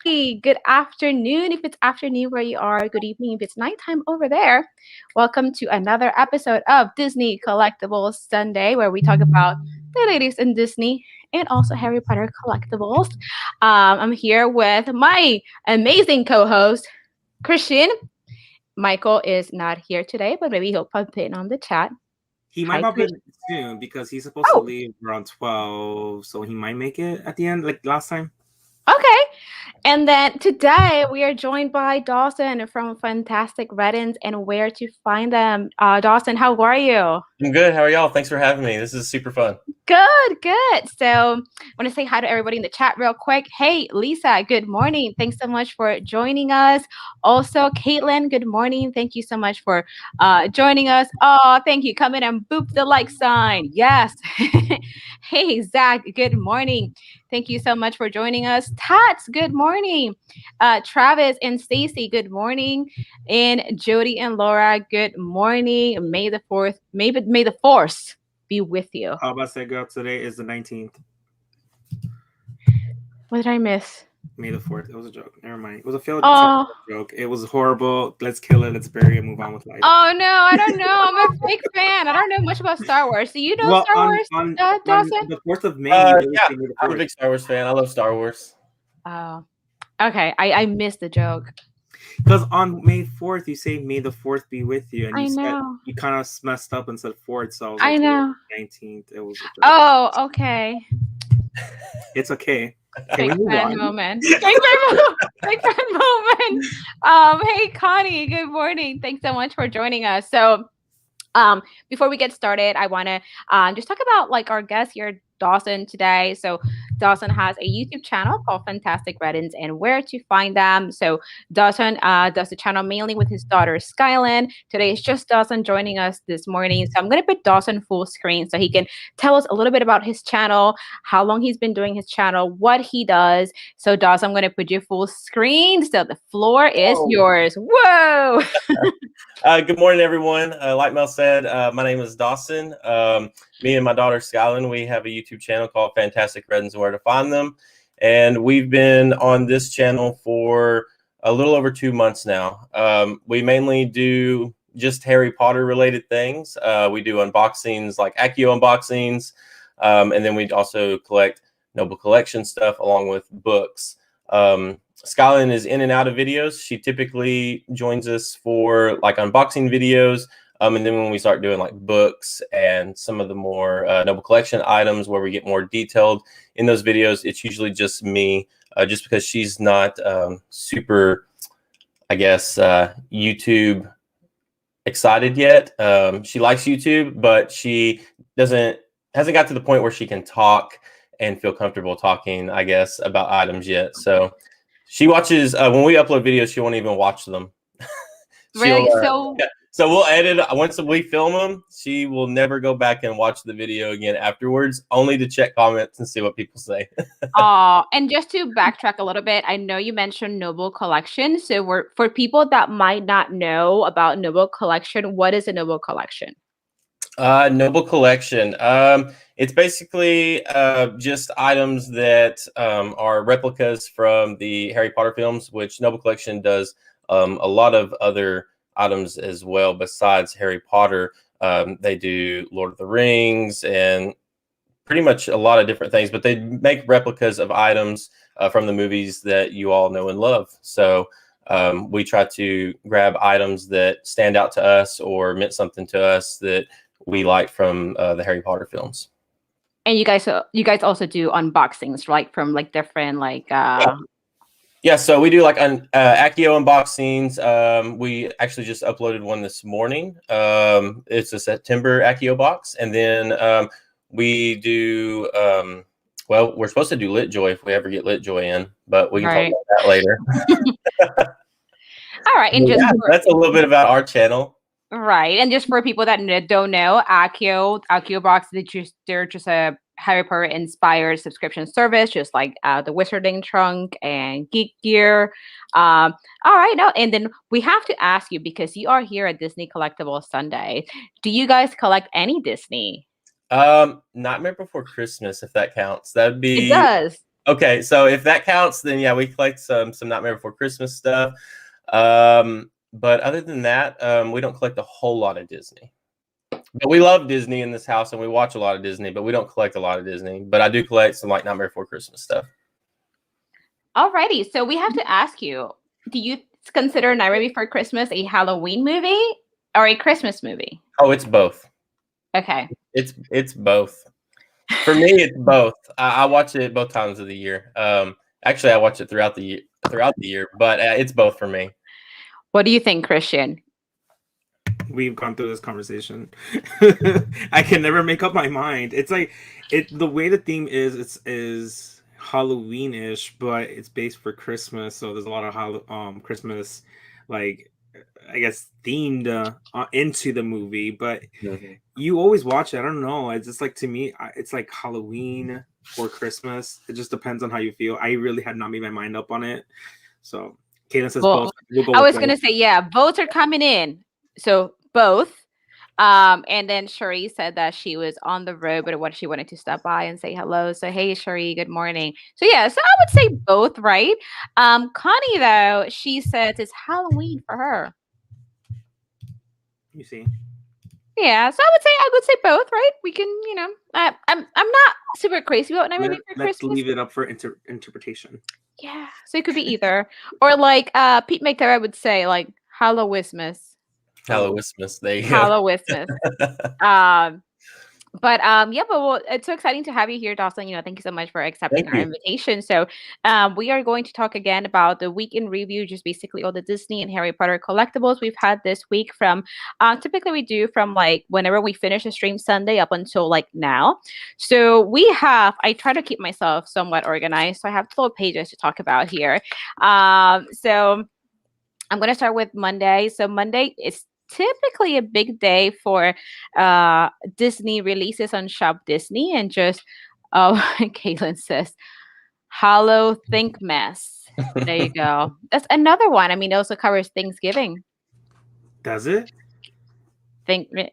Good afternoon if it's afternoon where you are. Good evening if it's nighttime over there. Welcome to another episode of Disney Collectibles Sunday, where we talk about the latest in Disney and also Harry Potter collectibles. I'm here with my amazing co-host Christian. Michael is not here today, but maybe he'll pop in on the chat. He might Hi, pop in Christian. soon because he's supposed to Oh, leave around 12, so he might make it at the end, like last time. okay. And then today we are joined by Dawson from Fantastic Reddins and Where to Find Them. Dawson, how are you? I'm good. How are y'all? Thanks for having me. This is super fun. Good. So I want to say hi to everybody in the chat real quick. Hey, Lisa, good morning. Thanks so much for joining us. Also, Caitlin, good morning. Thank you so much for joining us. Oh, thank you. Come in and boop the like sign. Yes. Hey, Zach, good morning. Thank you so much for joining us. Tats, good morning. Travis and Stacy, good morning. And Jody and Laura, good morning. May the 4th, may the force be with you. How about say, girl? Today is the 19th. What did I miss? May the 4th. It was a joke. Never mind. It was a failed Oh, joke. It was horrible. Let's kill it. Let's bury it. Move on with life. oh no, I don't know. I'm a fake fan. I don't know much about Star Wars. Do you know Well, Star Wars, on Dawson? the 4th of May, you really Yeah, say May the I'm a 4th. big Star Wars fan. I love Star Wars. Oh, okay. I missed the joke. Because on May 4th, you say May the 4th be with you, and I you said know. you kind of messed up and said 4th, so I was I like, know. 19th. It was a joke. Oh, okay. It's okay. Can we Fake move fan on? moment. Fake fan moment. Hey Connie, good morning. Thanks so much for joining us. So before we get started, I want to just talk about like our guest here, Dawson, today. So Dawson has a YouTube channel called Fantastic Reddins and Where to Find Them. So Dawson does the channel mainly with his daughter Skylin. Today is just Dawson joining us this morning. So I'm going to put Dawson full screen so he can tell us a little bit about his channel, how long he's been doing his channel, what he does. So Dawson, I'm going to put you full screen. So the floor is yours. Whoa! Good morning, everyone. Like Mel said, my name is Dawson. Me and my daughter, Skylin, we have a YouTube channel called Fantastic Reddins and Where to Find Them. And we've been on this channel for a little over 2 months now. We mainly do just Harry Potter related things. We do unboxings like Accio unboxings. And then we also collect Noble Collection stuff along with books. Skylin is in and out of videos. She typically joins us for like unboxing videos. And then when we start doing like books and some of the more Noble Collection items where we get more detailed in those videos, it's usually just me, just because she's not super, I guess, YouTube excited yet. She likes YouTube, but she hasn't got to the point where she can talk and feel comfortable talking, I guess, about items yet. So she watches when we upload videos, she won't even watch them. Really? So we'll edit once we film them. She will never go back and watch the video again afterwards, only to check comments and see what people say. And just to backtrack a little bit, I know you mentioned Noble Collection. So for people that might not know about Noble Collection, what is a Noble Collection? Noble Collection. It's basically just items that are replicas from the Harry Potter films, which Noble Collection does a lot of other items as well besides Harry Potter. They do Lord of the Rings and pretty much a lot of different things, but they make replicas of items from the movies that you all know and love. So we try to grab items that stand out to us or meant something to us that we liked from the Harry Potter films. And you guys also do unboxings, right? From like different like Yeah, so we do like Accio unboxings. We actually just uploaded one this morning. It's a September Accio box, and then we do. Well, we're supposed to do LitJoy if we ever get LitJoy in, but we can talk about that later. All right, and that's a little bit about our channel. Right, and just for people that don't know, Accio Box, they're just a Harry Potter inspired subscription service, just like the Wizarding Trunk and Geek Gear. All right, now and then we have to ask you because you are here at Disney Collectibles Sunday. Do you guys collect any Disney? Nightmare Before Christmas, if that counts. That'd be. It does. Okay, so if that counts, then yeah, we collect some Nightmare Before Christmas stuff. But other than that, we don't collect a whole lot of Disney. But we love Disney in this house, and we watch a lot of Disney, but we don't collect a lot of Disney. But I do collect some like Nightmare Before Christmas stuff. Alrighty, so we have to ask you: do you consider Nightmare Before Christmas a Halloween movie or a Christmas movie? Oh, it's both. Okay. It's both. For me, it's both. I watch it both times of the year. Actually, I watch it throughout the year, but it's both for me. What do you think, Christian? We've gone through this conversation. I can never make up my mind. It's like the way the theme is Halloween-ish, but it's based for Christmas, so there's a lot of Christmas, like, I guess, themed into the movie. But you always watch it. I don't know. It's just like, to me, it's like Halloween or Christmas. It just depends on how you feel. I really had not made my mind up on it. So Caitlin says both. I was gonna say, yeah, votes are coming in. So both. And then Cherie said that she was on the road, but what she wanted to stop by and say hello. So hey, Cherie, good morning. So yeah, so I would say both, right? Connie though, she says it's Halloween for her. You see? Yeah, so I would say both, right? We can, I'm not super crazy about Nightmare Before Christmas. Let's leave it up for interpretation. Yeah, so it could be either, or like Pete McTerra would say, like Hallowismas. Hallowismas, there you go. Hallowismas. But well, it's so exciting to have you here, Dawson. Thank you so much for accepting our invitation. So we are going to talk again about the week in review, just basically all the Disney and Harry Potter collectibles we've had this week from typically we do from like whenever we finish a stream Sunday up until like now. So I try to keep myself somewhat organized. So I have 12 pages to talk about here. So I'm going to start with Monday. So Monday is typically a big day for Disney releases on Shop Disney, and just Caitlin says Hallow Think Mess. There you go. That's another one. I mean, it also covers Thanksgiving. Does it?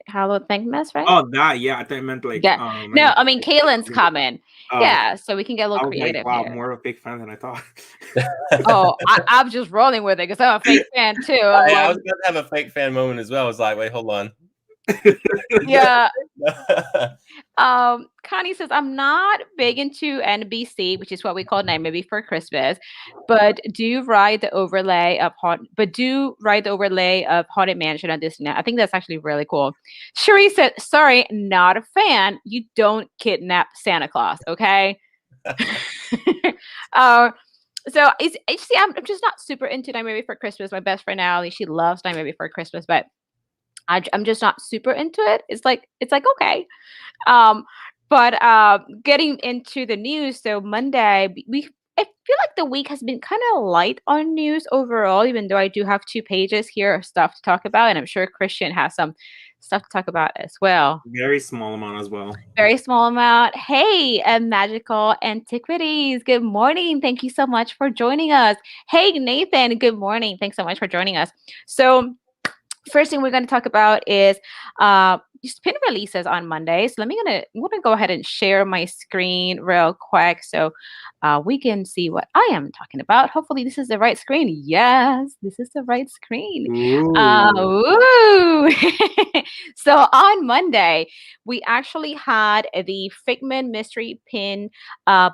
Hallow Think Mess, right? Oh, that, yeah. I thought it meant like no, I mean Caitlin's comment. Yeah, so we can get a little creative. Wow, more of a big fan than I thought. I'm just rolling with it because I'm a fake fan too. I was going to have a fake fan moment as well. I was like, wait, hold on. Yeah. Connie says, I'm not big into NBC, which is what we call Nightmare Before Christmas, but do ride the overlay of Haunted Mansion on Disney. I think that's actually really cool. Cherie said, sorry, not a fan. You don't kidnap Santa Claus, okay? So I'm just not super into Nightmare Before Christmas. My best friend Allie, she loves Nightmare Before Christmas, but I'm just not super into it. It's like okay. But getting into the news, so Monday I feel like the week has been kind of light on news overall, even though I do have 2 pages here of stuff to talk about, and I'm sure Christian has some stuff to talk about as well. Very small amount as well. Very small amount. Hey, Magical Antiquities. Good morning. Thank you so much for joining us. Hey, Nathan. Good morning. Thanks so much for joining us. So first thing we're going to talk about is just pin releases on Monday. So I'm gonna go ahead and share my screen real quick so we can see what I am talking about. Hopefully this is the right screen. Yes, this is the right screen. Ooh. So on Monday, we actually had the Figment Mystery Pin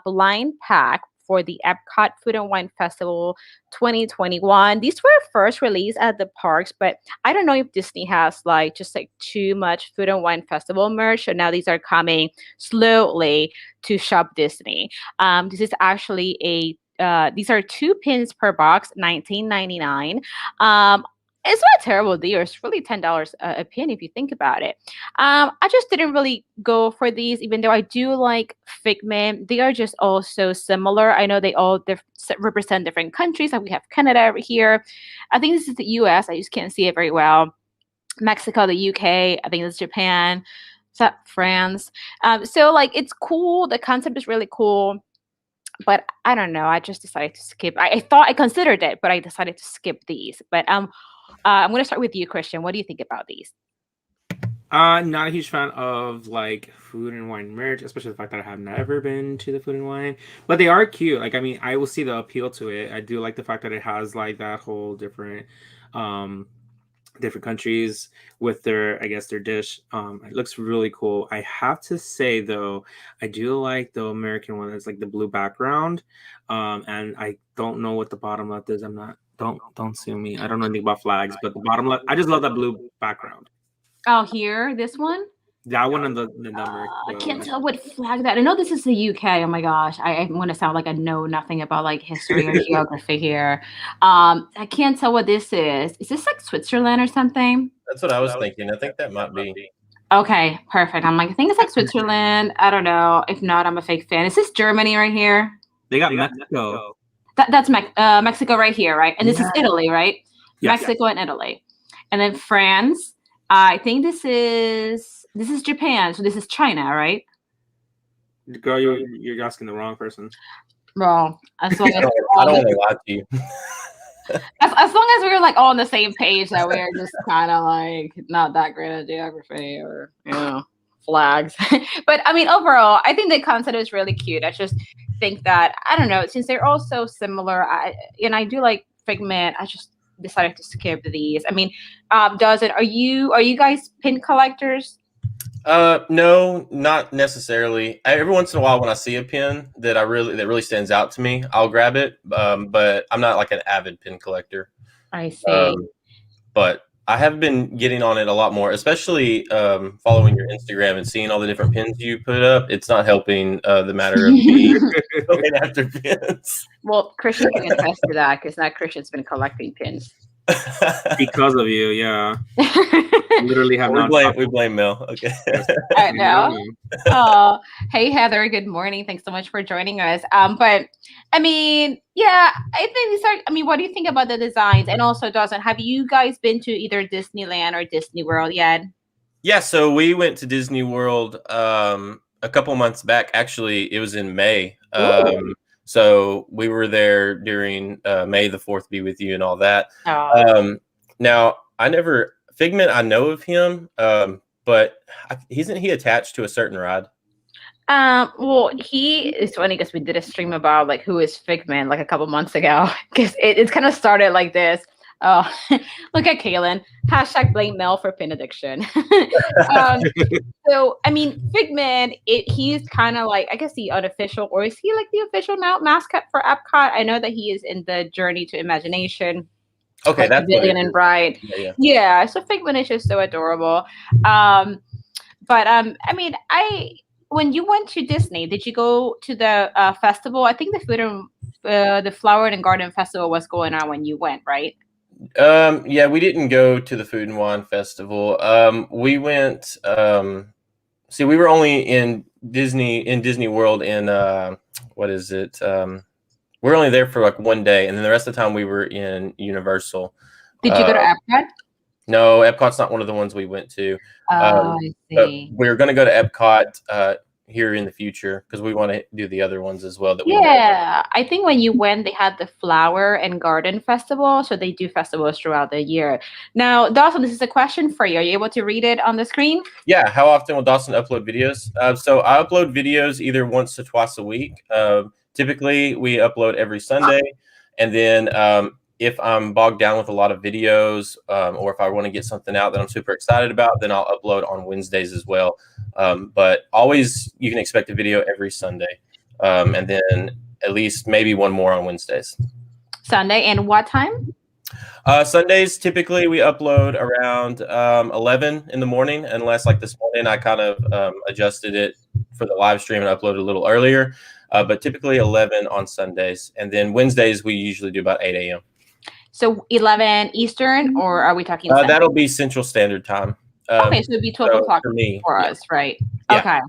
blind pack for the Epcot Food and Wine Festival 2021. These were first released at the parks, but I don't know if Disney has just too much Food and Wine Festival merch. So now these are coming slowly to Shop Disney. This is actually these are 2 pins per box, $19.99. It's not a terrible deal. It's really $10 a pin if you think about it. I just didn't really go for these, even though I do like Figment. They are just all so similar. I know they all represent different countries. Like we have Canada over here. I think this is the US. I just can't see it very well. Mexico, the UK. I think it's Japan. Is that France? So it's cool. The concept is really cool. But I don't know. I just decided to skip. I thought I considered it, but I decided to skip these. But I'm going to start with you, Christian. What do you think about these? Not a huge fan of like food and wine merch, especially the fact that I have never been to the food and wine. But they are cute. Like, I mean, I will see the appeal to it. I do like the fact that it has like that whole um, different countries with their, I guess, their dish. It looks really cool. I have to say though, I do like the American one that's like the blue background. And I don't know what the bottom left is. I'm not. Don't sue me. I don't know anything about flags, but the bottom left, I just love that blue background. Oh, here, this one. That one and the number. I can't tell what flag that. I know this is the UK. Oh my gosh, I'm gonna sound like I know nothing about like history or geography here. I can't tell what this is. Is this like Switzerland or something? That's what I was thinking. I think that might be. Okay, perfect. I'm like, I think it's like Switzerland. I don't know. If not, I'm a fake fan. Is this Germany right here? They got Mexico. That's Mexico right here, right? And this is Italy, right? Yes. Mexico and Italy, and then France. I think this is Japan. So this is China, right? Girl, you're asking the wrong person. Wrong. As long as I don't want to lie to you. as long as we're like all on the same page, that we're just kind of like not that great at geography or flags. But I mean, overall, I think the concept is really cute. I just think that I don't know, since they're all so similar, I do like Figment. I just decided to skip these. I mean, Dawson, are you guys pin collectors? No, not necessarily. Every once in a while, when I see a pin that really stands out to me, I'll grab it. But I'm not like an avid pin collector. I see. But I have been getting on it a lot more, especially following your Instagram and seeing all the different pins you put up. It's not helping the matter of me going after pins. Well, Christian can attest to that because now Christian's been collecting pins. Because of you, yeah. Literally have we blame Mel. Okay. I know. Oh, hey Heather, good morning. Thanks so much for joining us. But I mean, yeah, I think these are. I mean, what do you think about the designs? And also, Dawson, have you guys been to either Disneyland or Disney World yet? Yeah, so we went to Disney World a couple months back. Actually, it was in May. So we were there during May the 4th be with you and all that. Now, Figment, I know of him, but isn't he attached to a certain ride? Well, it's funny because we did a stream about like who is Figment like a couple months ago because it's kind of started like this. Oh, look at Kaylin. # blame Mel for pin addiction. So, I mean, Figment, he's kind of like, I guess the unofficial, or is he like the official now mascot for Epcot? I know that he is in the Journey to Imagination. Okay, that's Pavilion and Bright. Yeah, so Figment is just so adorable. But I mean, when you went to Disney, did you go to the festival? I think the Flower and Garden Festival was going on when you went, right? Yeah, we didn't go to the Food and Wine Festival. We went. See, we were only in Disney World in what is it? We're only there for like one day, and then the rest of the time we were in Universal. Did you go to Epcot? No, Epcot's not one of the ones we went to. I see. We're going to go to Epcot here in the future because we want to do the other ones as well. I think when you went, they had the Flower and Garden Festival, so they do festivals throughout the year. Now, Dawson, this is a question for you. Are you able to read it on the screen? Yeah. How often will Dawson upload videos? So I upload videos either once to twice a week. Typically, we upload every Sunday, and then if I'm bogged down with a lot of videos, or if I want to get something out that I'm super excited about, then I'll upload on Wednesdays as well. But always, you can expect a video every Sunday, and then at least maybe one more on Wednesdays. Sunday, and what time? Sundays, typically we upload around 11 in the morning, unless like this morning I kind of adjusted it for the live stream and uploaded a little earlier. But typically 11 on Sundays, and then Wednesdays we usually do about 8 a.m. So 11 Eastern, or are we talking? That'll be Central Standard Time. Okay, so it'd be 12 o'clock for us, right? Yeah. Okay.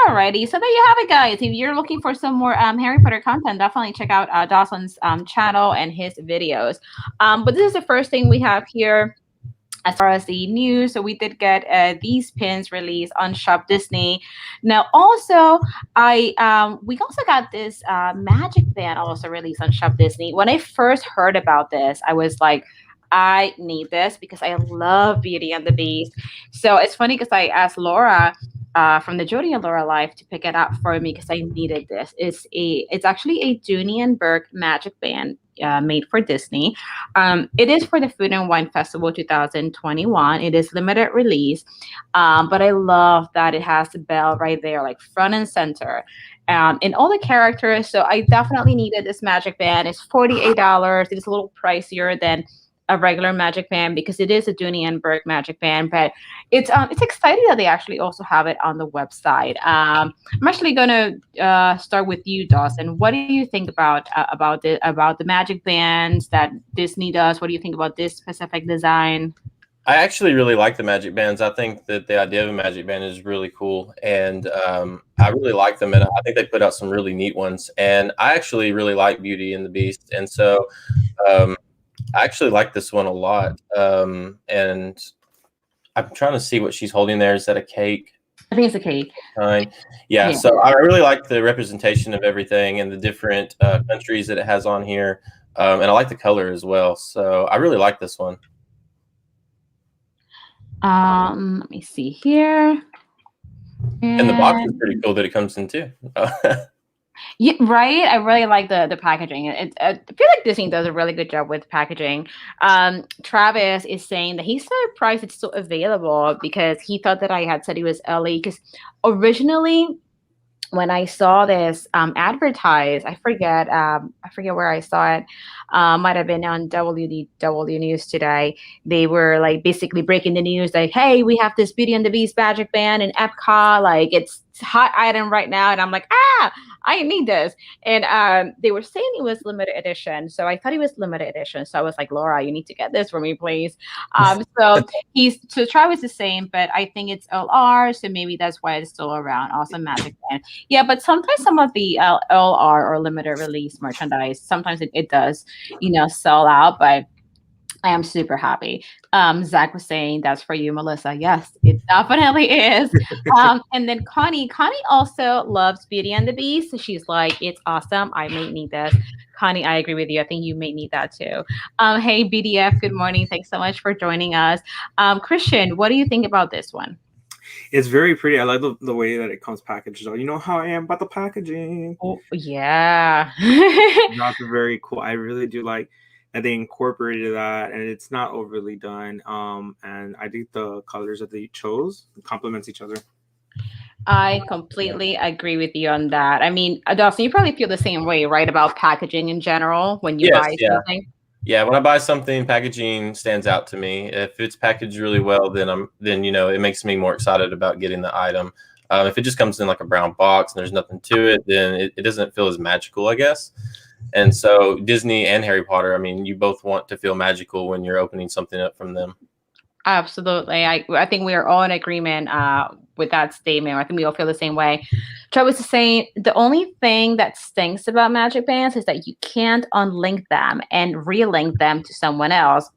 Alrighty, so there you have it, guys. If you're looking for some more Harry Potter content, definitely check out Dawson's channel and his videos. But this is the first thing we have here as far as the news. So we did get these pins released on Shop Disney. Now, also, we also got this magic band also released on Shop Disney. When I first heard about this, I was like, I need this because I love Beauty and the Beast. So it's funny because I asked Laura from the Jody and Laura Live to pick it up for me because I needed this. It's actually a Dooney and Burke magic band made for Disney. It is for the Food and Wine Festival 2021. It is limited release, but I love that it has the bell right there, like front and center. And all the characters. So I definitely needed this magic band. It's $48. It is a little pricier than a regular magic band because it is a Dooney and Burke magic band, but it's exciting that they actually also have it on the website. I'm actually gonna start with you, Dawson. What do you think about the magic bands that Disney does? What do you think about this specific design? I actually really like the magic bands. I think that the idea of a magic band is really cool, and I really like them. And I think they put out some really neat ones. And I actually really like Beauty and the Beast, and so I actually like this one a lot. And I'm trying to see what she's holding there. Is that a cake? I think it's a cake. Yeah. So I really like the representation of everything and the different countries that it has on here, and I like the color as well. So I really like this one. Let me see here. And the box is pretty cool that it comes in too. Yeah, right. I really like the packaging. I feel like Disney does a really good job with packaging. Travis is saying that he's surprised it's still available because he thought that I had said he was LA because originally when I saw this advertised, I forget where I saw it. Might have been on WDW News today. They were like basically breaking the news like, hey, we have this Beauty and the Beast magic band in Epcot. Like it's hot item right now. And I'm like, I need this. And they were saying it was limited edition. So I thought it was limited edition. So I was like, Laura, you need to get this for me, please. So Travis is the same, but I think it's LR. So maybe that's why it's still around. Awesome magic band. Yeah, but sometimes some of the LR or limited release merchandise, sometimes it does, sell out, but I am super happy. Zach was saying that's for you, Melissa. Yes, it definitely is. And then Connie also loves Beauty and the Beast. So she's like, it's awesome. I may need this. Connie, I agree with you. I think you may need that too. Hey, BDF, good morning. Thanks so much for joining us. Christian, what do you think about this one? It's very pretty. I like the way that it comes packaged. You know how I am about the packaging. Oh, yeah. That's very cool. I really do like that they incorporated that, and it's not overly done. And I think the colors that they chose complements each other. I completely agree with you on that. I mean, Dawson, you probably feel the same way, right, about packaging in general when you buy something? Yeah, when I buy something, packaging stands out to me. If it's packaged really well, then it makes me more excited about getting the item. If it just comes in like a brown box and there's nothing to it, then it doesn't feel as magical, I guess. And so Disney and Harry Potter, I mean, you both want to feel magical when you're opening something up from them. Absolutely. I think we are all in agreement with that statement. I think we all feel the same way. Travis is saying the only thing that stinks about magic bands is that you can't unlink them and relink them to someone else.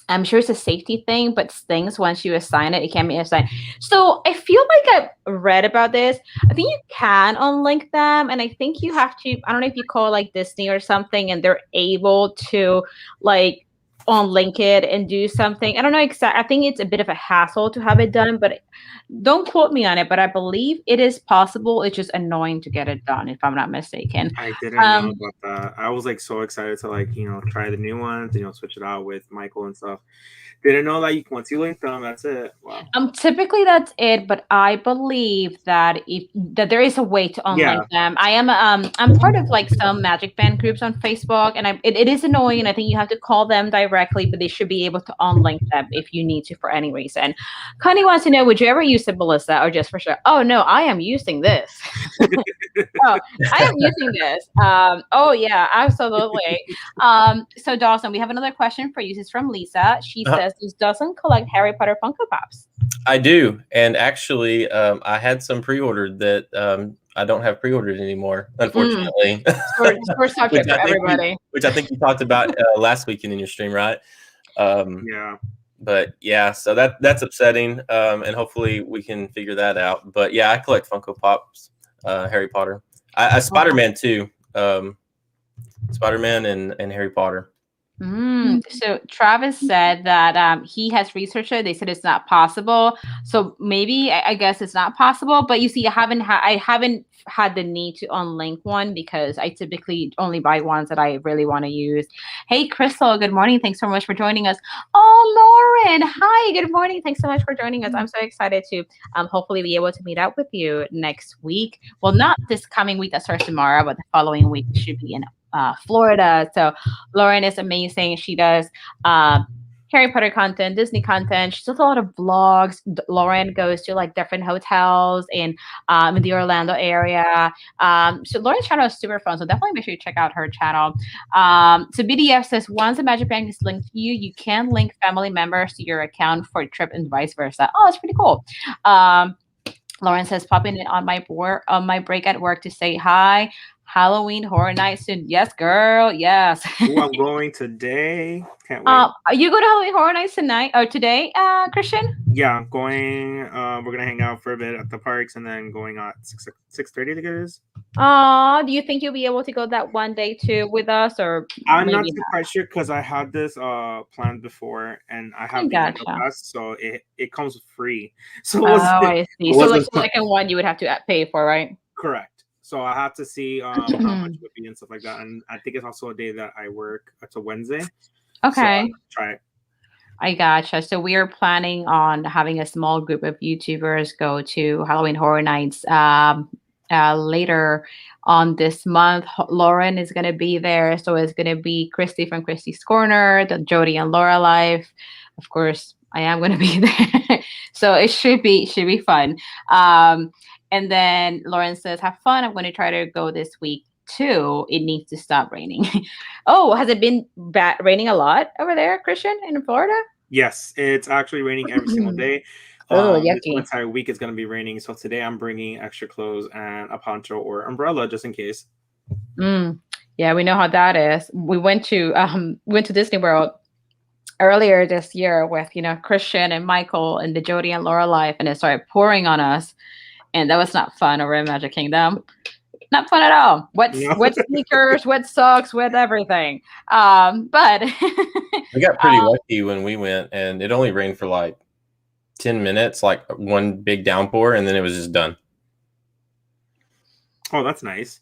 I'm sure it's a safety thing, but stings once you assign it, it can't be assigned. So I feel like I read about this. I think you can unlink them, and I think you have to. I don't know if you call like Disney or something, and they're able to like unlink it and do something. I don't know exactly. I think it's a bit of a hassle to have it done, but don't quote me on it. But I believe it is possible. It's just annoying to get it done, if I'm not mistaken. I didn't know about that. I was like so excited to try the new ones, switch it out with Michael and stuff. Didn't know that once you link them, that's it. Wow. Typically that's it, but I believe that there is a way to unlink them. I'm part of like some magic band groups on Facebook, and it is annoying, and I think you have to call them directly, but they should be able to unlink them if you need to for any reason. Connie wants to know, would you ever use it, Melissa, or just for sure? Oh no, I am using this. I am using this. Oh yeah, absolutely. So Dawson, we have another question for you. This is from Lisa. She says, does Dawson collect Harry Potter Funko Pops? I do, and actually, I had some pre-ordered that I don't have pre-ordered anymore, unfortunately. First subject for everybody. Which I think you talked about last weekend in your stream, right? Yeah. But yeah, so that's upsetting, and hopefully we can figure that out. But yeah, I collect Funko Pops, Harry Potter. I Spider-Man too. Spider-Man and Harry Potter. So Travis said that he has researched it. They said it's not possible. So maybe I guess it's not possible. But you see, I haven't had the need to unlink one because I typically only buy ones that I really want to use. Hey, Crystal, good morning. Thanks so much for joining us. Oh, Lauren, hi, good morning. Thanks so much for joining us. I'm so excited to hopefully be able to meet up with you next week. Well, not this coming week that starts tomorrow, but the following week should be in Florida. So Lauren is amazing. She does Harry Potter content, Disney content. She does a lot of vlogs. Lauren goes to like different hotels in the Orlando area. So Lauren's channel is super fun. So definitely make sure you check out her channel. So BDF says once a Magic Band is linked to you, you can link family members to your account for a trip and vice versa. Oh, that's pretty cool. Lauren says popping in on my break at work to say hi. Halloween Horror Night soon. Yes, girl. Yes. Ooh, I'm going today. Can't wait. You go to Halloween Horror Nights tonight or today, Christian? Yeah, I'm going. We're gonna hang out for a bit at the parks, and then going at 6:30. I think it is. Do you think you'll be able to go that one day too with us, or I'm not quite sure because I had this planned before, and I have the annual pass, so it comes free. So I see. So like the second one, you would have to pay for, right? Correct. So I have to see how much it would be and stuff like that. And I think it's also a day that I work. It's a Wednesday. Okay. So try it. I gotcha. So we are planning on having a small group of YouTubers go to Halloween Horror Nights later on this month. Lauren is going to be there. So it's going to be Christy from Christy's Corner, the Jody and Laura Live. Of course, I am going to be there. So it should be fun. And then Lauren says, have fun. I'm going to try to go this week too. It needs to stop raining. Oh, has it been raining a lot over there, Christian, in Florida? Yes, it's actually raining every single day. This entire week is going to be raining. So today I'm bringing extra clothes and a poncho or umbrella just in case. Yeah, we know how that is. We went to Disney World earlier this year with Christian and Michael and the Jody and Laura Life, and it started pouring on us. And that was not fun over in Magic Kingdom. Not fun at all. Wet sneakers, wet socks, wet everything. But we got pretty lucky when we went, and it only rained for like 10 minutes, like one big downpour, and then it was just done. Oh, that's nice.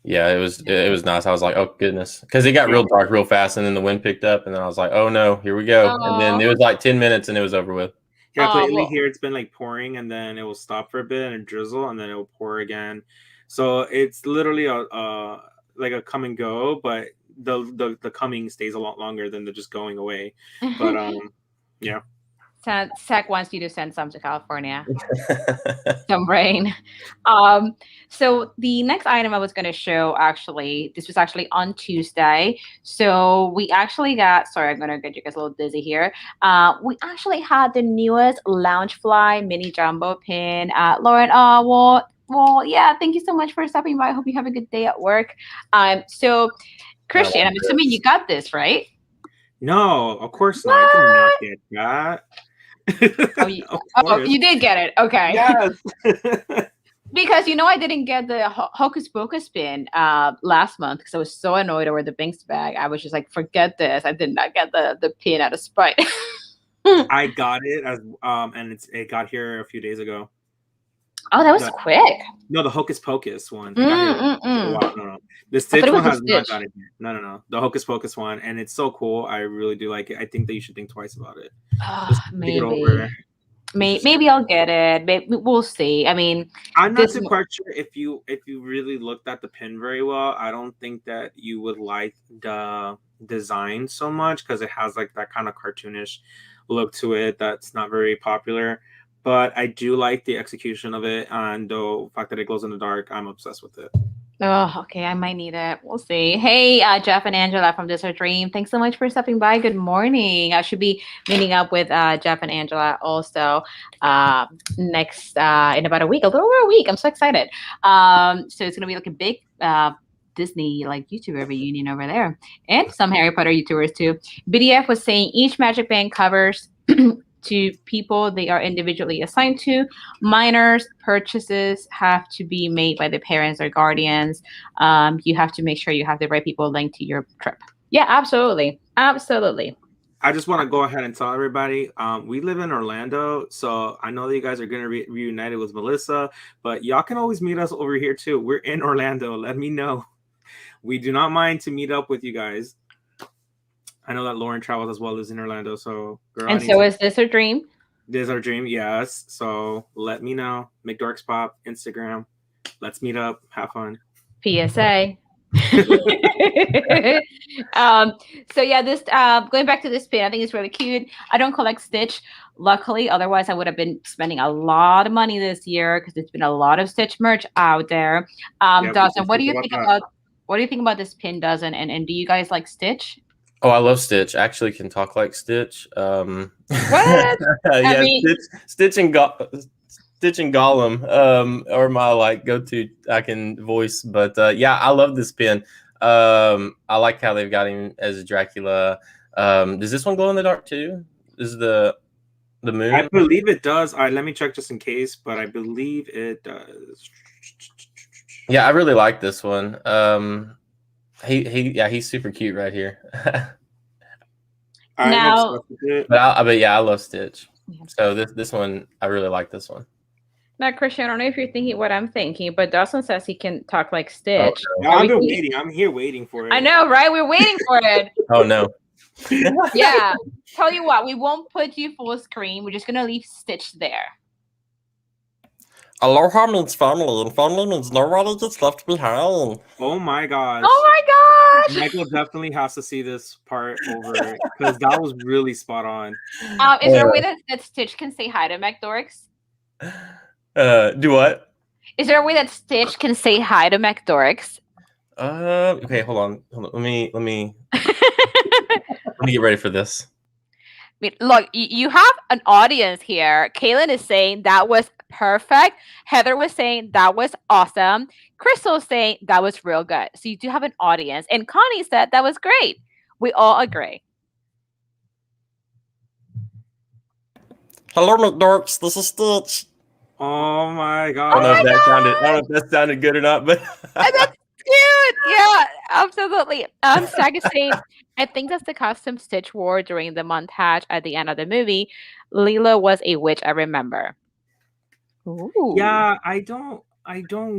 Yeah, it was nice. I was like, oh goodness, because it got real dark real fast, and then the wind picked up, and then I was like, oh no, here we go. And then it was like 10 minutes, and it was over with. Yeah, lately here it's been like pouring, and then it will stop for a bit and drizzle, and then it will pour again. So it's literally like a come and go, but the coming stays a lot longer than the just going away. But yeah. Zach wants you to send some to California. Some rain. So the next item I was going to show, this was actually on Tuesday. So we actually got, sorry, I'm going to get you guys a little dizzy here. We actually had the newest Loungefly mini jumbo pin. Lauren, well, yeah, thank you so much for stopping by. I hope you have a good day at work. So Christian, I'm assuming you got this, right? No, of course not. I did not get that. You did get it. Okay. Yes. Because I didn't get the Hocus Pocus pin last month because I was so annoyed over the Binks bag. I was just like, forget this. I did not get the pin out of spite. I got it and it got here a few days ago. Oh, that was quick. No, the Hocus Pocus one. No. The Stitch one has not got it yet. No. The Hocus Pocus one, and it's so cool. I really do like it. I think that you should think twice about it. Maybe I'll get it. Maybe we'll see. I mean, I'm not too quite sure if you really looked at the pin very well. I don't think that you would like the design so much because it has like that kind of cartoonish look to it that's not very popular. But I do like the execution of it, and the fact that it glows in the dark, I'm obsessed with it. Oh, okay. I might need it. We'll see. Hey, Jeff and Angela from Desert Dream. Thanks so much for stopping by. Good morning. I should be meeting up with Jeff and Angela also next in about a week, a little over a week. I'm so excited. So it's gonna be like a big Disney like YouTuber reunion over there, and some Harry Potter YouTubers too. BDF was saying each Magic Band covers to people they are individually assigned to. Minors purchases have to be made by the parents or guardians. You have to make sure you have the right people linked to your trip. Yeah, absolutely. Absolutely. I just want to go ahead and tell everybody, we live in Orlando, so I know that you guys are going to be reunited with Melissa, but y'all can always meet us over here too. We're in Orlando. Let me know. We do not mind to meet up with you guys. I know that Lauren travels as well, lives in Orlando, so girl, And so is this a dream? This is our dream, yes. So let me know. MCdorksPOP, Instagram. Let's meet up. Have fun. PSA. So yeah, this going back to this pin, I think it's really cute. I don't collect Stitch, luckily, otherwise I would have been spending a lot of money this year because there's been a lot of Stitch merch out there. Dawson, what do you think about this pin, Dawson, and do you guys like Stitch? Oh, I love Stitch. I actually can talk like Stitch. What? Yeah, Stitch and Gollum are my go-to I can voice. But yeah, I love this pin. I like how they've got him as Dracula. Does this one glow in the dark too? Is the moon? I believe it does. All right, let me check just in case, but I believe it does. Yeah, I really like this one. He's super cute right here. But yeah, I love Stitch. So this one, I really like this one. Now, Christian, I don't know if you're thinking what I'm thinking, but Dawson says he can talk like Stitch. Oh, no. I've been waiting. I'm here waiting for it. I know, right? We're waiting for it. Oh no. Yeah. Tell you what, we won't put you full screen. We're just gonna leave Stitch there. Aloha means family, and family means nobody gets left behind. Oh my gosh. Oh my gosh. Michael definitely has to see this part over because that was really spot on. Is there a way that Stitch can say hi to McDorks? Do what? Is there a way that Stitch can say hi to McDorks? Okay, hold on. Let me let me get ready for this. Look, you have an audience here. Kaylin is saying that was perfect. Heather was saying that was awesome. Crystal's saying that was real good. So you do have an audience. And Connie said that was great. We all agree. Hello, McDorks. This is Stitch. Oh my god! I don't know if that sounded good or not, but that's cute. Yeah, absolutely. Stag is saying, I think that's the costume Stitch wore during the montage at the end of the movie. Leela was a witch, I remember. Ooh. Yeah, I don't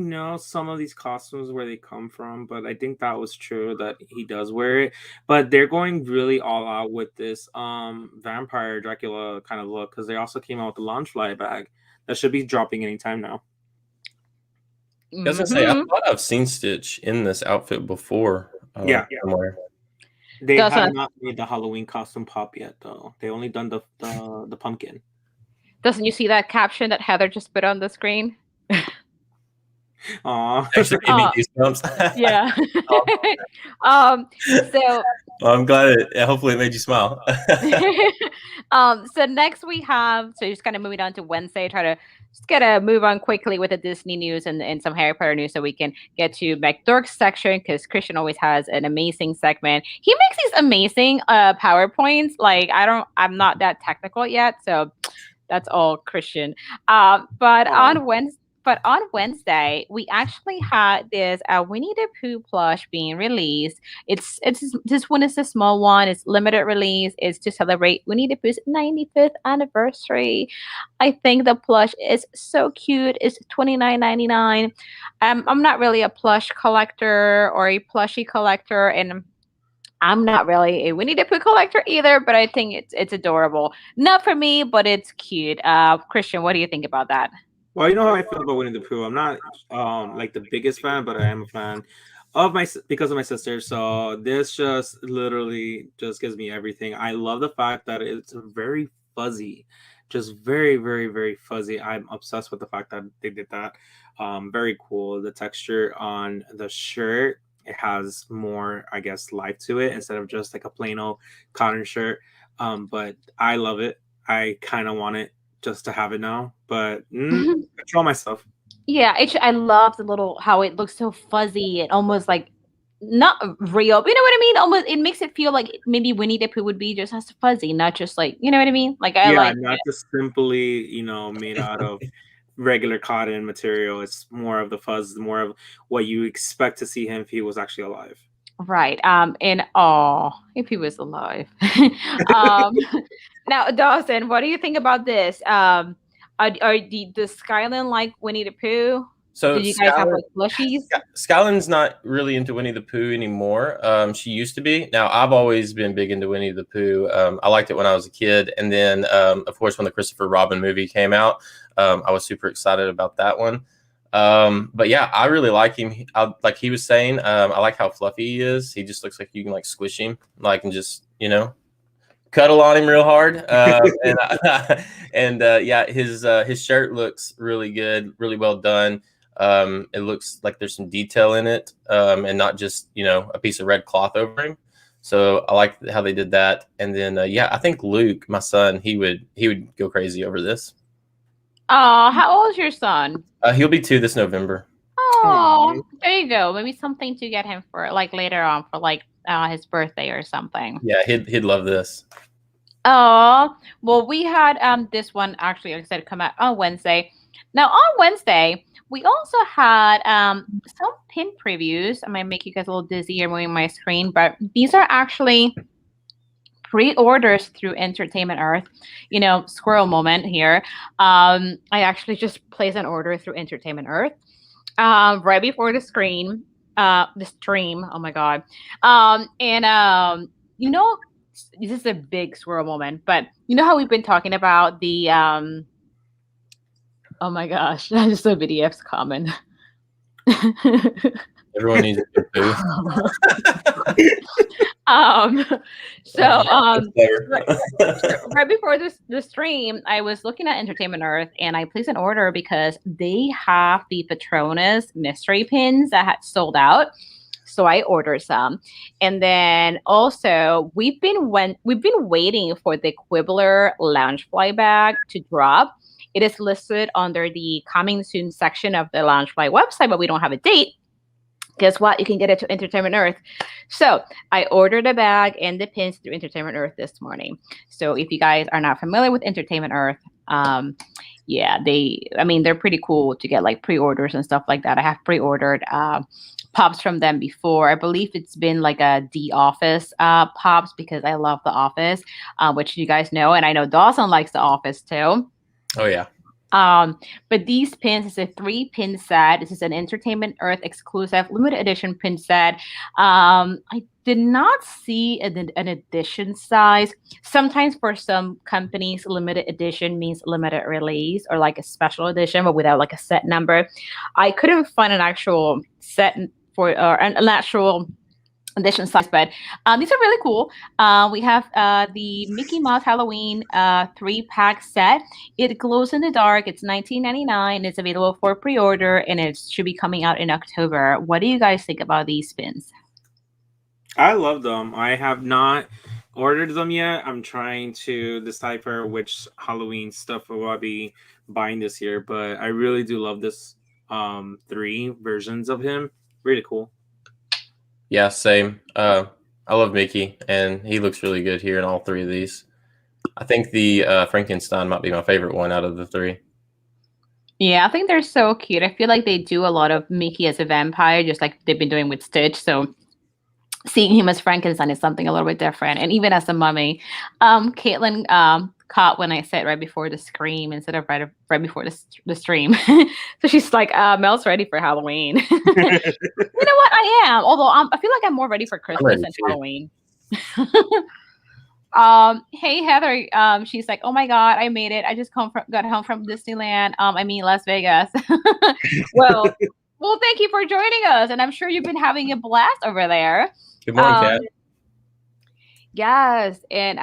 know some of these costumes where they come from, but I think that was true that he does wear it. But they're going really all out with this vampire Dracula kind of look because they also came out with the launch fly bag that should be dropping anytime now. I was gonna say, I thought I've seen Stitch in this outfit before. Somewhere. They have not made the Halloween costume pop yet, though. They only done the pumpkin. Doesn't you see that caption that Heather just put on the screen? Aww. Actually gave me goosebumps. Yeah. So well, I'm glad hopefully it made you smile. So next we have, so just kind of moving on to Wednesday, just gotta move on quickly with the Disney news and some Harry Potter news so we can get to McDork's section because Christian always has an amazing segment. He makes these amazing PowerPoints. Like I'm not that technical yet, so that's all Christian. But on Wednesday, we actually had this Winnie the Pooh plush being released. This one is a small one. It's limited release. It's to celebrate Winnie the Pooh's 95th anniversary. I think the plush is so cute. It's $29.99. I'm not really a plush collector or a plushie collector, and I'm not really a Winnie the Pooh collector either, but I think it's adorable. Not for me, but it's cute. Christian, what do you think about that? Well, you know how I feel about Winnie the Pooh. I'm not like the biggest fan, but I am a fan because of my sister. So this just literally just gives me everything. I love the fact that it's very fuzzy, just very, very, very fuzzy. I'm obsessed with the fact that they did that. Very cool. The texture on the shirt, it has more, I guess, life to it instead of just like a plain old cotton shirt. But I love it. I kind of want it just to have it now, but control myself. Yeah, I love the little how it looks so fuzzy and almost like not real. You know what I mean? Almost it makes it feel like maybe Winnie the Pooh would be just as fuzzy, not just like you know what I mean. Like not just simply made out of regular cotton material. It's more of the fuzz, more of what you expect to see him if he was actually alive. Right. And oh, if he was alive. um, now, Dawson, what do you think about this? Are the Skyline like Winnie the Pooh? So Did you guys have like plushies? Skyland's not really into Winnie the Pooh anymore. She used to be. Now, I've always been big into Winnie the Pooh. I liked it when I was a kid. And then, of course, when the Christopher Robin movie came out, I was super excited about that one. But yeah, I really like him. Like he was saying, I like how fluffy he is. He just looks like you can like squish him, like, and just, cuddle on him real hard. Yeah, his shirt looks really good, really well done. It looks like there's some detail in it, and not just a piece of red cloth over him. So I like how they did that. And then yeah, I think Luke, my son, he would go crazy over this. How old is your son? He'll be 2 this November. Oh, there you go. Maybe something to get him for like later on for like his birthday or something. Yeah, he'd love this. Oh, well, we had this one actually, like I said, come out on Wednesday. Now on Wednesday, we also had some pin previews. I might make you guys a little dizzy here moving my screen, but these are actually pre-orders through Entertainment Earth. Squirrel moment here. I actually just placed an order through Entertainment Earth right before the stream. Oh my god. This is a big squirrel moment, but you know how we've been talking about the oh my gosh, I just saw VDF's comment. Everyone needs a Pooh. Right before the stream, I was looking at Entertainment Earth and I placed an order because they have the Patronus mystery pins that had sold out. So I ordered some. And then also we've been waiting for the Quibbler Loungefly bag to drop. It is listed under the coming soon section of the Loungefly website, but we don't have a date. Guess what? You can get it to Entertainment Earth. So I ordered a bag and the pins through Entertainment Earth this morning. So if you guys are not familiar with Entertainment Earth, yeah, they're pretty cool to get like pre-orders and stuff like that. I have pre-ordered pops from them before. I believe it's been like a The Office pops because I love The Office, which you guys know, and I know Dawson likes The Office too. Oh yeah. But these pins is a 3-pin set. This is an Entertainment Earth exclusive limited edition pin set. I did not see an edition size. Sometimes for some companies, limited edition means limited release or like a special edition, but without like a set number. I couldn't find an actual set for an actual edition size, but these are really cool. We have the Mickey Mouse Halloween 3-pack set. It glows in the dark. It's $19.99. It's available for pre-order and it should be coming out in October. What do you guys think about these pins? I love them. I have not ordered them yet. I'm trying to decipher which Halloween stuff I will be buying this year, but I really do love this 3 versions of him. Really cool. Yeah, same. I love Mickey, and he looks really good here in all 3 of these. I think the Frankenstein might be my favorite one out of the 3. Yeah, I think they're so cute. I feel like they do a lot of Mickey as a vampire, just like they've been doing with Stitch. So seeing him as Frankenstein is something a little bit different. And even as a mummy, Caitlin caught when I said right before the scream instead of right before the stream. So she's like, Mel's ready for Halloween. You know what? I am. Although I feel like I'm more ready for Christmas and Halloween. Hey Heather, she's like, oh my god, I made it. I just got home from Disneyland. Las Vegas. well, thank you for joining us, and I'm sure you've been having a blast over there. Good morning, Kat. Yes, and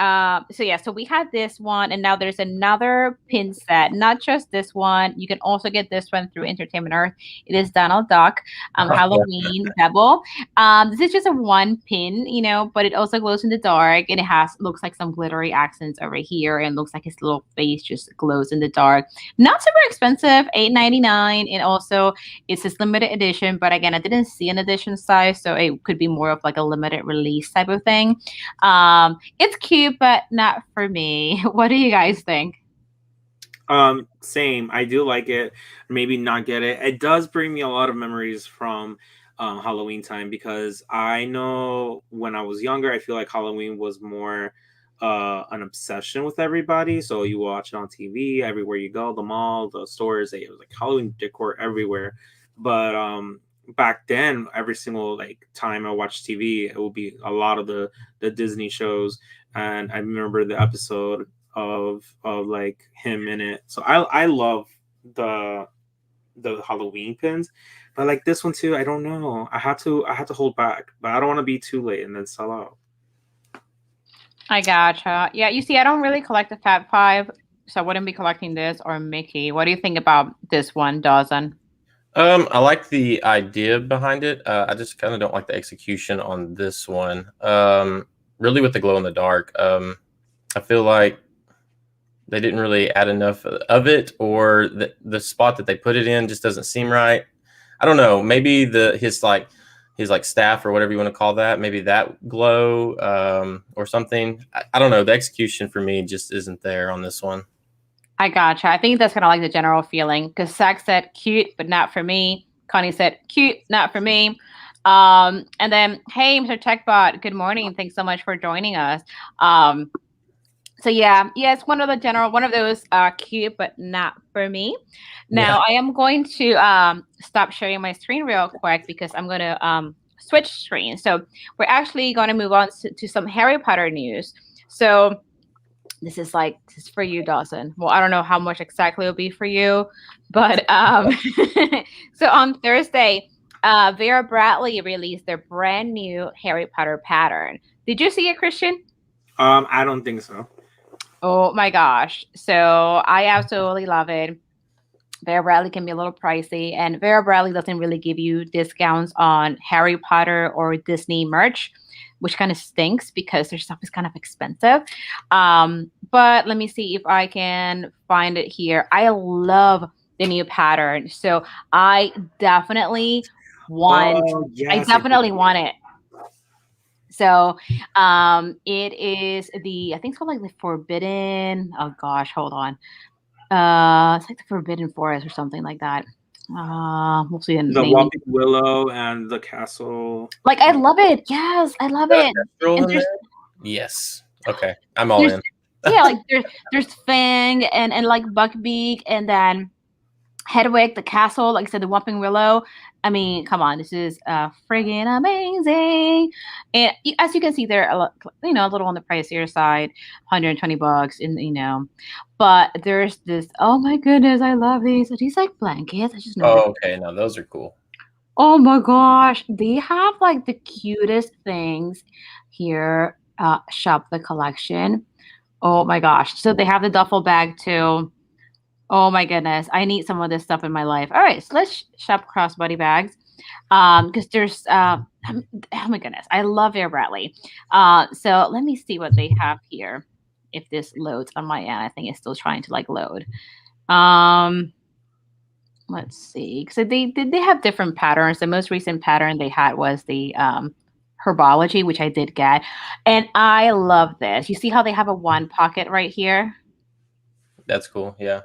so we had this one, and now there's another pin set. Not just this one, you can also get this one through Entertainment Earth. It is Donald Duck, Halloween Devil. This is just a 1 pin, but it also glows in the dark, and it looks like some glittery accents over here, and looks like his little face just glows in the dark. Not super expensive, $8.99, and also it's this limited edition. But again, I didn't see an edition size, so it could be more of like a limited release type of thing. It's cute, but not for me. What do you guys think? Same. I do like it. Maybe not get it. It does bring me a lot of memories from Halloween time, because I know when I was younger, I feel like Halloween was more an obsession with everybody. So you watch it on TV everywhere you go, the mall, the stores. It was like Halloween decor everywhere. But back then, every single like time I watched TV, it would be a lot of the Disney shows, and I remember the episode of like him in it. So I love the Halloween pins, but like this one too, I don't know. I had to hold back, but I don't want to be too late and then sell out. I gotcha. Yeah, you see, I don't really collect the Fat Five, so I wouldn't be collecting this or Mickey. What do you think about this one, Dawson? I like the idea behind it. I just kind of don't like the execution on this one. Really with the glow in the dark. I feel like they didn't really add enough of it, or the spot that they put it in just doesn't seem right. I don't know. Maybe his staff or whatever you want to call that. Maybe that glow or something. I don't know. The execution for me just isn't there on this one. I gotcha. I think that's kind of like the general feeling, because Zach said cute, but not for me. Connie said cute, not for me. And then, hey, Mr. TechBot, good morning. Thanks so much for joining us. So yeah, it's one of those cute, but not for me. Now I am going to stop sharing my screen real quick, because I'm going to switch screens. So we're actually going to move on to some Harry Potter news. So this is for you, Dawson. Well, I don't know how much exactly it'll be for you, but so on Thursday, Vera Bradley released their brand new Harry Potter pattern. Did you see it, Christian? I don't think so. Oh my gosh. So I absolutely love it. Vera Bradley can be a little pricey, and Vera Bradley doesn't really give you discounts on Harry Potter or Disney merch, which kind of stinks because their stuff is kind of expensive. But let me see if I can find it here. I love the new pattern. So I definitely want yes, want it. So it is I think it's called like the Forbidden. Oh gosh, hold on. It's like the Forbidden Forest or something like that. We'll see the Whopping Willow and the castle. Like, I love it. Yes, I love it. Yes. Okay, I'm all in. Yeah, like there's Fang and like Buckbeak, and then Hedwig, the castle, like I said, the Whopping Willow. I mean, come on, this is friggin' amazing. And as you can see, they're a little on the pricier side, $120, and but there's this. Oh my goodness, I love these. Are these like blankets? I just know. Oh, okay, no, those are cool. Oh my gosh, they have like the cutest things here. Shop the collection. Oh my gosh, so they have the duffel bag too. Oh my goodness, I need some of this stuff in my life. All right, so let's shop crossbody bags, because there's oh my goodness, I love Vera Bradley. So let me see what they have here. If this loads on my end, I think it's still trying to like load. Let's see, because they have different patterns. The most recent pattern they had was the herbology, which I did get, and I love this. You see how they have a one pocket right here? That's cool. Yeah.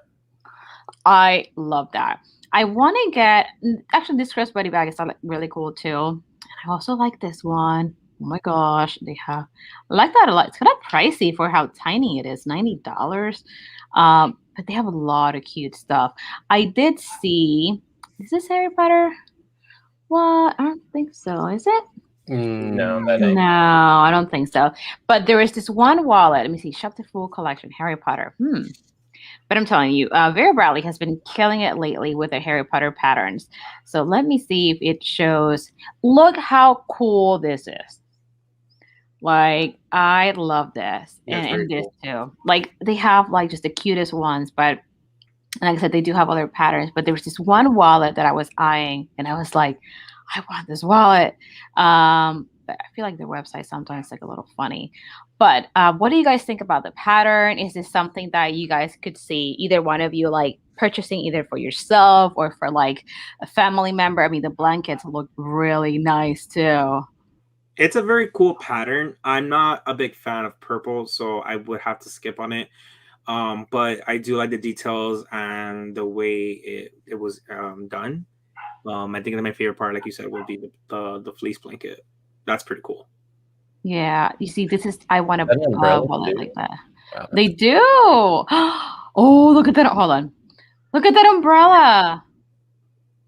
I love that. I want to get, actually, this crossbody bag is really cool too. And I also like this one. Oh my gosh, I like that a lot. It's kind of pricey for how tiny it is, $90. But they have a lot of cute stuff. I did see, is this Harry Potter? What? I don't think so. Is it? No, that ain't. No, I don't think so. But there is this one wallet. Let me see. Shop the full collection, Harry Potter. But I'm telling you, Vera Bradley has been killing it lately with the Harry Potter patterns. So let me see if it shows. Look how cool this is. Like, I love this. And this cool too. Like, they have like just the cutest ones, but like I said, they do have other patterns. But there was this one wallet that I was eyeing, and I was like, I want this wallet. But I feel like their website sometimes like a little funny. But what do you guys think about the pattern? Is this something that you guys could see either one of you like purchasing either for yourself or for like a family member? I mean, the blankets look really nice too. It's a very cool pattern. I'm not a big fan of purple, so I would have to skip on it. But I do like the details and the way it was done. I think that my favorite part, like you said, would be the fleece blanket. That's pretty cool. Yeah, you see, this is I want to That umbrella, wallet too. like that. Wow, They do. Oh, look at that! Hold on. Look at that umbrella.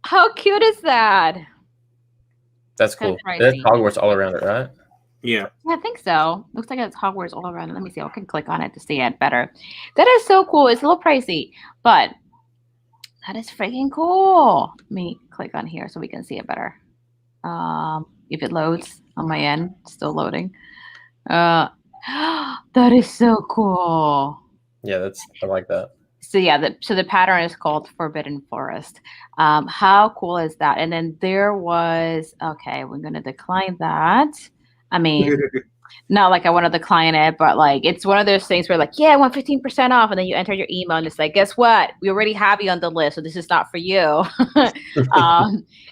How cute is that? that's Kind cool. of That's pricey. Hogwarts all around it, right? Yeah. Yeah, I think so. Looks like it's Hogwarts all around. Let me see. I can click on it to see it better. That is so cool. It's a little pricey, but that is freaking cool. Let me click on here so we can see it better. If it loads on my end, still loading. That is so cool. Yeah, I like that. So yeah, the pattern is called Forbidden Forest. How cool is that? And then there was okay, we're gonna decline that. I mean, not like I want to decline it, but like it's one of those things where like, yeah, I want 15% off, and then you enter your email and it's like, guess what? We already have you on the list, so this is not for you.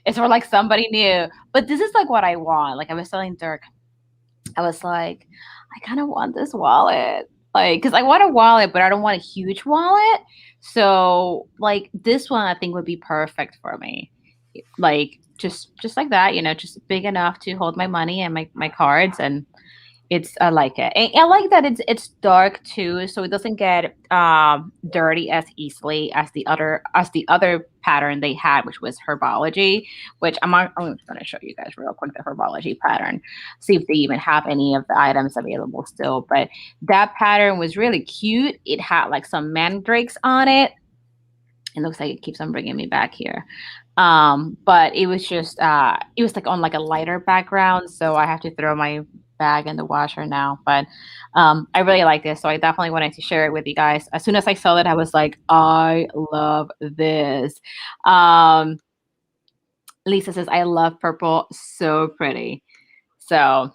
It's for like somebody new. But this is like what I want. Like I was telling Dirk, I was like, I kind of want this wallet. Like, because I want a wallet, but I don't want a huge wallet. So, like, this one I think would be perfect for me. Like, just like that, just big enough to hold my money and my cards, and I like it. And I like that it's dark too, so it doesn't get dirty as easily as the other pattern they had, which was herbology. Which I'm going to show you guys real quick the herbology pattern, see if they even have any of the items available still. But that pattern was really cute. It had like some mandrakes on it. It looks like it keeps on bringing me back here. But it was just it was like on like a lighter background, so I have to throw my bag in the washer now. But I really like this, so I definitely wanted to share it with you guys. As soon as I saw it, I was like, I love this. Lisa says, I love purple, so pretty. So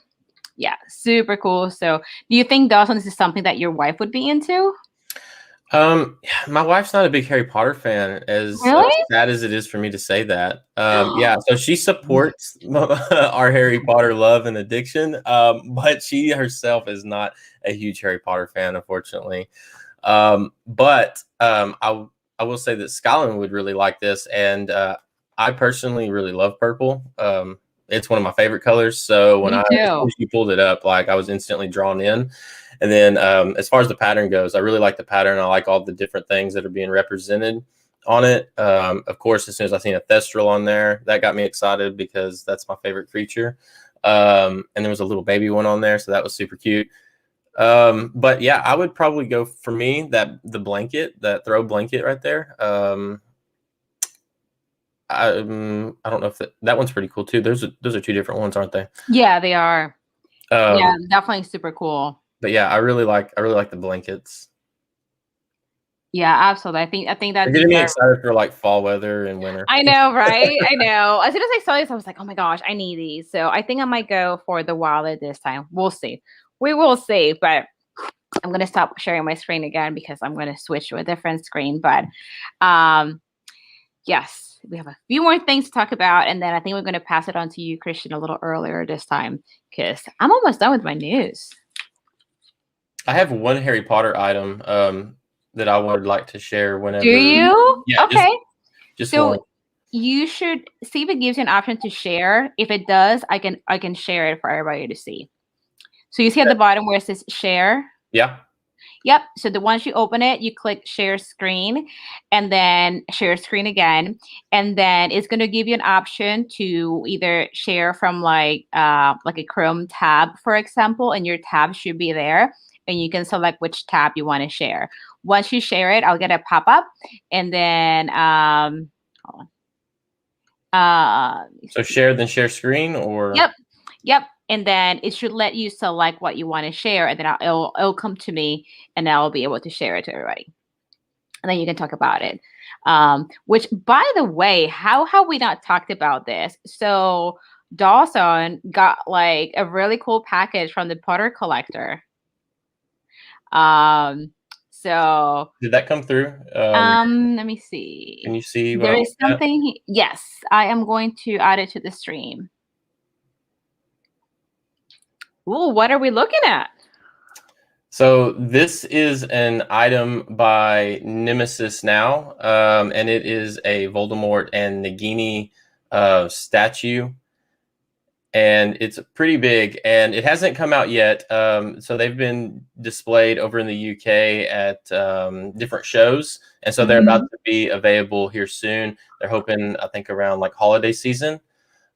yeah, super cool. So do you think, Dawson, this is something that your wife would be into? My wife's not a big Harry Potter fan, as Really? sad as it is for me to say that. Yeah, so she supports our Harry Potter love and addiction, but she herself is not a huge Harry Potter fan, unfortunately. But I will say that Skylin would really like this, and I personally really love purple. It's one of my favorite colors, so Me as too. soon as she pulled it up, like I was instantly drawn in. And then as far as the pattern goes, I really like the pattern. I like all the different things that are being represented on it. Of course, as soon as I seen a Thestral on there, that got me excited because that's my favorite creature. And there was a little baby one on there, so that was super cute. But yeah, I would probably go, for me, that that throw blanket right there. I don't know if that one's pretty cool too. Those are two different ones, aren't they? Yeah, they are. Yeah, definitely super cool. But yeah, I really like the blankets. Yeah, absolutely. I think that They're getting me excited for like fall weather and winter. I know, right? I know. As soon as I saw this, I was like, oh my gosh, I need these. So I think I might go for the wallet this time. We'll see. We will see. But I'm gonna stop sharing my screen again because I'm gonna switch to a different screen. But yes, we have a few more things to talk about, and then I think we're gonna pass it on to you, Christian, a little earlier this time because I'm almost done with my news. I have one Harry Potter item that I would like to share whenever. Do you? Yeah. Okay. Just so one. You should see if it gives you an option to share. If it does, I can share it for everybody to see. So you see at the bottom where it says share? Yeah. Yep. So once you open it, you click share screen and then share screen again. And then it's going to give you an option to either share from like a Chrome tab, for example, and your tab should be there. And you can select which tab you want to share. Once you share it, I'll get a pop-up. And then hold on. So share, then share screen, or? Yep. And then it should let you select what you want to share, and then it'll come to me, and I'll be able to share it to everybody. And then you can talk about it. Which, by the way, how have we not talked about this? So Dawson got like a really cool package from the Potter Collector. So did that come through? Let me see. Can you see? There is something. Yes, I am going to add it to the stream. Ooh, what are we looking at? So this is an item by Nemesis Now, and it is a Voldemort and Nagini statue, and it's pretty big, and it hasn't come out yet. So they've been displayed over in the UK at different shows, and so they're about to be available here soon. They're hoping, I think, around like holiday season.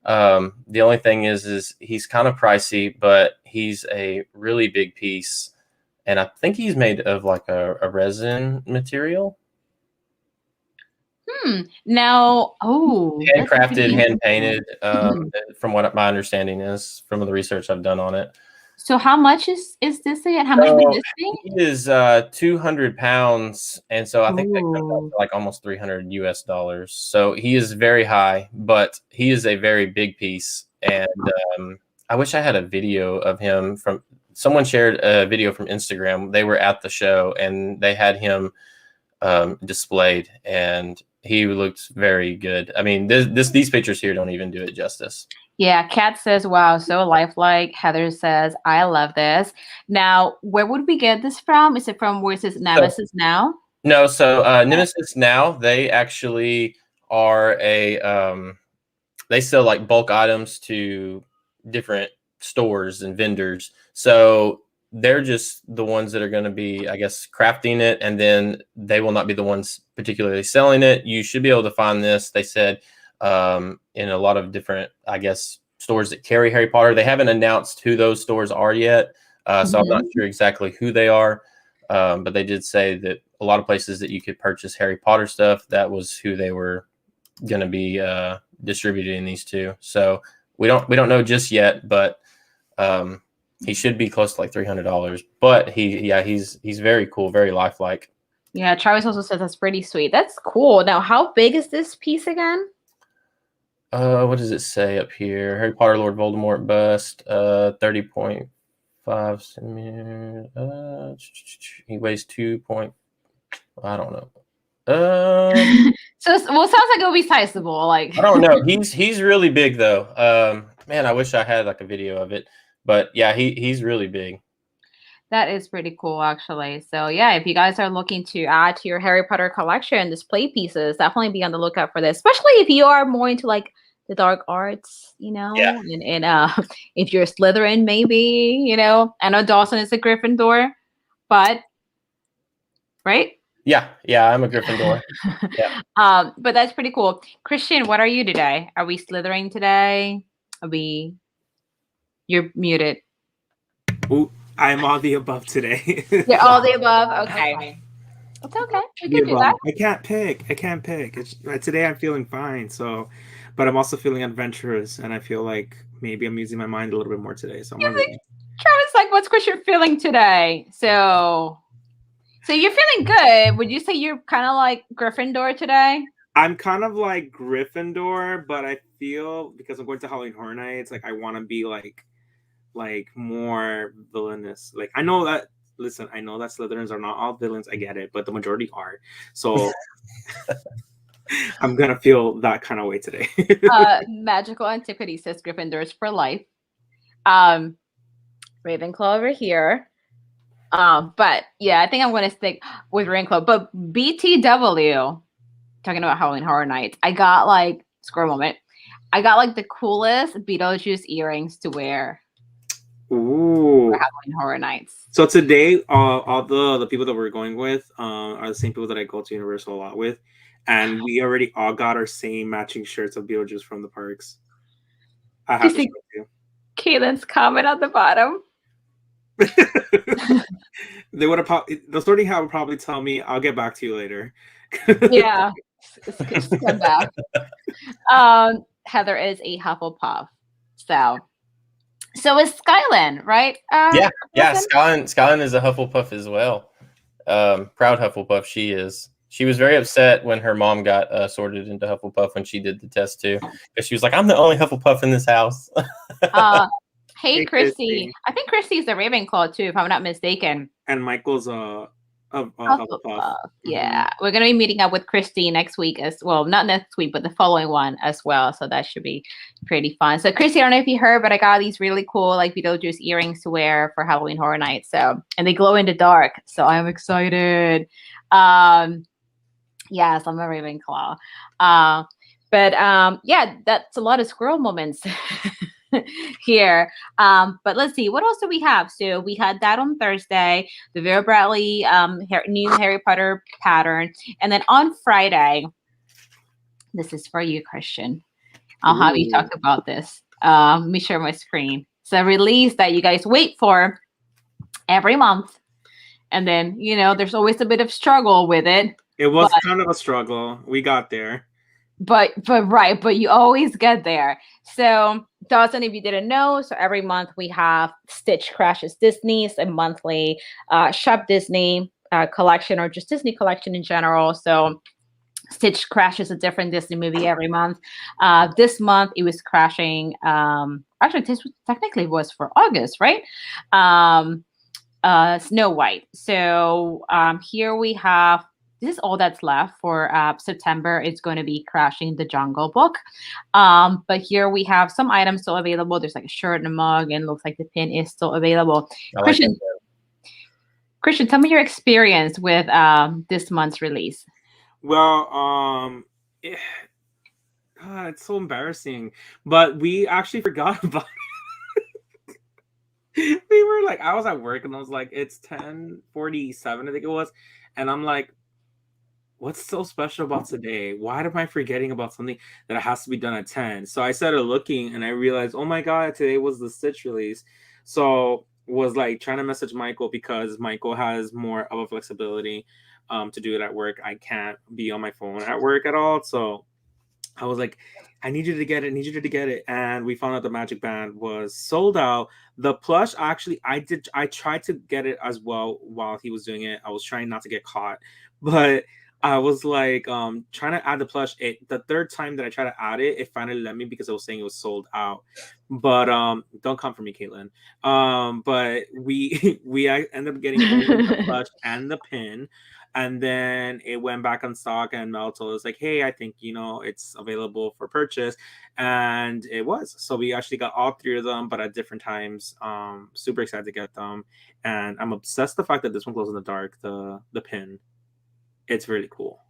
The only thing is he's kind of pricey, but he's a really big piece, and I think he's made of like a resin material. Now, Handcrafted, hand painted, from what my understanding is from the research I've done on it. So how much is this again? How much is this thing? He is 200 pounds, and so I think that comes out to like almost $300 US. So he is very high, but he is a very big piece. And I wish I had a video of him from someone shared a video from Instagram. They were at the show and they had him displayed, and he looks very good. I mean, these pictures here don't even do it justice. Yeah, Kat says, wow, so lifelike. Heather says, I love this. Now, where would we get this from? Is it from where it says Nemesis Now? No, so Nemesis Now, they actually are they sell like bulk items to different stores and vendors. So they're just the ones that are going to be, I guess, crafting it, and then they will not be the ones particularly selling it. You should be able to find this, they said, in a lot of different, I guess, stores that carry Harry Potter. They haven't announced who those stores are yet, so I'm not sure exactly who they are, but they did say that a lot of places that you could purchase Harry Potter stuff, that was who they were going to be distributing these to. So we don't know just yet, but he should be close to like $300. But he's very cool, very lifelike. Yeah, Travis also says that's pretty sweet. That's cool. Now, how big is this piece again? What does it say up here? Harry Potter Lord Voldemort bust, 30.5 centimeters. He weighs 2. I don't know. So, well, it sounds like it'll be sizable. Like, I don't know. He's really big though. Man, I wish I had like a video of it. But yeah, he's really big. That is pretty cool, actually. So yeah, if you guys are looking to add to your Harry Potter collection, display pieces, definitely be on the lookout for this. Especially if you are more into like the dark arts, you know, and if you're a Slytherin, maybe, you know. I know Dawson is a Gryffindor, but right? Yeah, I'm a Gryffindor. Yeah. But that's pretty cool. Christian, what are you today? Are we Slytherin today? You're muted. Ooh, I'm all the above today. You're all the above? Okay. It's okay. We can do that. I can't pick. Today I'm feeling fine, but I'm also feeling adventurous, and I feel like maybe I'm using my mind a little bit more today. So Travis, like, what's Christian feeling today? So you're feeling good. Would you say you're kind of like Gryffindor today? I'm kind of like Gryffindor, but I feel because I'm going to Halloween Horror Nights, like I want to be like more villainous. Like I know that Slytherins are not all villains. I get it, but the majority are. So I'm gonna feel that kind of way today. Magical Antiquity says Gryffindors for life. Ravenclaw over here. But yeah, I think I'm gonna stick with Ravenclaw. But BTW, talking about Halloween Horror Nights, I got like squirrel moment. I got like the coolest Beetlejuice earrings to wear. Ooh. For Halloween Horror Nights. So today, all the people that we're going with are the same people that I go to Universal a lot with, and we already all got our same matching shirts of Beetlejuice from the parks. I have to show you. Caitlin's comment at the bottom. They would have the sorting hat would probably tell me, "I'll get back to you later." Yeah, come back. Heather is a Hufflepuff, so is Skylin, right? Yeah. Skylin is a Hufflepuff as well. Proud Hufflepuff she is. She was very upset when her mom got sorted into Hufflepuff when she did the test too, because she was like, "I'm the only Hufflepuff in this house." Hey, Christy. I think Christy's a Ravenclaw too, if I'm not mistaken. And Michael's a Hufflepuff. Yeah, we're gonna be meeting up with Christy next week not next week, but the following one as well. So that should be pretty fun. So Christy, I don't know if you heard, but I got these really cool like Beetlejuice earrings to wear for Halloween Horror Nights. So, and they glow in the dark. So I'm excited. Yes, I'm a Ravenclaw. But yeah, that's a lot of squirrel moments here. But let's see, what else do we have? So we had that on Thursday, the Vera Bradley new Harry Potter pattern. And then on Friday, this is for you, Christian. I'll have you talk about this. Let me share my screen. It's a release that you guys wait for every month. And then, there's always a bit of struggle with it. It was kind of a struggle. We got there. But you always get there. So Dawson, if you didn't know, so every month we have Stitch Crashes Disney's a monthly Shop Disney collection, or just Disney collection in general. So Stitch crashes a different Disney movie every month. This month it was crashing. Actually, this technically was for August, right? Snow White. So here we have. This is all that's left for September. It's going to be Crashing the Jungle Book. But here we have some items still available. There's like a shirt and a mug, and looks like the pin is still available. Christian, tell me your experience with this month's release. Well, it's so embarrassing, but we actually forgot about it. We were like, I was at work and I was like, it's 10:47, I think it was, and I'm like, what's so special about today? Why am I forgetting about something that has to be done at 10? So I started looking and I realized, oh my God, today was the Stitch release. So was like trying to message Michael, because Michael has more of a flexibility to do it at work. I can't be on my phone at work at all. So I was like, I need you to get it. And we found out the Magic Band was sold out. The plush, actually, I tried to get it as well while he was doing it. I was trying not to get caught, but I was like trying to add the plush. The third time that I tried to add it, it finally let me, because I was saying it was sold out. But don't come for me, Caitlin. But we ended up getting the plush and the pin. And then it went back on stock, and Mel told us like, hey, I think, it's available for purchase. And it was. So we actually got all three of them, but at different times. Super excited to get them. And I'm obsessed with the fact that this one glows in the dark, the pin. It's really cool.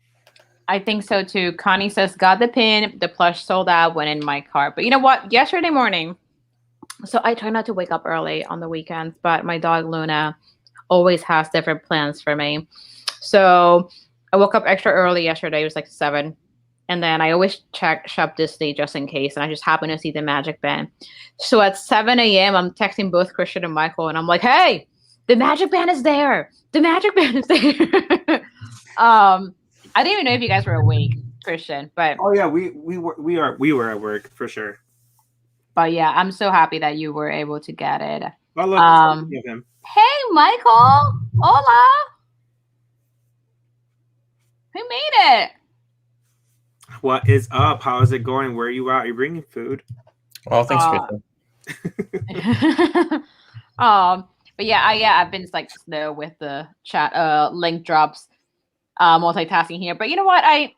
I think so too. Connie says, got the pin, the plush sold out, went in my cart. But you know what? Yesterday morning, so I try not to wake up early on the weekends, but my dog Luna always has different plans for me. So I woke up extra early yesterday. It was like 7. And then I always check Shop Disney just in case. And I just happened to see the Magic Band. So at 7 a.m., I'm texting both Christian and Michael. And I'm like, hey, the Magic Band is there. The Magic Band is there. I didn't even know if you guys were awake, Christian. But oh yeah, we were at work for sure. But yeah, I'm so happy that you were able to get it. Well, look, hey, Michael. Hola. Who made it? What is up? How is it going? Where are you at? Are you bringing food? Well, thanks, Christian. But yeah, I've been like slow with the chat link drops, multitasking here. But you know what? I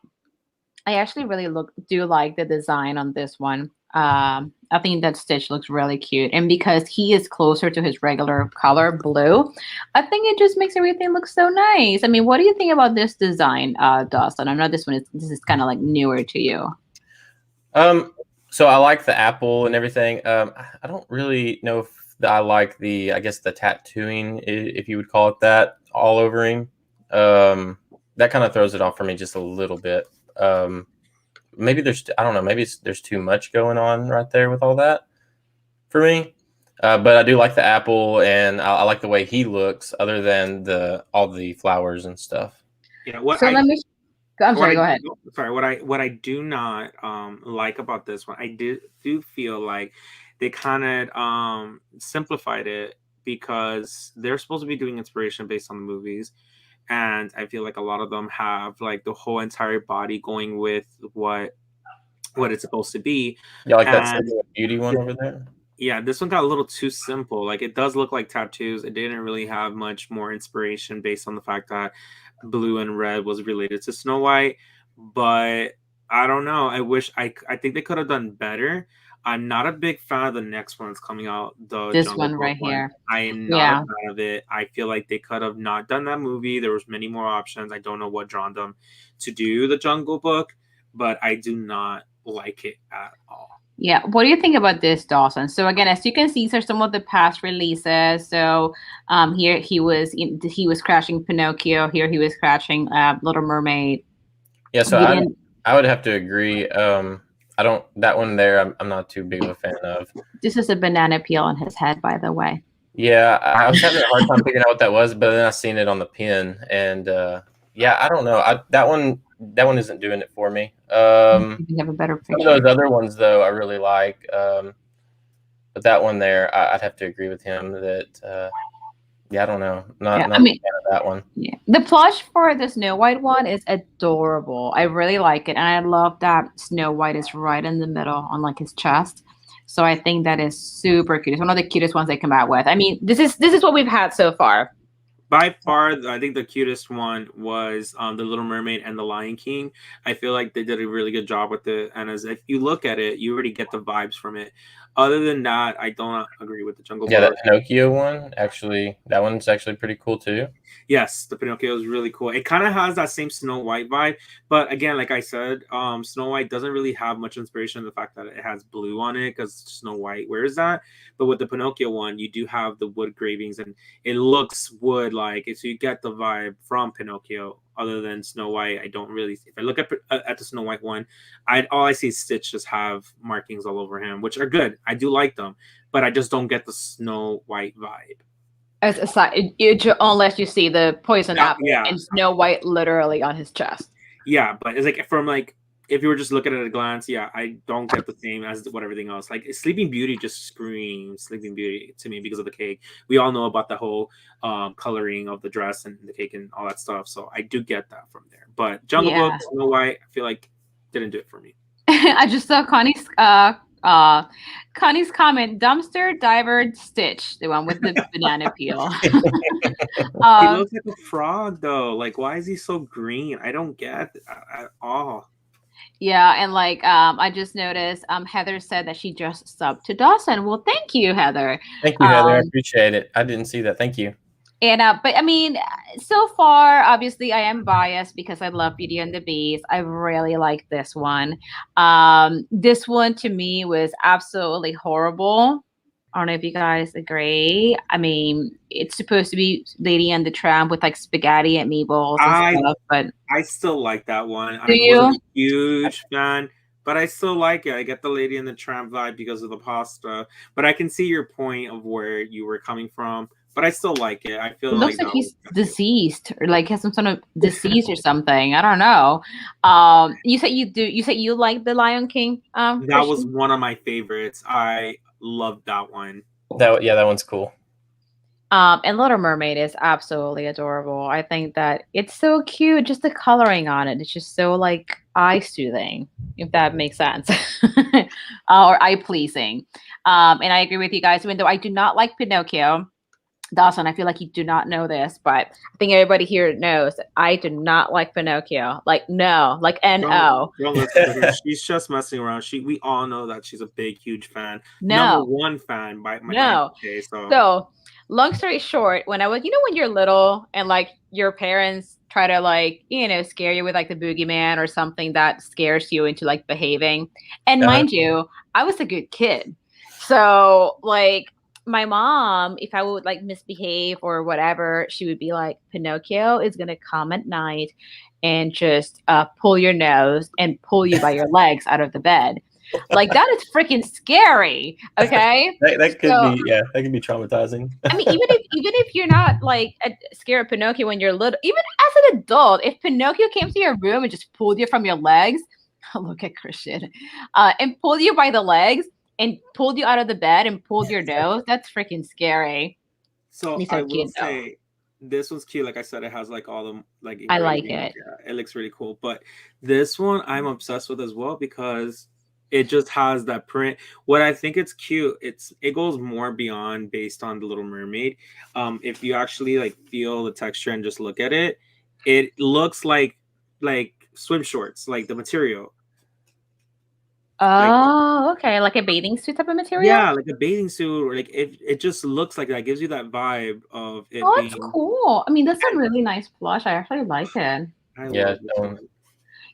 actually really do like the design on this one. I think that Stitch looks really cute, and because he is closer to his regular color, blue, I think it just makes everything look so nice. I mean, what do you think about this design, Dawson? I know this is kind of like newer to you. So I like the apple and everything. I don't really know if I like the tattooing, if you would call it that, all over him. That kind of throws it off for me just a little bit. Maybe there's too much going on right there with all that for me. But I do like the apple, and I like the way he looks, other than all the flowers and stuff. Yeah. I'm sorry. Go ahead. Sorry. What I do not like about this one, I do feel like they kind of simplified it, because they're supposed to be doing inspiration based on the movies. And I feel like a lot of them have like the whole entire body going with what it's supposed to be. Yeah, like that beauty one over there. Yeah, this one got a little too simple. Like, it does look like tattoos. It didn't really have much more inspiration based on the fact that blue and red was related to Snow White. But I don't know. I think they could have done better. I'm not a big fan of the next one that's coming out. This one right here. I am not a fan of it. I feel like they could have not done that movie. There was many more options. I don't know what drawn them to do the Jungle Book, but I do not like it at all. Yeah, what do you think about this, Dawson? So again, as you can see, these are some of the past releases. So here he was crashing Pinocchio. Here he was crashing Little Mermaid. Yeah, so I would have to agree. That one there. I'm not too big of a fan of. This is a banana peel on his head, by the way. Yeah, I was having a hard time figuring out what that was, but then I seen it on the pin, and yeah, I don't know. That one isn't doing it for me. You have a better picture. Some of those other ones though, I really like. But that one there, I'd have to agree with him that. Yeah, I don't know. Not a fan of that one. Yeah, the plush for the Snow White one is adorable. I really like it, and I love that Snow White is right in the middle on like his chest. So I think that is super cute. It's one of the cutest ones they come out with. I mean, this is what we've had so far. By far, I think the cutest one was The Little Mermaid and The Lion King. I feel like they did a really good job with it. And as if you look at it, you already get the vibes from it. Other than that, I don't agree with the Jungle Book. Yeah, that Pinocchio one, actually, that one's actually pretty cool too. Yes, the Pinocchio is really cool. It kind of has that same Snow White vibe. But again, like I said, Snow White doesn't really have much inspiration in the fact that it has blue on it because Snow White wears that. But with the Pinocchio one, you do have the wood engravings and it looks wood-like. So you get the vibe from Pinocchio. Other than Snow White, I don't really. If I look at the Snow White one, all I see is Stitch just have markings all over him, which are good. I do like them, but I just don't get the Snow White vibe. As aside, unless you see the poison apple and Snow White literally on his chest. Yeah, but it's like from like if you were just looking at it at a glance, yeah, I don't get the same as what everything else. Like Sleeping Beauty just screams Sleeping Beauty to me because of the cake. We all know about the whole coloring of the dress and the cake and all that stuff. So I do get that from there. But Jungle Book, Snow White, I feel like didn't do it for me. I just saw Connie's comment: dumpster diver Stitch, the one with the banana peel. He looks like a frog though. Like, why is he so green? I don't get it at all. Yeah, and like I just noticed Heather said that she just subbed to Dawson. Well, thank you, Heather. Thank you, Heather. I appreciate it. I didn't see that. Thank you. And but I mean, so far, obviously, I am biased because I love Beauty and the Beast. I really like this one. This one to me was absolutely horrible. I don't know if you guys agree. I mean, it's supposed to be Lady and the Tramp with like spaghetti and meatballs and stuff, but I still like that one. Do you? Wasn't a huge fan, but I still like it. I get the Lady and the Tramp vibe because of the pasta, but I can see your point of where you were coming from. But I still like it. I feel it looks like he's deceased or like has some sort of disease or something. I don't know. You said you do. You said you like the Lion King. That was one of my favorites. I loved that one. That one's cool. And Little Mermaid is absolutely adorable. I think that it's so cute. Just the coloring on it. It's just so like eye soothing, if that makes sense, or eye pleasing. And I agree with you guys. Even though I do not like Pinocchio. Dawson, I feel like you do not know this, but I think everybody here knows that I do not like Pinocchio. Like, no, like N-O. She's just messing around. We all know that she's a big, huge fan. No. Number one fan by my no. So, long story short, when I was, when you're little and like your parents try to like, scare you with like the boogeyman or something that scares you into like behaving. And mind you, I was a good kid. So like, my mom, if I would like misbehave or whatever, she would be like, Pinocchio is going to come at night and just pull your nose and pull you by your legs out of the bed. Like that is freaking scary. Okay. that could be traumatizing. I mean, even if you're not like scared of Pinocchio when you're little, even as an adult, if Pinocchio came to your room and just pulled you from your legs, look at Christian, and pulled you by the legs, and pulled you out of the bed and pulled your nose, that's freaking scary. So I will say this one's cute. Like I said, it has like all the like. I like it. Yeah, it looks really cool. But this one I'm obsessed with as well because it just has that print. What I think it's cute, it goes more beyond based on the Little Mermaid. If you actually like feel the texture and just look at it, it looks like swim shorts, like the material. Oh, okay. Like a bathing suit type of material? Yeah, like a bathing suit, or like it just looks like that. Gives you that vibe of it. Oh, that's cool. I mean, that's a really nice plush. I actually like it.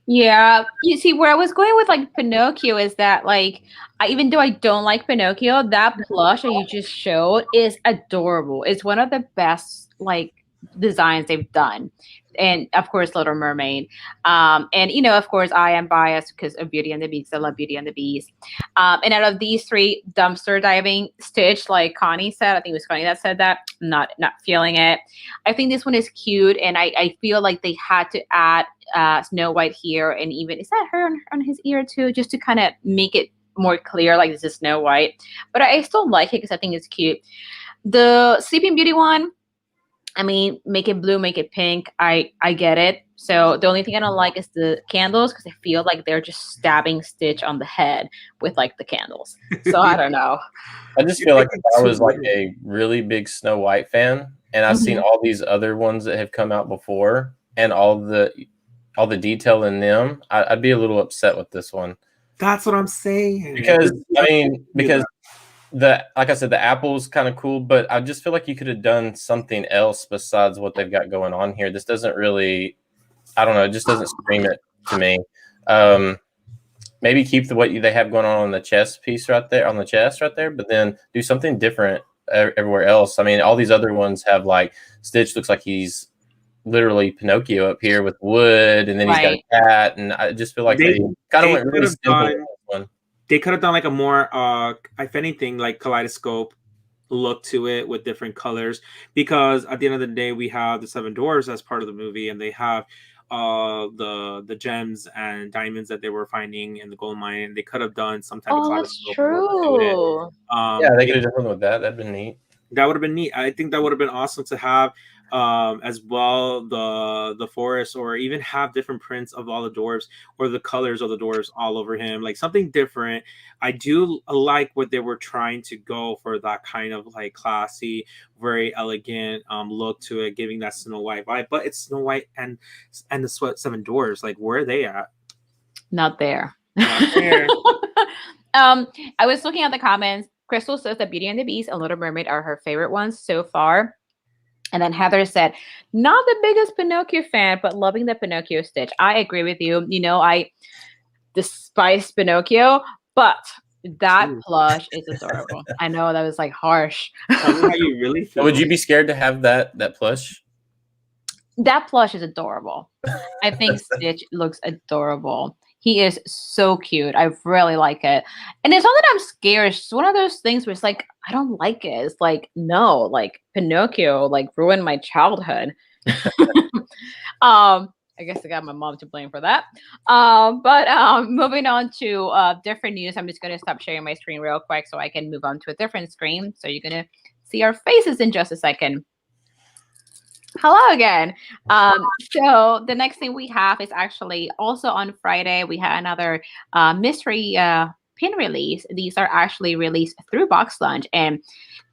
Yeah, you see, where I was going with like Pinocchio is that like, even though I don't like Pinocchio, that plush that you just showed is adorable. It's one of the best like designs they've done, and of course, Little Mermaid. And of course, I am biased because of Beauty and the Beast. I love Beauty and the Beast. And out of these three, dumpster diving, Stitch, like Connie said, I think it was Connie that said that. Not feeling it. I think this one is cute, and I feel like they had to add Snow White here, and even is that her on his ear too, just to kind of make it more clear, like this is Snow White. But I still like it because I think it's cute. The Sleeping Beauty one, I mean, make it blue, make it pink. I get it. So the only thing I don't like is the candles because I feel like they're just stabbing Stitch on the head with like the candles. So I don't know. I just feel like if I was like a really big Snow White fan, and I've seen all these other ones that have come out before, and all the detail in them, I'd be a little upset with this one. That's what I'm saying. Because like I said, the apple's kind of cool, but I just feel like you could have done something else besides what they've got going on here. This doesn't really, I don't know, it just doesn't scream it to me. Maybe keep what they have going on the chest piece right there, on the chest right there, but then do something different everywhere else. I mean, all these other ones have like Stitch looks like he's literally Pinocchio up here with wood, and then he's got a cat, and I just feel like they kind of went really simple with this one. They could have done like a more, if anything, like kaleidoscope look to it with different colors, because at the end of the day, we have the Seven Dwarfs as part of the movie, and they have the gems and diamonds that they were finding in the gold mine, and they could have done some type of kaleidoscope. Oh, that's true. Yeah, they could have done something with that. That'd been neat. That would have been neat. I think that would have been awesome to have as well the forest, or even have different prints of all the dwarves or the colors of the dwarves all over him, like something different. I do like what they were trying to go for, that kind of like classy, very elegant look to it, giving that Snow White vibe. But it's Snow White and the Seven Dwarfs. Like, where are they at? Not there. Not there. I was looking at the comments. Crystal says that Beauty and the Beast and Little Mermaid are her favorite ones so far. And then Heather said, not the biggest Pinocchio fan, but loving the Pinocchio Stitch. I agree with you. I despise Pinocchio, but that plush is adorable. I know that was like harsh. Tell me how you really feel. Would you be scared to have that plush? That plush is adorable. I think Stitch looks adorable. He is so cute. I really like it. And it's not that I'm scared. It's one of those things where it's like, I don't like it. It's like, no, like Pinocchio, like ruined my childhood. I guess I got my mom to blame for that. But moving on to different news. I'm just going to stop sharing my screen real quick so I can move on to a different screen. So you're going to see our faces in just a second. Hello again. So the next thing we have is actually also on Friday. We had another mystery pin release. These are actually released through Box Lunch, and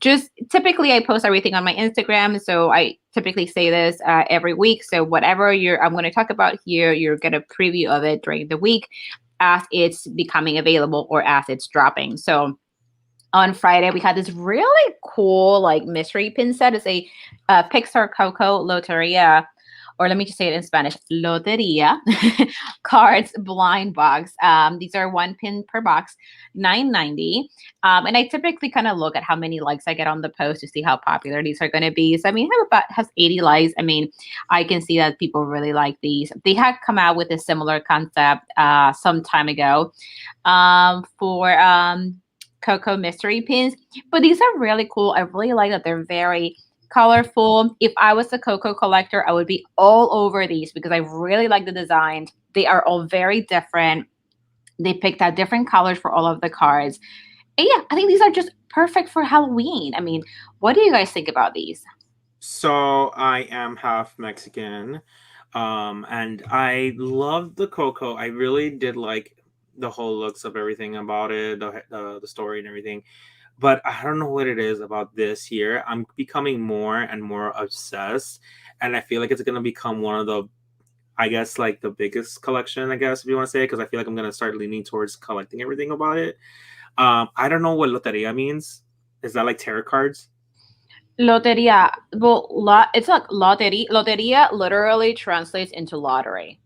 just typically I post everything on my Instagram. So I typically say this every week. So whatever I'm going to talk about here, you're going to preview of it during the week as it's becoming available or as it's dropping. So on Friday, we had this really cool like mystery pin set. It's a Pixar Coco Loteria, or let me just say it in Spanish, Loteria cards blind box. These are 1 pin per box, $9.90. And I typically kind of look at how many likes I get on the post to see how popular these are going to be. So I mean, has 80 likes. I mean, I can see that people really like these. They had come out with a similar concept some time ago for Coco mystery pins, but these are really cool. I really like that they're very colorful. If I was a Coco collector, I would be all over these because I really like the designs. They are all very different. They picked out different colors for all of the cards. And yeah, I think these are just perfect for Halloween. I mean, what do you guys think about these? So I am half Mexican, and I love the Coco. I really did like the whole looks of everything about it, the story and everything. But I don't know what it is about this year. I'm becoming more and more obsessed, and I feel like it's going to become one of the, I guess, like the biggest collection, I guess, if you want to say it, because I feel like I'm going to start leaning towards collecting everything about it. I don't know what loteria means. Is that like tarot cards? Loteria. Well, it's like loteria. Loteria literally translates into lottery.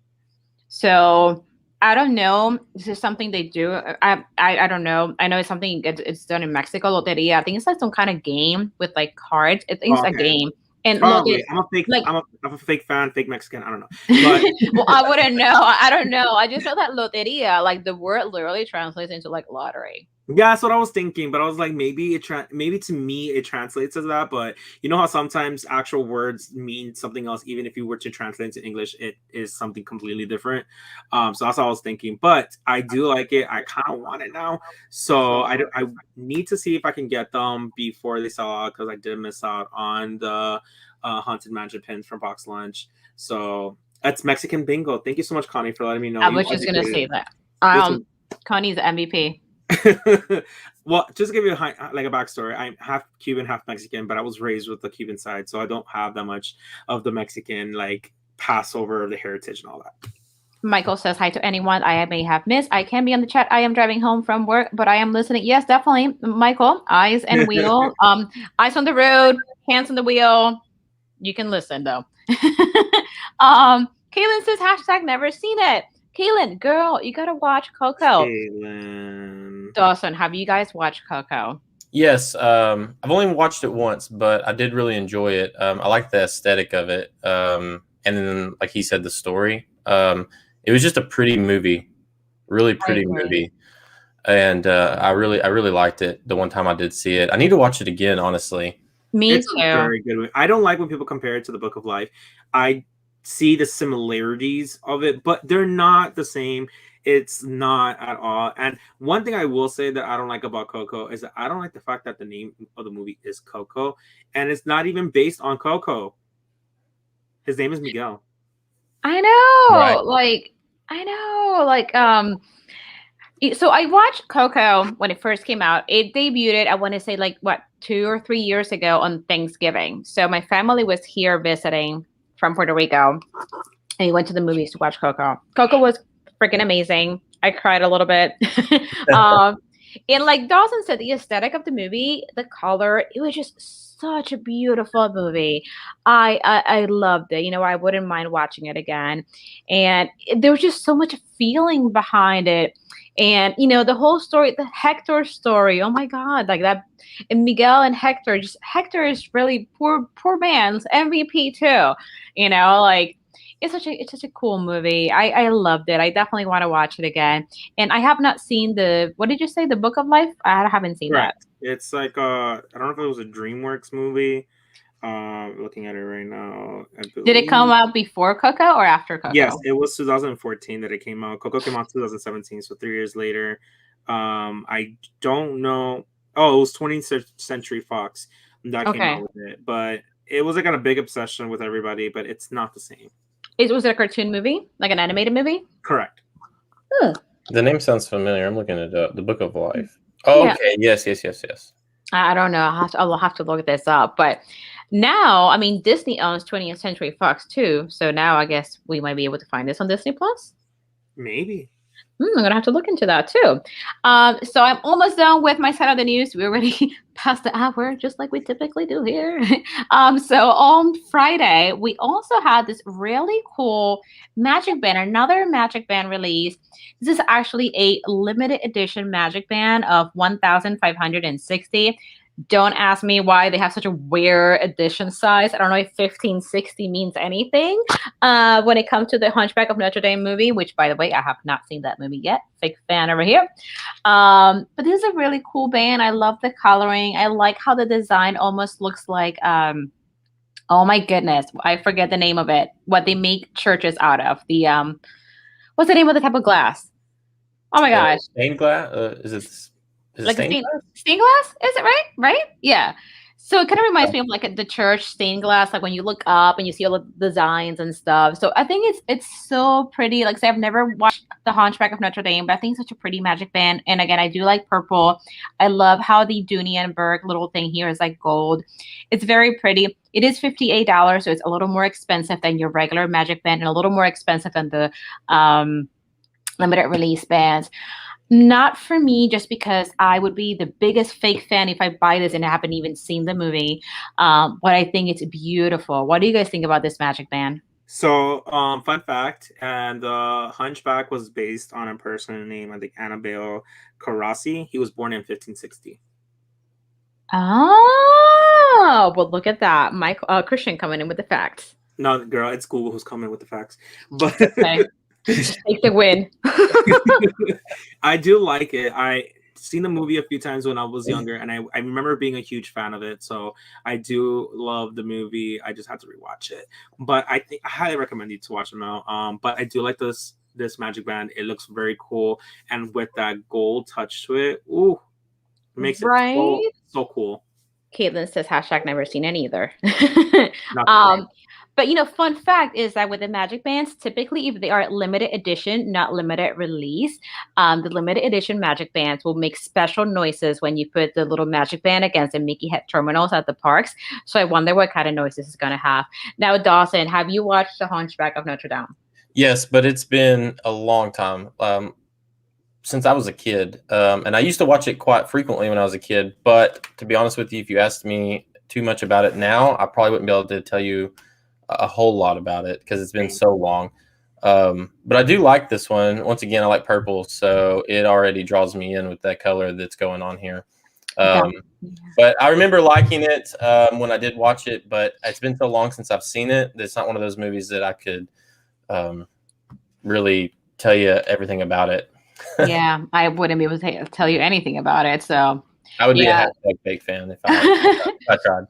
So I don't know. This is something they do. I don't know. I know it's something it's done in Mexico, Loteria. I think it's like some kind of game with like cards. I think it's a Okay. game. And Probably. I'm a fake fan, fake Mexican. I don't know. But well, I wouldn't know. I don't know. I just know that Loteria, like the word literally translates into like lottery. yeah, that's what I was thinking. But I was like, maybe maybe to me it translates as that. But you know how sometimes actual words mean something else, even if you were to translate into English, it is something completely different. So that's what I was thinking. But I do like it. I kind of want it now. So I need to see if I can get them before they sell out, because I did miss out on the Haunted Mansion pins from Box Lunch. So that's Mexican bingo. Thank you so much, Connie, for letting me know. I was just gonna say that. Connie's MVP. Well, just to give you a backstory, I'm half Cuban, half Mexican, but I was raised with the Cuban side, so I don't have that much of the Mexican like Passover, the heritage, and all that. Michael says hi to anyone I may have missed. I can be on the chat. I am driving home from work, but I am listening. Yes, definitely, Michael. Eyes and wheel. Eyes on the road, hands on the wheel. You can listen though. Kaylin says hashtag never seen it. Kaylin, girl, you gotta watch Coco. Kaylin. Dawson, have you guys watched Coco? Yes, I've only watched it once, but I did really enjoy it. I like the aesthetic of it, and then, like he said, the story. It was just a pretty movie, really pretty movie, and I really liked it. The one time I did see it, I need to watch it again. Honestly, It's a very good movie. I don't like when people compare it to the Book of Life. I see the similarities of it, but they're not the same. It's not at all. And one thing I will say that I don't like about Coco is that I don't like the fact that the name of the movie is Coco, and it's not even based on Coco. His name is Miguel. I know, right. So I watched Coco when it first came out. It debuted, I want to say, 2 or 3 years ago on Thanksgiving. So my family was here visiting from Puerto Rico, and we went to the movies to watch Coco. Coco was freaking amazing. I cried a little bit. And like Dawson said, the aesthetic of the movie, the color, it was just such a beautiful movie. I loved it. You know, I wouldn't mind watching it again. And there was just so much feeling behind it. And, you know, the whole story, the Hector story, oh my God, like that. And Miguel and Hector, Hector is really poor man's MVP too. You know, like it's such a cool movie. I loved it. I definitely want to watch it again. And I have not seen what did you say? The Book of Life? I haven't seen that. It's like I don't know if it was a DreamWorks movie. Looking at it right now. Did it come out before Coco or after Coco? Yes, it was 2014 that it came out. Coco came out 2017, so 3 years later. I don't know. Oh, it was 20th Century Fox that came out with it, but it was like a big obsession with everybody. But it's not the same. Was it a cartoon movie, like an animated movie? Correct. The name sounds familiar. I'm looking it up. The Book of Life. Oh, yeah. Okay. Yes. I don't know. I'll have to look this up. But now, I mean, Disney owns 20th Century Fox too. So now I guess we might be able to find this on Disney Plus. Maybe. I'm gonna have to look into that too. So I'm almost done with my side of the news. We're already past the hour, just like we typically do here. So on Friday, we also had this really cool Magic Band, another Magic Band release. This is actually a limited edition Magic Band of 1,560. Don't ask me why they have such a weird edition size. I don't know if 1560 means anything when it comes to the Hunchback of Notre Dame movie, which, by the way, I have not seen that movie yet. Fake fan over here. But this is a really cool band. I love the coloring. I like how the design almost looks like, oh my goodness, I forget the name of it. What they make churches out of. What's the name of the type of glass? Oh my gosh. Stained glass? Is it like stained glass? Is it right? Yeah. So it kind of reminds me of like the church stained glass, like when you look up and you see all the designs and stuff. So I think it's so pretty. Like I say, I've never watched The Hunchback of Notre Dame, but I think it's such a pretty Magic Band. And again, I do like purple. I love how the Dooney and Burke little thing here is like gold. It's very pretty. It is $58, so it's a little more expensive than your regular Magic Band and a little more expensive than the limited release bands. Not for me, just because I would be the biggest fake fan if I buy this and I haven't even seen the movie. But I think it's beautiful. What do you guys think about this Magic Band? So, fun fact, and the Hunchback was based on a person named, I think, Annabelle Carrassi. He was born in 1560. Oh, well, look at that. Mike Christian coming in with the facts. No, girl, it's Google who's coming with the facts. But Okay. Just take the win. I do like it. I seen the movie a few times when I was younger, and I remember being a huge fan of it. So I do love the movie. I just had to rewatch it. But I think I highly recommend you to watch it now. But I do like this magic band. It looks very cool, and with that gold touch to it, ooh, it makes it Right? so cool. Caitlin says hashtag never seen it either. Not the But fun fact is that with the magic bands, typically if they are limited edition, not limited release, the limited edition magic bands will make special noises when you put the little magic band against the Mickey head terminals at the parks. So I wonder what kind of noise this is going to have. Now, Dawson, have you watched The Hunchback of Notre Dame? Yes, but it's been a long time since I was a kid, and I used to watch it quite frequently when I was a kid. But to be honest with you, if you asked me too much about it now, I probably wouldn't be able to tell you a whole lot about it because it's been so long. But I do like this one. Once again, I like purple, so it already draws me in with that color that's going on here. But I remember liking it when I did watch it, but it's been so long since I've seen it that it's not one of those movies that I could really tell you everything about it. Yeah, I wouldn't be able to tell you anything about it. So I would be a hashtag fake fan if I tried.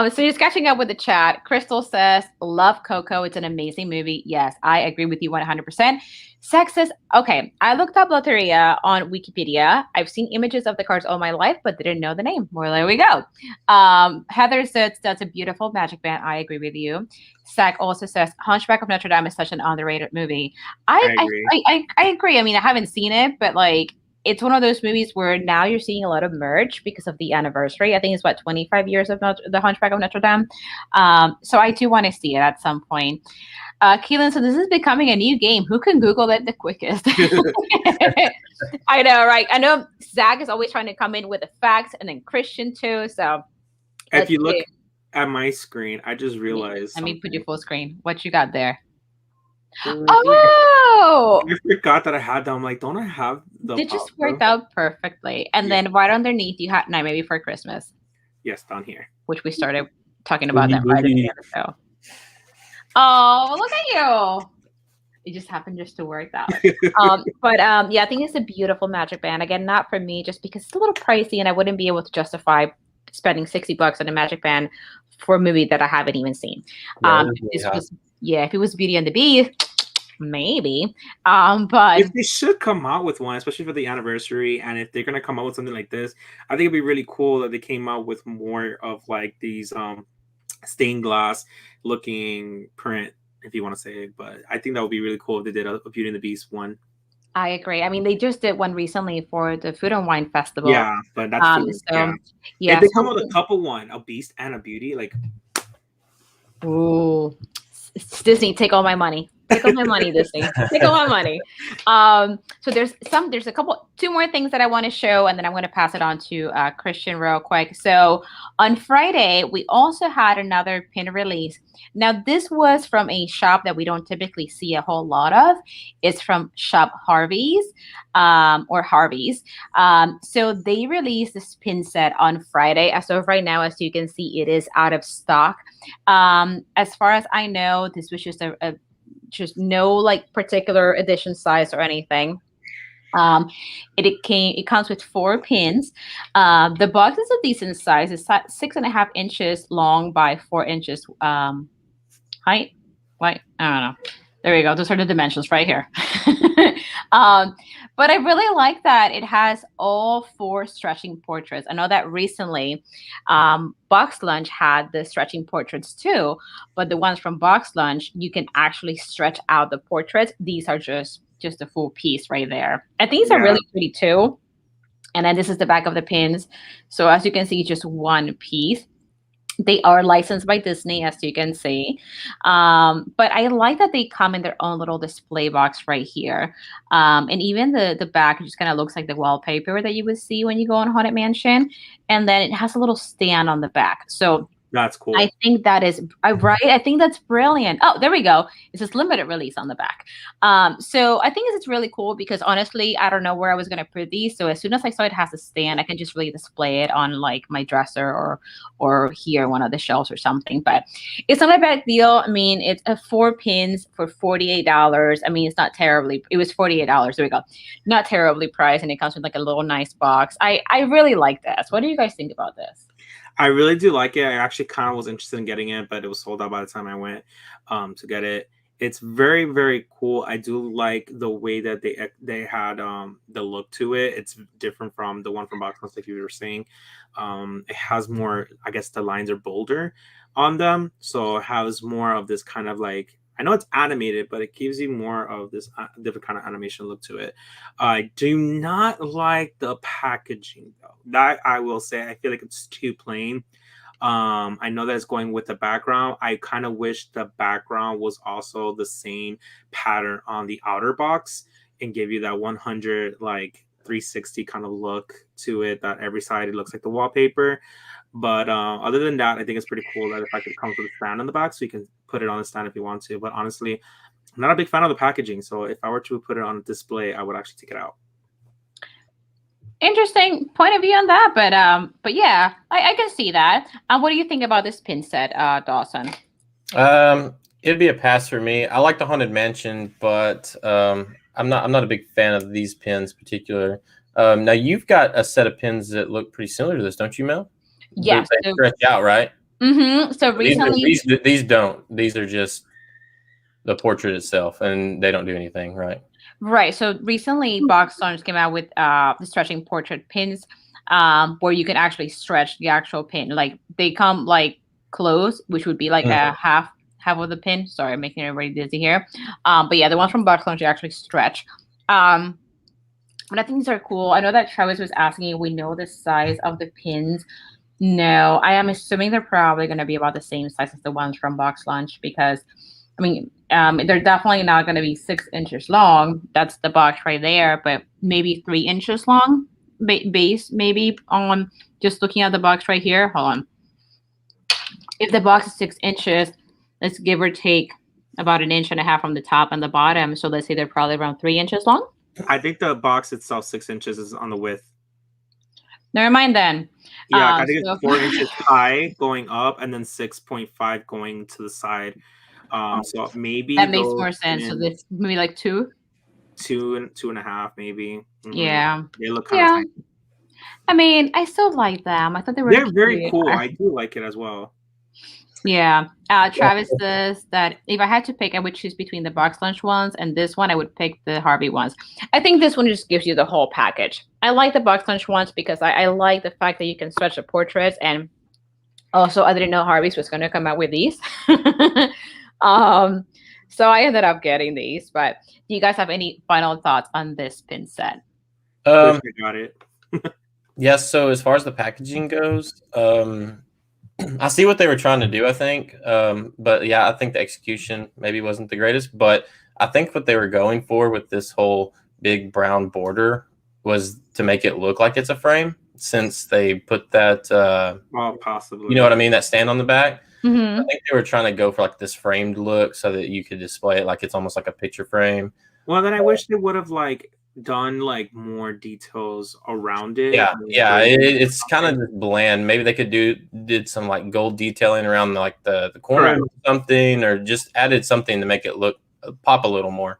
So just catching up with the chat. Crystal says, love Coco. It's an amazing movie. Yes, I agree with you 100%. Sex says, okay, I looked up Loteria on Wikipedia. I've seen images of the cards all my life, but didn't know the name. Well, there we go. Heather says, that's a beautiful magic band. I agree with you. Zach also says, Hunchback of Notre Dame is such an underrated movie. I agree. I mean, I haven't seen it, but like, it's one of those movies where now you're seeing a lot of merch because of the anniversary. I think it's 25 years of the Hunchback of Notre Dame. So I do want to see it at some point. Keelan, so this is becoming a new game. Who can Google it the quickest? I know, right? I know Zach is always trying to come in with the facts, and then Christian too. So if you look at my screen, I just realized. Let me put your full screen. What you got there? Oh! I forgot that I had them. I'm like, don't I have the It just worked out perfectly. And then right underneath, you had Nightmare Before Christmas. Yes, down here. Which we started talking about that right at the end of the show. Oh, look at you. It just happened just to work out. Yeah, I think it's a beautiful magic band. Again, not for me, just because it's a little pricey and I wouldn't be able to justify spending $60 on a magic band for a movie that I haven't even seen. If it was Beauty and the Beast, maybe. But if they should come out with one, especially for the anniversary, and if they're gonna come out with something like this, I think it'd be really cool that they came out with more of like these stained glass looking print, if you want to say it. But I think that would be really cool if they did a Beauty and the Beast one. I agree. I mean, they just did one recently for the Food and Wine Festival. Yeah, but that's if they come out with a couple one, a Beast and a Beauty, like, ooh, Disney, take all my money. Take all my money, Disney. Take all my money. So there's two more things that I want to show, and then I'm going to pass it on to Christian real quick. So on Friday, we also had another pin release. Now, this was from a shop that we don't typically see a whole lot of. It's from Shop Harvey's, or Harvey's. So they released this pin set on Friday. As of right now, as you can see, it is out of stock. As far as I know, this was just no like particular edition size or anything. It comes with 4 pins. The box is a decent size. It's 6.5 inches long by 4 inches height. What? I don't know. There we go. Those are the dimensions right here. But I really like that it has all 4 stretching portraits. I know that recently Box Lunch had the stretching portraits too, but the ones from Box Lunch, you can actually stretch out the portraits. These are just a full piece right there. I think these are really pretty too. And then this is the back of the pins. So as you can see, just one piece. They are licensed by Disney, as you can see. But I like that they come in their own little display box right here. And even the back just kind of looks like the wallpaper that you would see when you go on Haunted Mansion. And then it has a little stand on the back. So That's cool. I think that is right. I think that's brilliant. Oh, there we go. It says limited release on the back. So I think it's really cool because honestly, I don't know where I was gonna put these. So as soon as I saw it has a stand, I can just really display it on like my dresser or here one of the shelves or something. But it's not a bad deal. I mean, it's 4 pins for $48. I mean, it's not terribly. It was $48. There we go. Not terribly priced, and it comes with like a little nice box. I really like this. What do you guys think about this? I really do like it. I actually kind of was interested in getting it, but it was sold out by the time I went to get it. It's very, very cool. I do like the way that they had the look to it. It's different from the one from Box Lunch, like you were saying. It has more, I guess the lines are bolder on them. So it has more of this kind of like, I know it's animated, but it gives you more of this different kind of animation look to it. I do not like the packaging though. That I will say, I feel like it's too plain. I know that it's going with the background. I kind of wish the background was also the same pattern on the outer box and give you that 100 like 360 kind of look to it. That every side it looks like the wallpaper. But other than that, I think it's pretty cool that the fact that it comes with a stand on the back, so you can put it on the stand if you want to. But honestly, I'm not a big fan of the packaging. So if I were to put it on display, I would actually take it out. Interesting point of view on that, but yeah, I can see that. What do you think about this pin set, Dawson? It'd be a pass for me. I like the Haunted Mansion, but I'm not a big fan of these pins in particular. Now you've got a set of pins that look pretty similar to this, don't you, Mel? Yes. They stretch out, right? Mm-hmm. So recently, these don't. These are just the portrait itself, and they don't do anything, right? Right. So recently, Box Lunch came out with the stretching portrait pins, where you can actually stretch the actual pin. Like they come like close, which would be like a half of the pin. Sorry, I'm making everybody dizzy here. But yeah, the ones from Box Lunch you actually stretch. But I think these are cool. I know that Travis was asking if we know the size of the pins. No, I am assuming they're probably going to be about the same size as the ones from Box Lunch because, I mean, they're definitely not going to be 6 inches long. That's the box right there, but maybe 3 inches long base, maybe on just looking at the box right here. Hold on. If the box is 6 inches, let's give or take about 1.5 inches from the top and the bottom. So let's say they're probably around 3 inches long. I think the box itself, 6 inches, is on the width. Never mind then. Yeah, I think it's 4 inches high going up and then 6.5 going to the side. So maybe that makes more sense. So this maybe like 2 and 2.5, maybe. Mm-hmm. Yeah, they look kind of tiny. I mean, I still like them. I thought they're very cool. I do like it as well. Yeah. Travis says that if I had to pick, I would choose between the Box Lunch ones and this one. I would pick the Harvey ones. I think this one just gives you the whole package. I like the Box Lunch ones because I like the fact that you can stretch the portraits, and also I didn't know Harvey's was going to come out with these. So I ended up getting these. But do you guys have any final thoughts on this pin set? I got it. Yes. So as far as the packaging goes, I see what they were trying to do, I think. But yeah, I think the execution maybe wasn't the greatest. But I think what they were going for with this whole big brown border was to make it look like it's a frame, since they put that, possibly, you know what I mean, that stand on the back. Mm-hmm. I think they were trying to go for like this framed look so that you could display it like it's almost like a picture frame. Well, then I wish they would have like done like more details around it. Yeah, it's kind of just bland. Maybe they could did some like gold detailing around like the corner or something, or just added something to make it look pop a little more.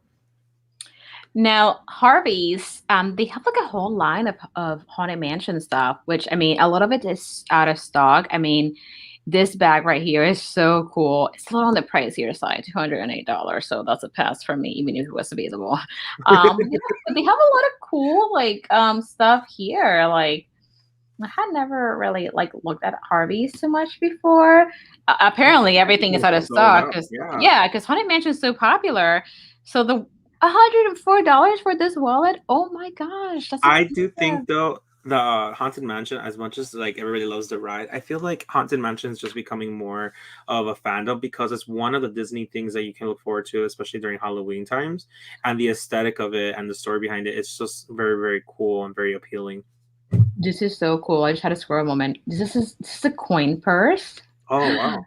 Now, Harvey's, they have like a whole line of Haunted Mansion stuff, which, I mean, a lot of it is out of stock. I mean, this bag right here is so cool. It's a little on the pricier side, $208. So that's a pass for me, even if it was available. But they have a lot of cool like stuff here. Like, I had never really like looked at Harvey's too much before. Apparently, everything is out of stock because because Haunted Mansion is so popular. So the $104 for this wallet. Oh my gosh, that's I do think though the Haunted Mansion, as much as like everybody loves the ride, I feel like Haunted Mansion is just becoming more of a fandom because it's one of the Disney things that you can look forward to, especially during Halloween times, and the aesthetic of it and the story behind it. It's just very, very cool and very appealing. This is so cool. I just had a squirrel moment. This is a coin purse. Oh wow!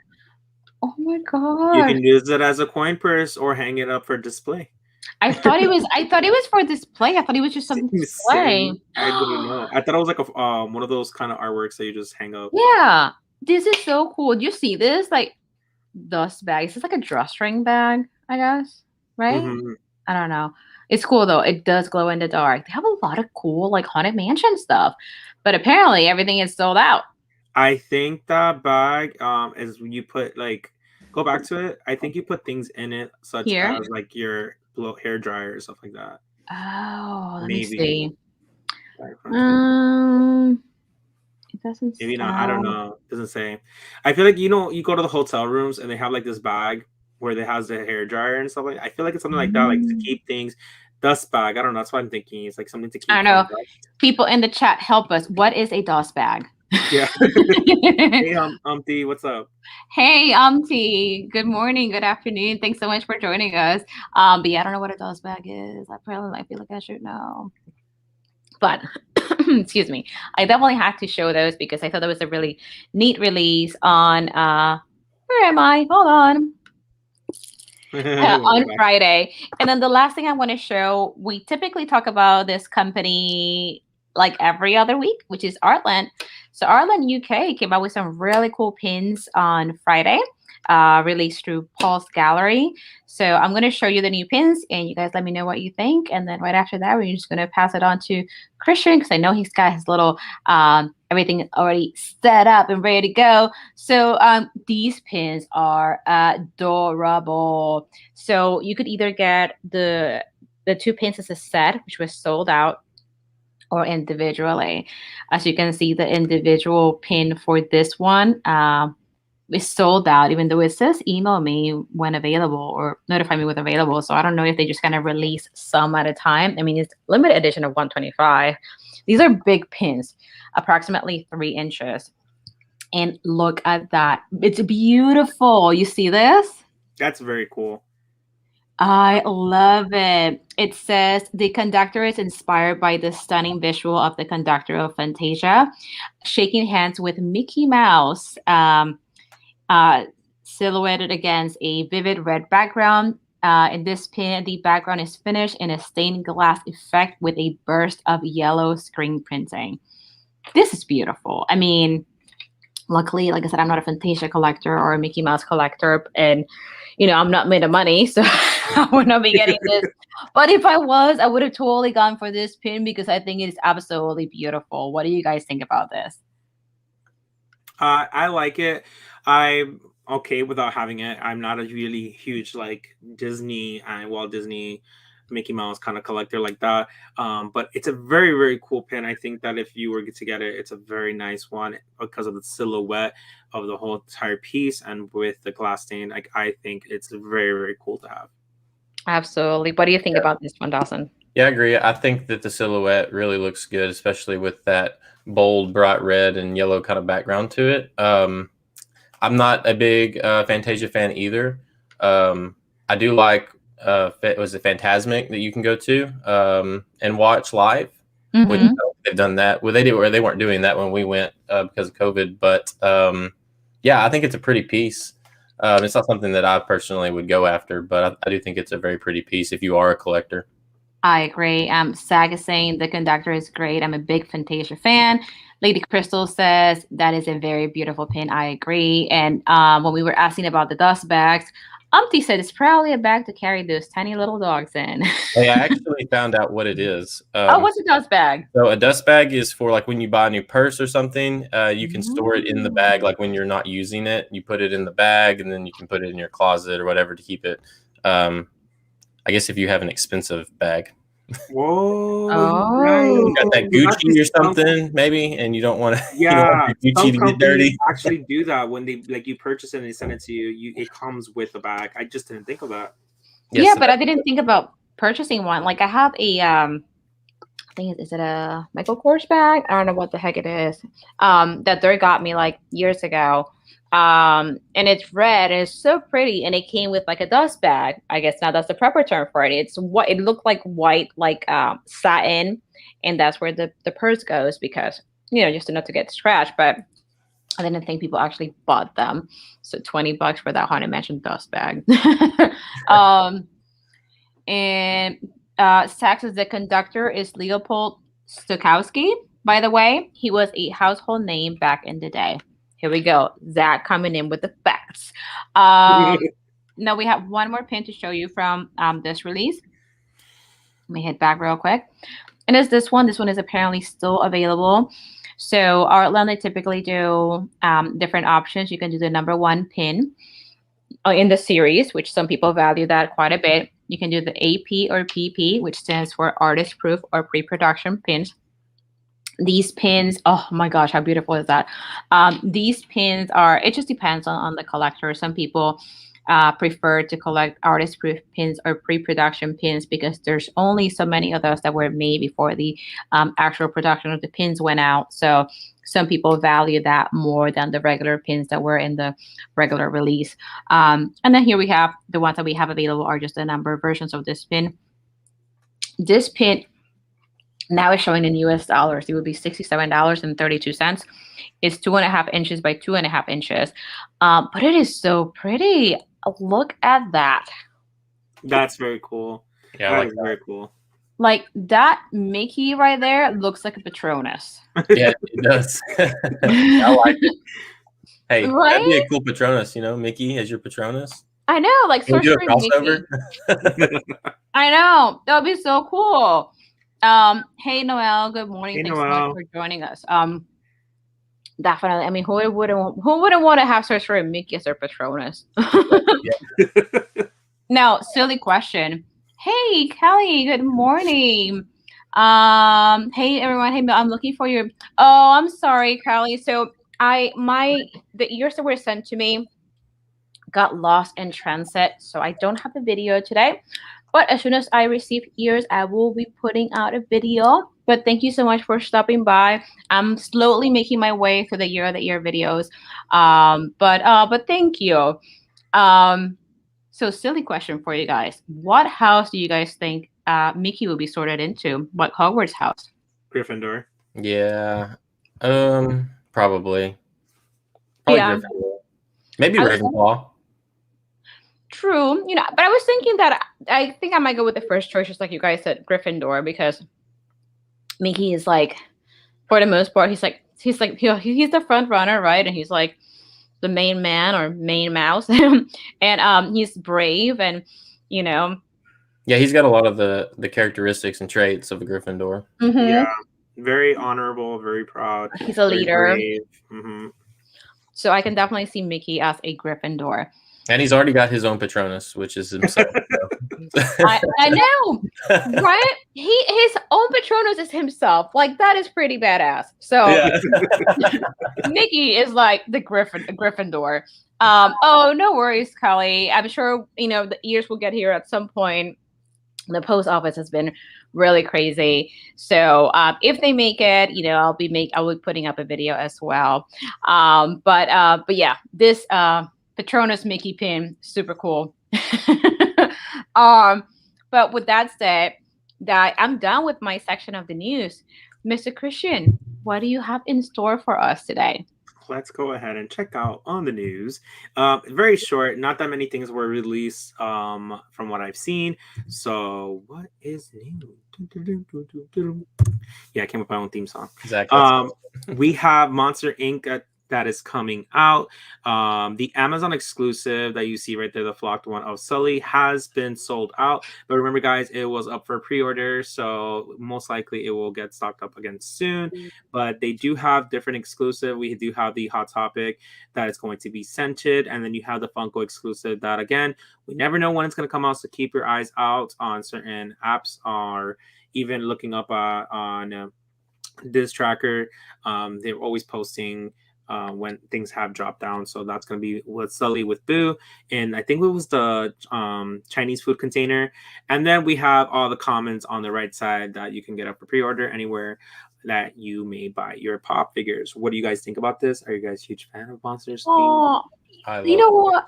Oh my You god. can use it as a coin purse or hang it up for display. I thought it was for display. I thought it was just something to display. Same. I didn't know. I thought it was like a one of those kind of artworks that you just hang up. Yeah. This is so cool. Do you see this? Like dust bag. This is like a drawstring bag, I guess. Right? Hmm. I don't know. It's cool though. It does glow in the dark. They have a lot of cool like haunted mansion stuff. But apparently everything is sold out. I think that bag is when you put like go back to it. I think you put things in it such Here. as like your hair dryer or stuff like that. Oh, let me Maybe. see. Right, front to it. It doesn't Maybe not. I don't sound. know. Doesn't say. I feel like you go to the hotel rooms and they have like this bag where they has the hair dryer and stuff like. I feel like it's something like that, like to keep things dust bag. I don't know. That's what I'm thinking. It's like something to I keep don't know. from dust. People in the chat, help us. What is a DOS bag? Yeah. Hey, Umpty, what's up? Hey, T. Good morning, good afternoon. Thanks so much for joining us. But yeah, I don't know what a DOS bag is. I probably might feel like I should know. But excuse me, I definitely had to show those because I thought that was a really neat release on where am I? Hold on. On Friday. And then the last thing I want to show, we typically talk about this company like every other week, which is Artland. So Artland UK came out with some really cool pins on Friday, released through Paul's Gallery. So I'm going to show you the new pins and you guys let me know what you think. And then right after that, we're just going to pass it on to Christian because I know he's got his little everything already set up and ready to go. So these pins are adorable. So you could either get the two pins as a set, which was sold out, or individually. As you can see, the individual pin for this one is sold out, even though it says email me when available or notify me when available. So I don't know if they just kind of release some at a time. I mean, it's limited edition of 125. These are big pins, approximately 3 inches. And look at that. It's beautiful. You see this? That's very cool. I love it. It says the conductor is inspired by the stunning visual of the conductor of Fantasia, shaking hands with Mickey Mouse, silhouetted against a vivid red background. In this pin, the background is finished in a stained glass effect with a burst of yellow screen printing. This is beautiful. I mean, luckily, like I said, I'm not a Fantasia collector or a Mickey Mouse collector, and I'm not made of money, so I would not be getting this. But if I was, I would have totally gone for this pin because I think it is absolutely beautiful. What do you guys think about this? I like it. I'm okay without having it. I'm not a really huge like Disney and Walt Disney, Mickey Mouse kind of collector like that. But it's a very, very cool pin. I think that if you were to get it, it's a very nice one because of the silhouette of the whole entire piece and with the glass stain. Like I think it's very, very cool to have. Absolutely. What do you think about this one, Dawson? Yeah, I agree. I think that the silhouette really looks good, especially with that bold, bright red and yellow kind of background to it. I'm not a big Fantasia fan either. I do like was it Phantasmic that you can go to and watch live. Which they've done that. Well, they weren't doing that when we went because of COVID. But yeah, I think it's a pretty piece. It's not something that I personally would go after, but I do think it's a very pretty piece if you are a collector. I agree. Sag is saying the conductor is great. I'm a big Fantasia fan. Lady Crystal says that is a very beautiful pin. I agree. And when we were asking about the dust bags, Umpty said it's probably a bag to carry those tiny little dogs in. Hey, I actually found out what it is. What's a dust bag? So a dust bag is for like when you buy a new purse or something, you can store it in the bag. Like when you're not using it, you put it in the bag and then you can put it in your closet or whatever to keep it. I guess if you have an expensive bag. Whoa! You got that Gucci or something, maybe, and you don't want to. Yeah, you don't want your Gucci to get dirty. Actually, do that when they like you purchase it and they send it to you. It comes with a bag. I just didn't think of that. Yes, yeah, but I didn't think about purchasing one. Like I have a I think is it a Michael Kors bag? I don't know what the heck it is. That they got me like years ago. And it's red and it's so pretty, and it came with like a dust bag. I guess now that's the proper term for it. It's what it looked like, white like satin, and that's where the purse goes because just enough to get scratched. But I didn't think people actually bought them. So $20 for that Haunted Mansion dust bag. And Sax as the conductor is Leopold Stokowski. By the way, he was a household name back in the day. Here we go. Zach coming in with the facts. Now we have one more pin to show you from this release. Let me hit back real quick. And it's this one. This one is apparently still available. So Artland, they typically do different options. You can do the number one pin in the series, which some people value that quite a bit. You can do the AP or PP, which stands for artist proof or pre-production pins. These pins, oh my gosh, how beautiful is that? These pins are, it just depends on the collector. Some people prefer to collect artist proof pins or pre-production pins because there's only so many of those that were made before the actual production of the pins went out. So some people value that more than the regular pins that were in the regular release. And then here we have the ones that we have available are just a number of versions of this pin. This pin now is showing in US dollars. It would be $67.32. It's 2.5 inches by 2.5 inches. But it is so pretty. Look at that. That's very cool. Yeah, That is very cool. Like that Mickey right there looks like a Patronus. Yeah, it does. I like it. Hey, Right? that'd be a cool Patronus, you know, Mickey as your Patronus. I know, like Can we do a Sorcery crossover? Mickey. I know. That would be so cool. Hey Noel, good morning. Hey, Thanks so Noel. much for joining us. Definitely. I mean, who wouldn't want to have Sorcery Mickey as their Patronus? Now, silly question. Hey, Kelly, good morning. Hey everyone. Hey, I'm looking for your. Oh, I'm sorry, Kelly. So the ears that were sent to me got lost in transit, so I don't have the video today. But as soon as I receive ears, I will be putting out a video. But thank you so much for stopping by. I'm slowly making my way through the year of the ear videos. But thank you. So silly question for you guys. What house do you guys think Mickey will be sorted into? What Hogwarts house? Gryffindor. Yeah. Probably. Yeah. Gryffindor. Maybe Ravenclaw. True, but I was thinking that I think I might go with the first choice, just like you guys said, Gryffindor, because Mickey is like, for the most part, he's the front runner, right? And he's like the main man or main mouse, and he's brave, and Yeah, he's got a lot of the characteristics and traits of a Gryffindor. Mm-hmm. Yeah, very honorable, very proud. He's a leader. Mm-hmm. So I can definitely see Mickey as a Gryffindor. And he's already got his own Patronus, which is himself. I know, right? His own Patronus is himself. Like, that is pretty badass. So Mickey is like the Gryffindor. Oh, no worries, Kelly. I'm sure the ears will get here at some point. The post office has been really crazy. So if they make it, I'll be putting up a video as well. But yeah, this Patronus Mickey pin, super cool. But with that said, that I'm done with my section of the news. Mr. Christian, what do you have in store for us today? Let's go ahead and check out on the news. Very short, not that many things were released from what I've seen. So what is new? Yeah, I came up with my own theme song. Exactly. We have Monster Inc. That is coming out. The Amazon exclusive that you see right there, the flocked one of Sully, has been sold out. But remember, guys, it was up for pre-order, so most likely it will get stocked up again soon. But they do have different exclusive. We do have the Hot Topic that is going to be scented, and then you have the Funko exclusive that, again, we never know when it's going to come out, so keep your eyes out on certain apps or even looking up on Diz Tracker. They're always posting when things have dropped down. So that's going to be with Sully with Boo. And I think it was the Chinese food container. And then we have all the comments on the right side that you can get up for pre-order anywhere that you may buy your pop figures. What do you guys think about this? Are you guys a huge fan of Monsters? Oh, you know what?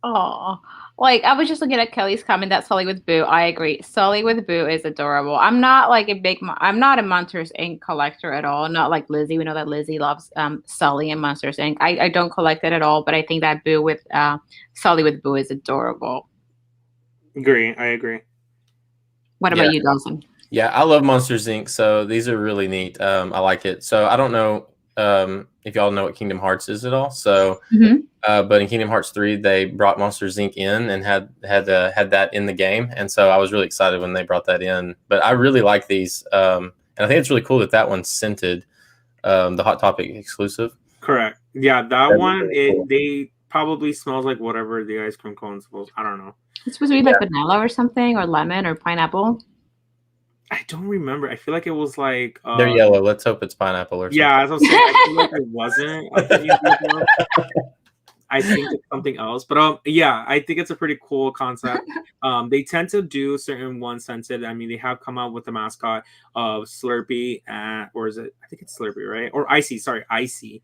Oh, like I was just looking at Kelly's comment that Sully with Boo. I agree. Sully with Boo is adorable. I'm not like I'm not a Monsters Inc. collector at all. Not like Lizzie. We know that Lizzie loves Sully and Monsters Inc. I don't collect it at all, but I think that Boo with Sully with Boo is adorable. I agree. What about you, Dawson? Yeah, I love Monsters Inc. So these are really neat. I like it. So I don't know if y'all know what Kingdom Hearts is at all. So, but in Kingdom Hearts 3, they brought Monsters Inc. in and had that in the game, and so I was really excited when they brought that in. But I really like these, and I think it's really cool that one's scented, the Hot Topic exclusive. Correct. Yeah, that one really cool. they probably smells like whatever the ice cream cone smells. I don't know. It's supposed to be like vanilla or something, or lemon or pineapple. I don't remember. I feel like it was like they're yellow. Let's hope it's pineapple or something. Yeah, as I was saying, I feel like it wasn't. I think it's something else. But yeah, I think it's a pretty cool concept. They tend to do certain ones scented. I mean, they have come out with the mascot of Slurpee, or is it? I think it's Slurpee, right? Or Icy. Sorry, Icy.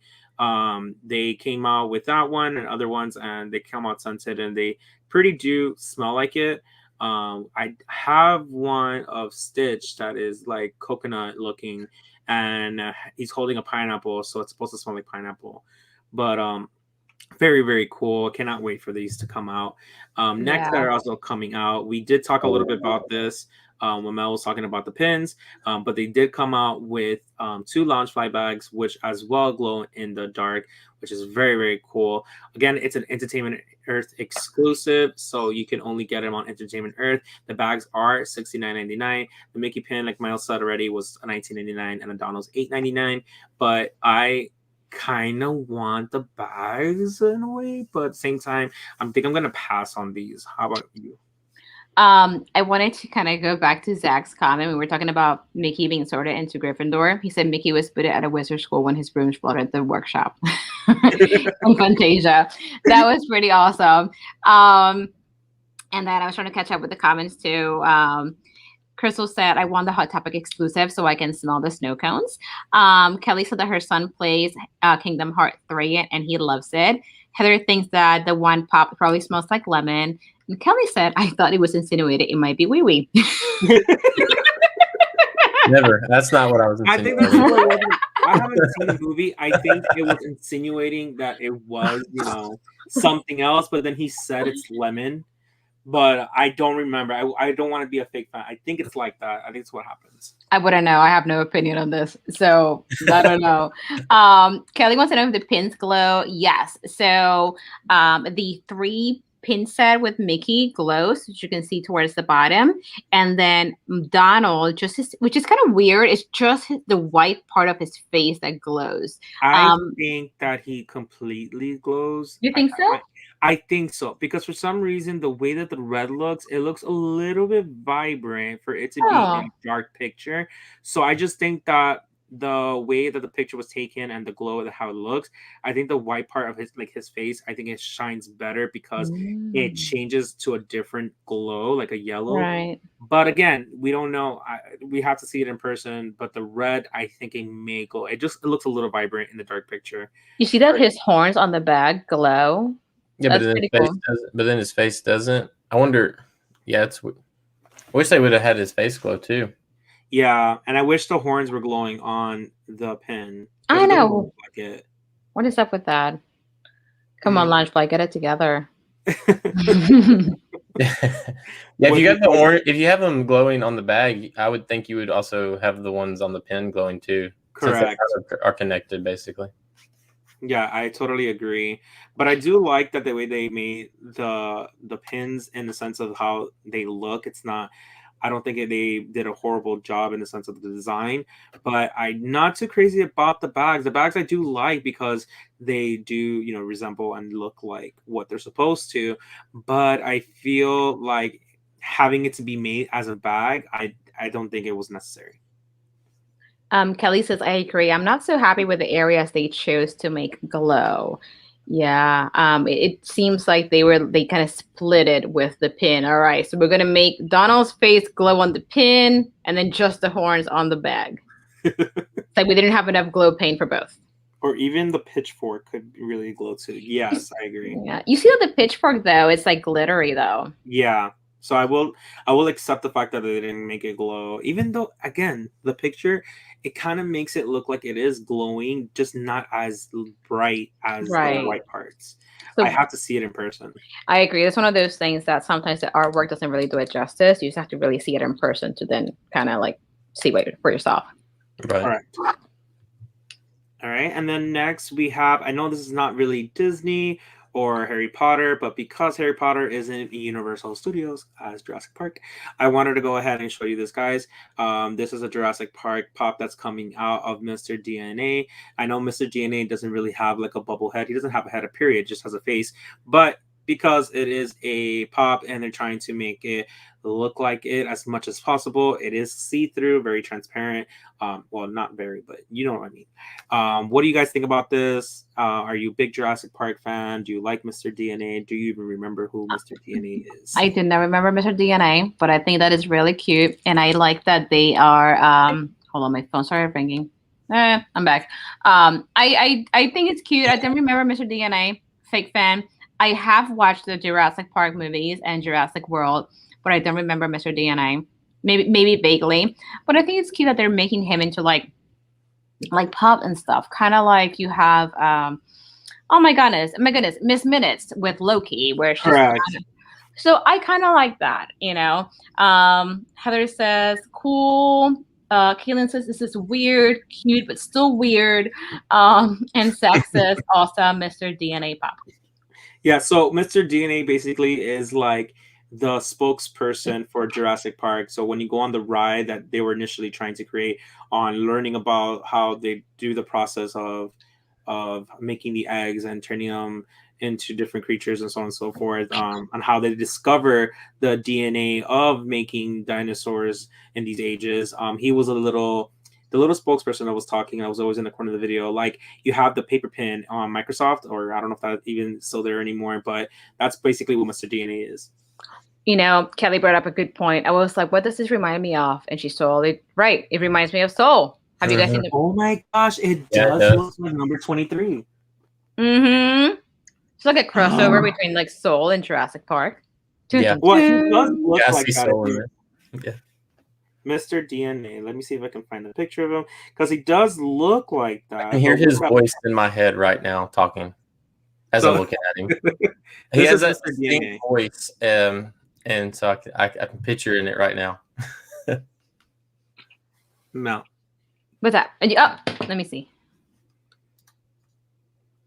They came out with that one and other ones, and they come out scented, and they pretty do smell like it. I have one of Stitch that is like coconut looking, and he's holding a pineapple, so it's supposed to smell like pineapple. But very, very cool. Cannot wait for these to come out. Next that are also coming out, we did talk a little bit about this when Mel was talking about the pins, but they did come out with 2 launch fly bags, which as well glow in the dark, which is very, very cool. Again, it's an Entertainment Earth exclusive, so you can only get them on Entertainment Earth. The bags are $69.99. The Mickey pin, like Miles said already, was $19.99, and the Donald's $8.99. But I kind of want the bags in a way, but at the same time, I think I'm gonna pass on these. How about you? I wanted to kind of go back to Zach's comment. We were talking about Mickey being sorted into Gryffindor. He said Mickey was booted at a wizard school when his broom exploded at the workshop in Fantasia. That was pretty awesome. And then I was trying to catch up with the comments too. Crystal said, I want the Hot Topic exclusive so I can smell the snow cones. Kelly said that her son plays Kingdom Hearts 3 and he loves it. Heather thinks that the one pop probably smells like lemon. And Kelly said, I thought it was insinuated it might be wee wee. Never. That's not what I was insinuating. I think that's what it was. I haven't seen the movie. I think it was insinuating that it was, something else, but then he said it's lemon. But I don't remember. I don't want to be a fake fan. I think it's like that. I think it's what happens. I wouldn't know. I have no opinion on this. So I don't know. Kelly wants to know if the pins glow. Yes. So the 3 pin set with Mickey glows, which you can see towards the bottom. And then Donald, which is kind of weird, it's just the white part of his face that glows. I think that he completely glows. You think so? I think so, because for some reason, the way that the red looks, it looks a little bit vibrant for it to be in a dark picture. So I just think that the way that the picture was taken and the glow of how it looks, I think the white part of his face, I think it shines better because it changes to a different glow, like a yellow. Right. But again, we don't know. We have to see it in person. But the red, I think it may glow. It looks a little vibrant in the dark picture. You see that his horns on the bag glow? Yeah, but then his face doesn't. I wonder. Yeah, I wish they would have had his face glow too. Yeah, and I wish the horns were glowing on the pin. I know. What is up with that? Come on, Launchfly, get it together. Yeah, if you got if you have them glowing on the bag, I would think you would also have the ones on the pin glowing too. Correct. Since they are connected, basically. Yeah, I totally agree. But I do like that the way they made the pins in the sense of how they look. It's not. I don't think they did a horrible job in the sense of the design, but I'm not too crazy about the bags. The bags I do like because they do, resemble and look like what they're supposed to. But I feel like having it to be made as a bag, I don't think it was necessary. Kelly says, I agree. I'm not so happy with the areas they chose to make glow. Yeah, it seems like they kind of split it with the pin. All right, so we're gonna make Donald's face glow on the pin, and then just the horns on the bag. It's like we didn't have enough glow paint for both. Or even the pitchfork could really glow too. Yes, I agree. Yeah, you see the pitchfork though; it's like glittery though. Yeah. So I will accept the fact that they didn't make it glow. Even though again, the picture it kind of makes it look like it is glowing, just not as bright as the Right. white parts. So I have to see it in person. I agree. It's one of those things that sometimes the artwork doesn't really do it justice. You just have to really see it in person to then kind of like see it for yourself. Right. All right. All right. And then next we have, I know this is not really Disney or Harry Potter, but because Harry Potter isn't Universal Studios as Jurassic Park, I wanted to go ahead and show you this, guys. This is a Jurassic Park pop that's coming out of Mr. DNA. I know Mr. DNA doesn't really have like a bubble head. He doesn't have a head, a period, just has a face. But because it is a pop and they're trying to make it look like it as much as possible, it is see-through, very transparent. Well, not very, but you know what I mean. What do you guys think about this? Are you a big Jurassic Park fan? Do you like Mr. DNA? Do you even remember who Mr. DNA is? I did not remember Mr. DNA, but I think that is really cute, and I like that they are. Hold on, my phone started ringing. I'm back. I think it's cute. I didn't remember Mr. DNA. Fake fan. I have watched the Jurassic Park movies and Jurassic World, but I don't remember Mr. DNA. Maybe vaguely, but I think it's cute that they're making him into like pop and stuff. Kind of like you have oh my goodness, Miss Minutes with Loki, where she's Correct. so I kind of like that, you know. Heather says cool. Kaylin says this is weird, cute, but still weird. And Zach says awesome, Mr. DNA pop. Yeah, so Mr. DNA basically is like the spokesperson for Jurassic Park. So when you go on the ride that they were initially trying to create on learning about how they do the process of making the eggs and turning them into different creatures and so on and so forth, on how they discover the DNA of making dinosaurs in these ages. He was the little spokesperson that was talking. I was always in the corner of the video. Like you have the paper pin on Microsoft, or I don't know if that's even still there anymore, but that's basically what Mr. DNA is. You know, Kelly brought up a good point. I was like, what does this remind me of? And she's totally right. It reminds me of Soul. Have you guys seen the Oh my gosh, it does look like number 23. Mm-hmm. It's like a crossover between like Soul and Jurassic Park. Yeah. Well, he does look like that. Soul in it. Yeah. Mr. DNA. Let me see if I can find a picture of him, because he does look like that. I can hear his voice in my head right now talking as I'm looking at him. He has that distinct voice, and so I can picture in it right now. No. What's that? Let me see.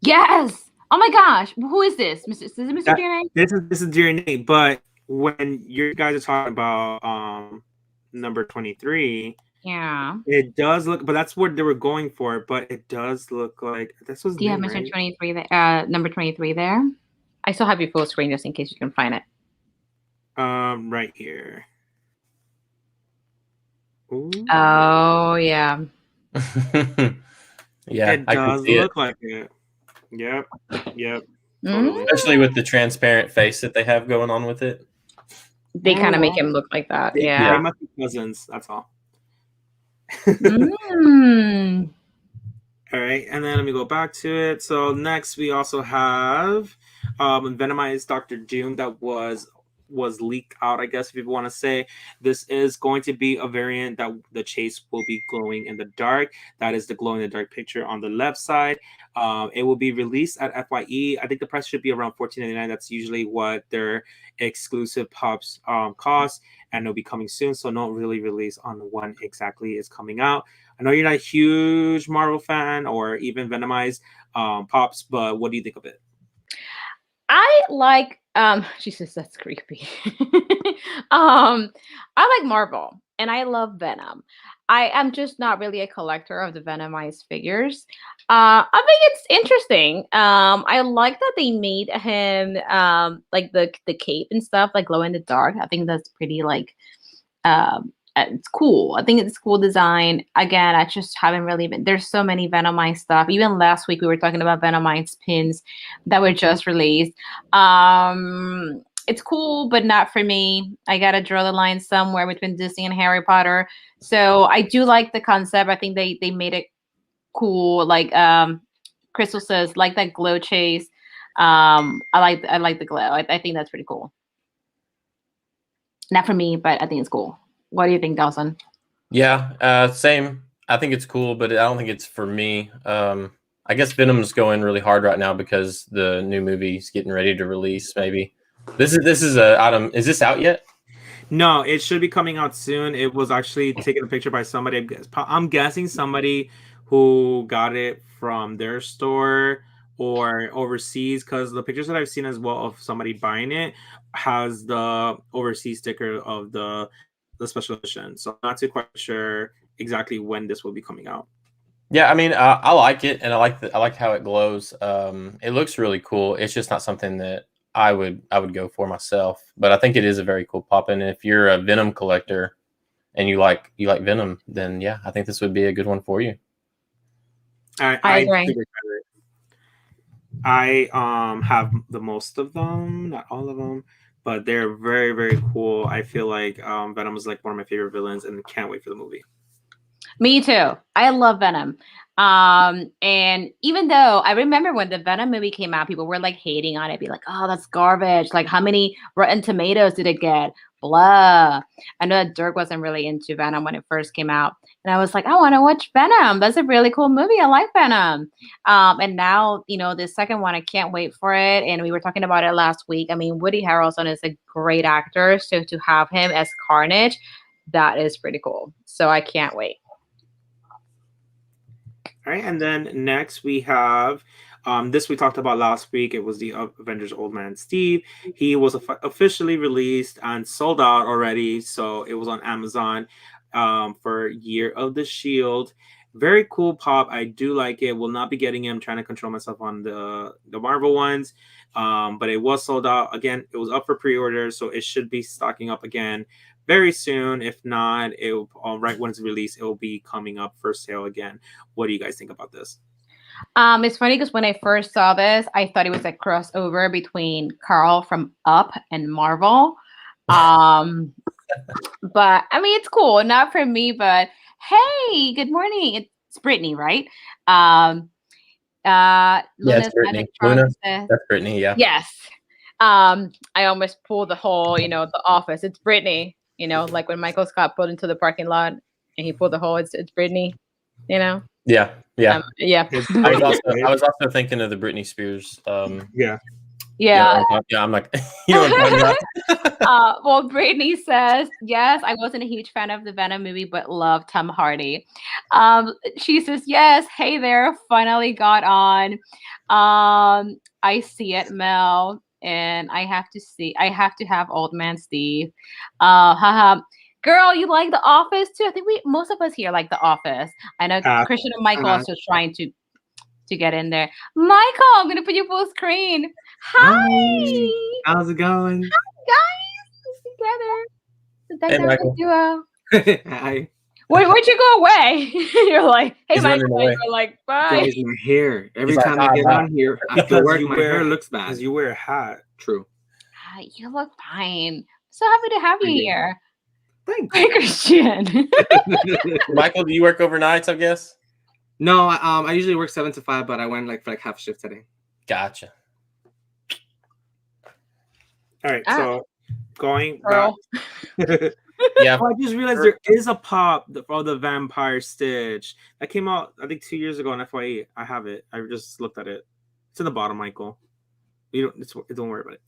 Yes. Oh my gosh. Who is this? Is it Mr. DNA? This is DNA, but when you guys are talking about number 23, yeah, it does look, but that's what they were going for, but it does look like this was. Do you have Mr. 23 there? Number 23 there? I still have your full screen just in case you can find it. Right here. Ooh. Oh yeah. Yeah, it does look like it. Yep. Totally. Especially with the transparent face that they have going on with it. They kind of make him look like that. They Yeah. must be cousins. That's all. All right, and then let me go back to it. So next we also have Venomized Dr. Doom that was leaked out, I guess, if you want to say. This is going to be a variant that the chase will be glowing in the dark. That is the glow in the dark picture on the left side. It will be released at FYE. I think the price should be around $14.99. That's usually what their exclusive pops cost, and it'll be coming soon. So no really release on when exactly is coming out. I know you're not a huge Marvel fan or even Venomized pops, but what do you think of it? I like she says that's creepy. I like Marvel and I love Venom. I am just not really a collector of the Venomized figures. I think it's interesting. I like that they made him like the cape and stuff like glow in the dark. I think that's pretty like it's cool. I think it's cool design. Again, I just haven't really been. There's so many Venomized stuff. Even last week we were talking about Venomized pins that were just released. It's cool, but not for me. I gotta draw the line somewhere between Disney and Harry Potter. So I do like the concept. I think they made it cool. Like Crystal says, like that glow chase. I like the glow. I think that's pretty cool. Not for me, but I think it's cool. What do you think, Dawson? Yeah, same. I think it's cool, but I don't think it's for me. I guess Venom's going really hard right now because the new movie's getting ready to release. Maybe this is a item. Is this out yet? No, it should be coming out soon. It was actually taken a picture by somebody. I'm guessing somebody who got it from their store or overseas, because the pictures that I've seen as well of somebody buying it has the overseas sticker of the special edition. So I'm not too quite sure exactly when this will be coming out. Yeah, I mean, I like it, and I like how it glows. It looks really cool. It's just not something that I would go for myself, but I think it is a very cool pop. And if you're a Venom collector and you like Venom, then yeah, I think this would be a good one for you. I agree. I have the most of them, not all of them, but they're very, very cool. I feel like Venom is like one of my favorite villains, and can't wait for the movie. Me too. I love Venom. And even though I remember when the Venom movie came out, people were like hating on it, be like, oh, that's garbage. Like, how many Rotten Tomatoes did it get? Blah. I know that Dirk wasn't really into Venom when it first came out. And I was like, I want to watch Venom. That's a really cool movie. I like Venom. And now, the second one, I can't wait for it. And we were talking about it last week. I mean, Woody Harrelson is a great actor. So to have him as Carnage, that is pretty cool. So I can't wait. All right, and then next we have this we talked about last week. It was the Avengers Old Man Steve. He was officially released and sold out already, so it was on Amazon for Year of the Shield. Very cool pop. I do like it. Will not be getting him. Trying to control myself on the Marvel ones, but it was sold out again. It was up for pre-order, so it should be stocking up again very soon. If not, it will, right when it's released, it will be coming up for sale again. What do you guys think about this? It's funny because when I first saw this, I thought it was a crossover between Carl from Up and Marvel. But I mean, it's cool. Not for me, but hey, good morning. It's Brittany, right? Yeah, it's Brittany. Luna, that's Brittany, yeah. Yes. I almost pulled the whole, the office. It's Brittany. Like when Michael Scott pulled into the parking lot and he pulled the hole, it's Brittany, Yeah. Yeah. I was also thinking of the Britney Spears. Yeah. I'm like, you know what I'm talking about? Well, Brittany says, yes, I wasn't a huge fan of the Venom movie, but loved Tom Hardy. She says, yes, hey there, finally got on. I see it, Mel. And I have to have Old Man Steve. Girl, you like The Office too? I think most of us here like The Office. I know Christian and Michael are still trying to get in there. Michael, I'm gonna put you full screen. Hi. How's it going? Hi guys. Together. The dynamic duo. Hi. Where'd you go away? You're like, hey, Michael. You're like, bye. Guys, my hair. Every time I get on here, after work, my hair looks bad. Because you wear a hat. True. You look fine. So happy to have you here. Thanks. Hi, Christian. Michael, do you work overnights, I guess? No, I usually work 7 to 5, but I went for half shift today. Gotcha. All right, so going back. Yeah. I just realized there is a pop for the Vampire Stitch that came out, I think, 2 years ago on FYE. I have it. I just looked at it. It's in the bottom, Michael. You don't worry about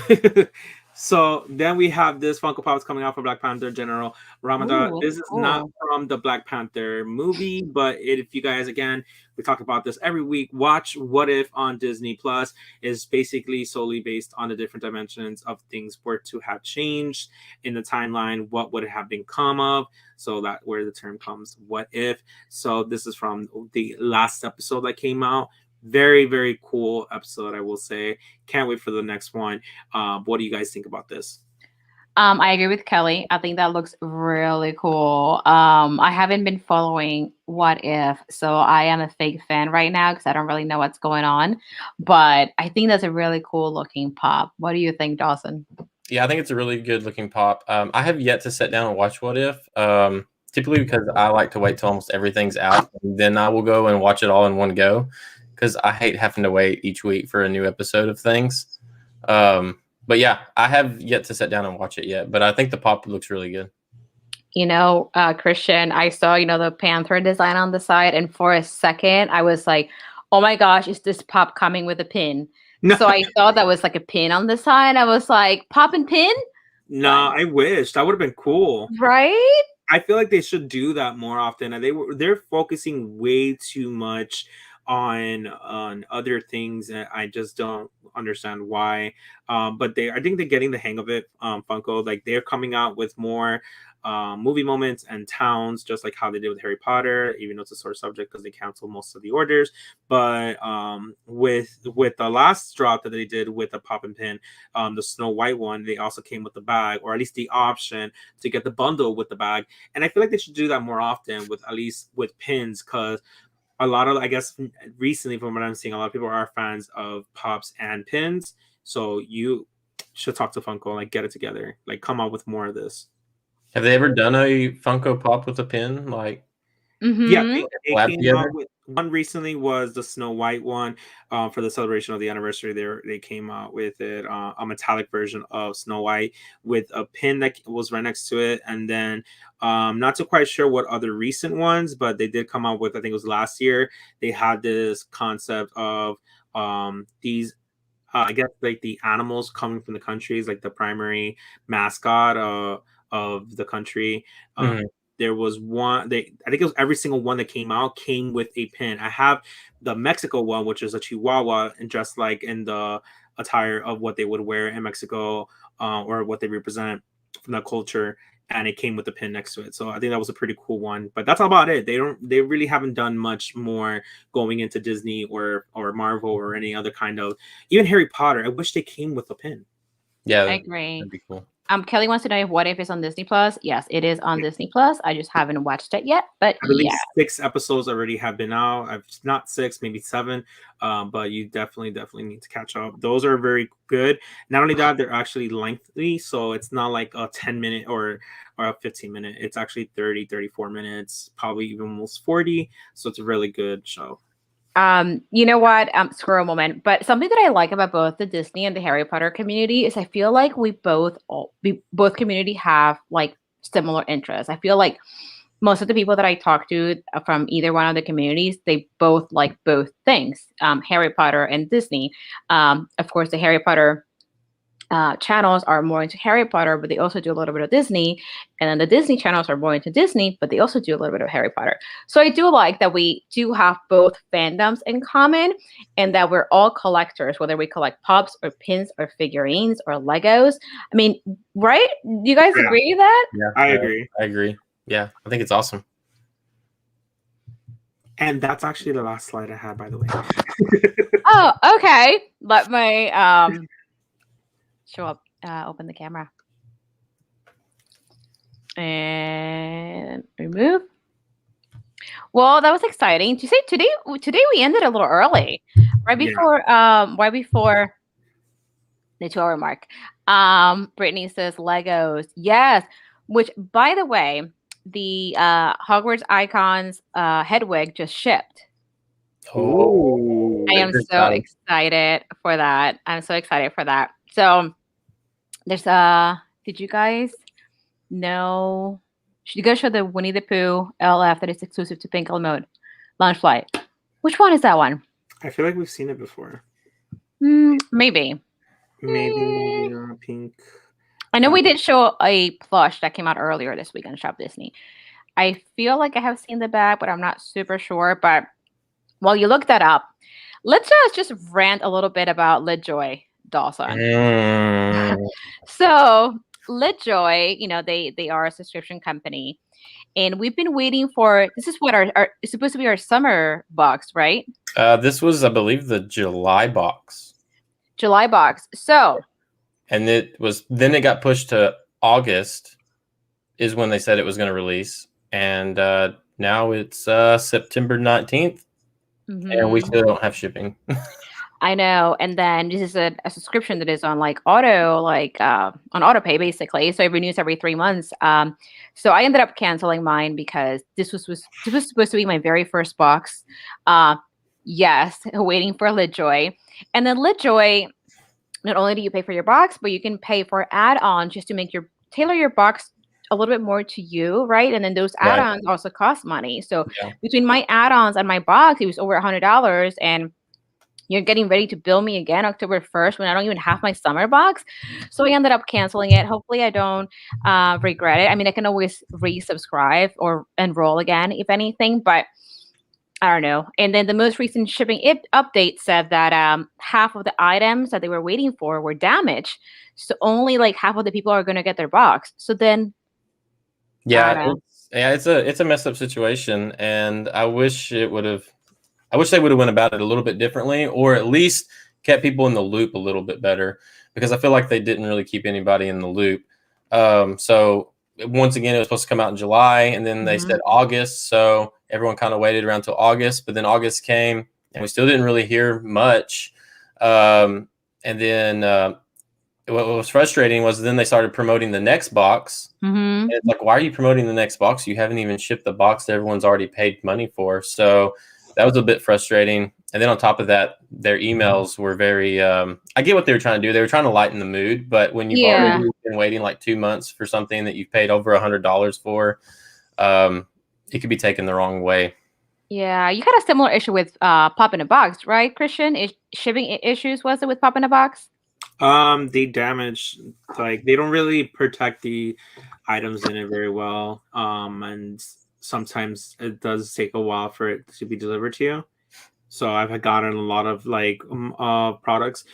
it. So then we have this Funko Pops coming out for Black Panther General Ramadan. This is not from the Black Panther movie, but if you guys, again, we talk about this every week, watch What If on Disney Plus. Is basically solely based on the different dimensions of things were to have changed in the timeline. What would it have become of? So that where the term comes, what if. So this is from the last episode that came out. Very, very cool episode, I will say. Can't wait for the next one. What do you guys think about this? I agree with Kelly. I think that looks really cool. I haven't been following What If, so I am a fake fan right now because I don't really know what's going on. But I think that's a really cool looking pop. What do you think, Dawson? Yeah, I think it's a really good looking pop. I have yet to sit down and watch What If. Typically because I like to wait till almost everything's out, and then I will go and watch it all in one go. because I hate having to wait each week for a new episode of things. But yeah, I have yet to sit down and watch it yet, but I think the pop looks really good. Christian, I saw, the Panther design on the side, and for a second, I was like, oh my gosh, is this pop coming with a pin? No. So I thought that was like a pin on the side. I was like, pop and pin? No, I wish. That would have been cool. Right? I feel like they should do that more often. And they're focusing way too much on other things, and I just don't understand why. But I think they're getting the hang of it. Funko, like, they're coming out with more movie moments and towns, just like how they did with Harry Potter, even though it's a sore subject because they canceled most of the orders. But with the last drop that they did with the pop and pin, the Snow White one, they also came with the bag, or at least the option to get the bundle with the bag. And I feel like they should do that more often, with at least with pins, because a lot of, I guess, recently, from what I'm seeing, a lot of people are fans of pops and pins. So you should talk to Funko and, like, get it together, like, come up with more of this. Have they ever done a Funko Pop with a pin? Like, Yeah, they collab came together? out with one recently, was the Snow White one. For the celebration of the anniversary, they came out with it, a metallic version of Snow White with a pin that was right next to it. And then not too quite sure what other recent ones, but they did come out with, I think it was last year, they had this concept of these I guess, like, the animals coming from the countries, like the primary mascot of the country. There was one, I think it was every single one that came out came with a pin. I have the Mexico one, which is a Chihuahua, and just like in the attire of what they would wear in Mexico, or what they represent from that culture, and it came with the pin next to it. So I think that was a pretty cool one. But that's about it. They really haven't done much more going into Disney or Marvel or any other kind of, even Harry Potter. I wish they came with a pin. Yeah, I agree. that'd be cool. Kelly wants to know if What If is on Disney Plus. Yes, it is on Disney Plus. I just haven't watched it yet, but I believe yeah. 6 episodes already have been out. I've not 6, maybe 7. But you definitely need to catch up. Those are very good. Not only that, they're actually lengthy, so it's not like a 10-minute or a 15-minute. It's actually 30, 34 minutes, probably even almost 40. So it's a really good show. You know what? Squirrel moment. But something that I like about both the Disney and the Harry Potter community is I feel like we both community have, like, similar interests. I feel like most of the people that I talk to from either one of the communities, they both like both things, Harry Potter and Disney. Of course, the Harry Potter channels are more into Harry Potter, but they also do a little bit of Disney. And then the Disney channels are more into Disney, but they also do a little bit of Harry Potter. So I do like that we do have both fandoms in common, and that we're all collectors, whether we collect pops or pins or figurines or Legos. I mean, right? Do you guys agree with that? Yeah, I agree. I agree. Yeah, I think it's awesome. And that's actually the last slide I had, by the way. Oh, okay. Let me show up, open the camera. And remove. Well, that was exciting. To say today we ended a little early. Right before the 2-hour mark. Brittany says Legos. Yes. Which, by the way, the Hogwarts Icons Hedwig just shipped. Oh, I am so excited for that. So there's did you guys know? Should you guys show the Winnie the Pooh LF that is exclusive to Pink Mode Launch Flight? Which one is that one? I feel like we've seen it before. Maybe not Pink. I know we did show a plush that came out earlier this week on Shop Disney. I feel like I have seen the bag, but I'm not super sure. But while you look that up, let's just rant a little bit about LitJoy, Dawson. So LitJoy, they are a subscription company, and we've been waiting for, this is what our it's supposed to be our summer box, right? This was, I believe, the July box. So, and then it got pushed to August is when they said it was going to release, and now it's September 19th, and we still don't have shipping. I know. And then this is a subscription that is on on auto pay, basically. So it renews every 3 months. So I ended up canceling mine because this was supposed to be my very first box. Yes, waiting for LitJoy. And then LitJoy, not only do you pay for your box, but you can pay for add-ons just to make tailor your box a little bit more to you, right? And then those Right. add-ons also cost money. So Yeah. between my add-ons and my box, it was over $100. And you're getting ready to bill me again October 1st when I don't even have my summer box. So I ended up canceling it. Hopefully I don't regret it. I mean, I can always resubscribe or enroll again, if anything, but I don't know. And then the most recent shipping update said that half of the items that they were waiting for were damaged. So only like half of the people are going to get their box. So then, I don't know. It's a messed up situation, and I wish they would have went about it a little bit differently, or at least kept people in the loop a little bit better, because I feel like they didn't really keep anybody in the loop. So once again, it was supposed to come out in July, and then they said August. So everyone kind of waited around till August, but then August came and we still didn't really hear much. And then what was frustrating was then they started promoting the next box. And it's like, why are you promoting the next box? You haven't even shipped the box that everyone's already paid money for. So that was a bit frustrating. And then on top of that, their emails were very, I get what they were trying to do. They were trying to lighten the mood, but when you've already been waiting like 2 months for something that you've paid over $100 for, it could be taken the wrong way. Yeah, you had a similar issue with Pop in a Box, right, Christian? Shipping issues, was it, with Pop in a Box? They damage, like, they don't really protect the items in it very well. And sometimes it does take a while for it to be delivered to you. So I've gotten a lot of like products,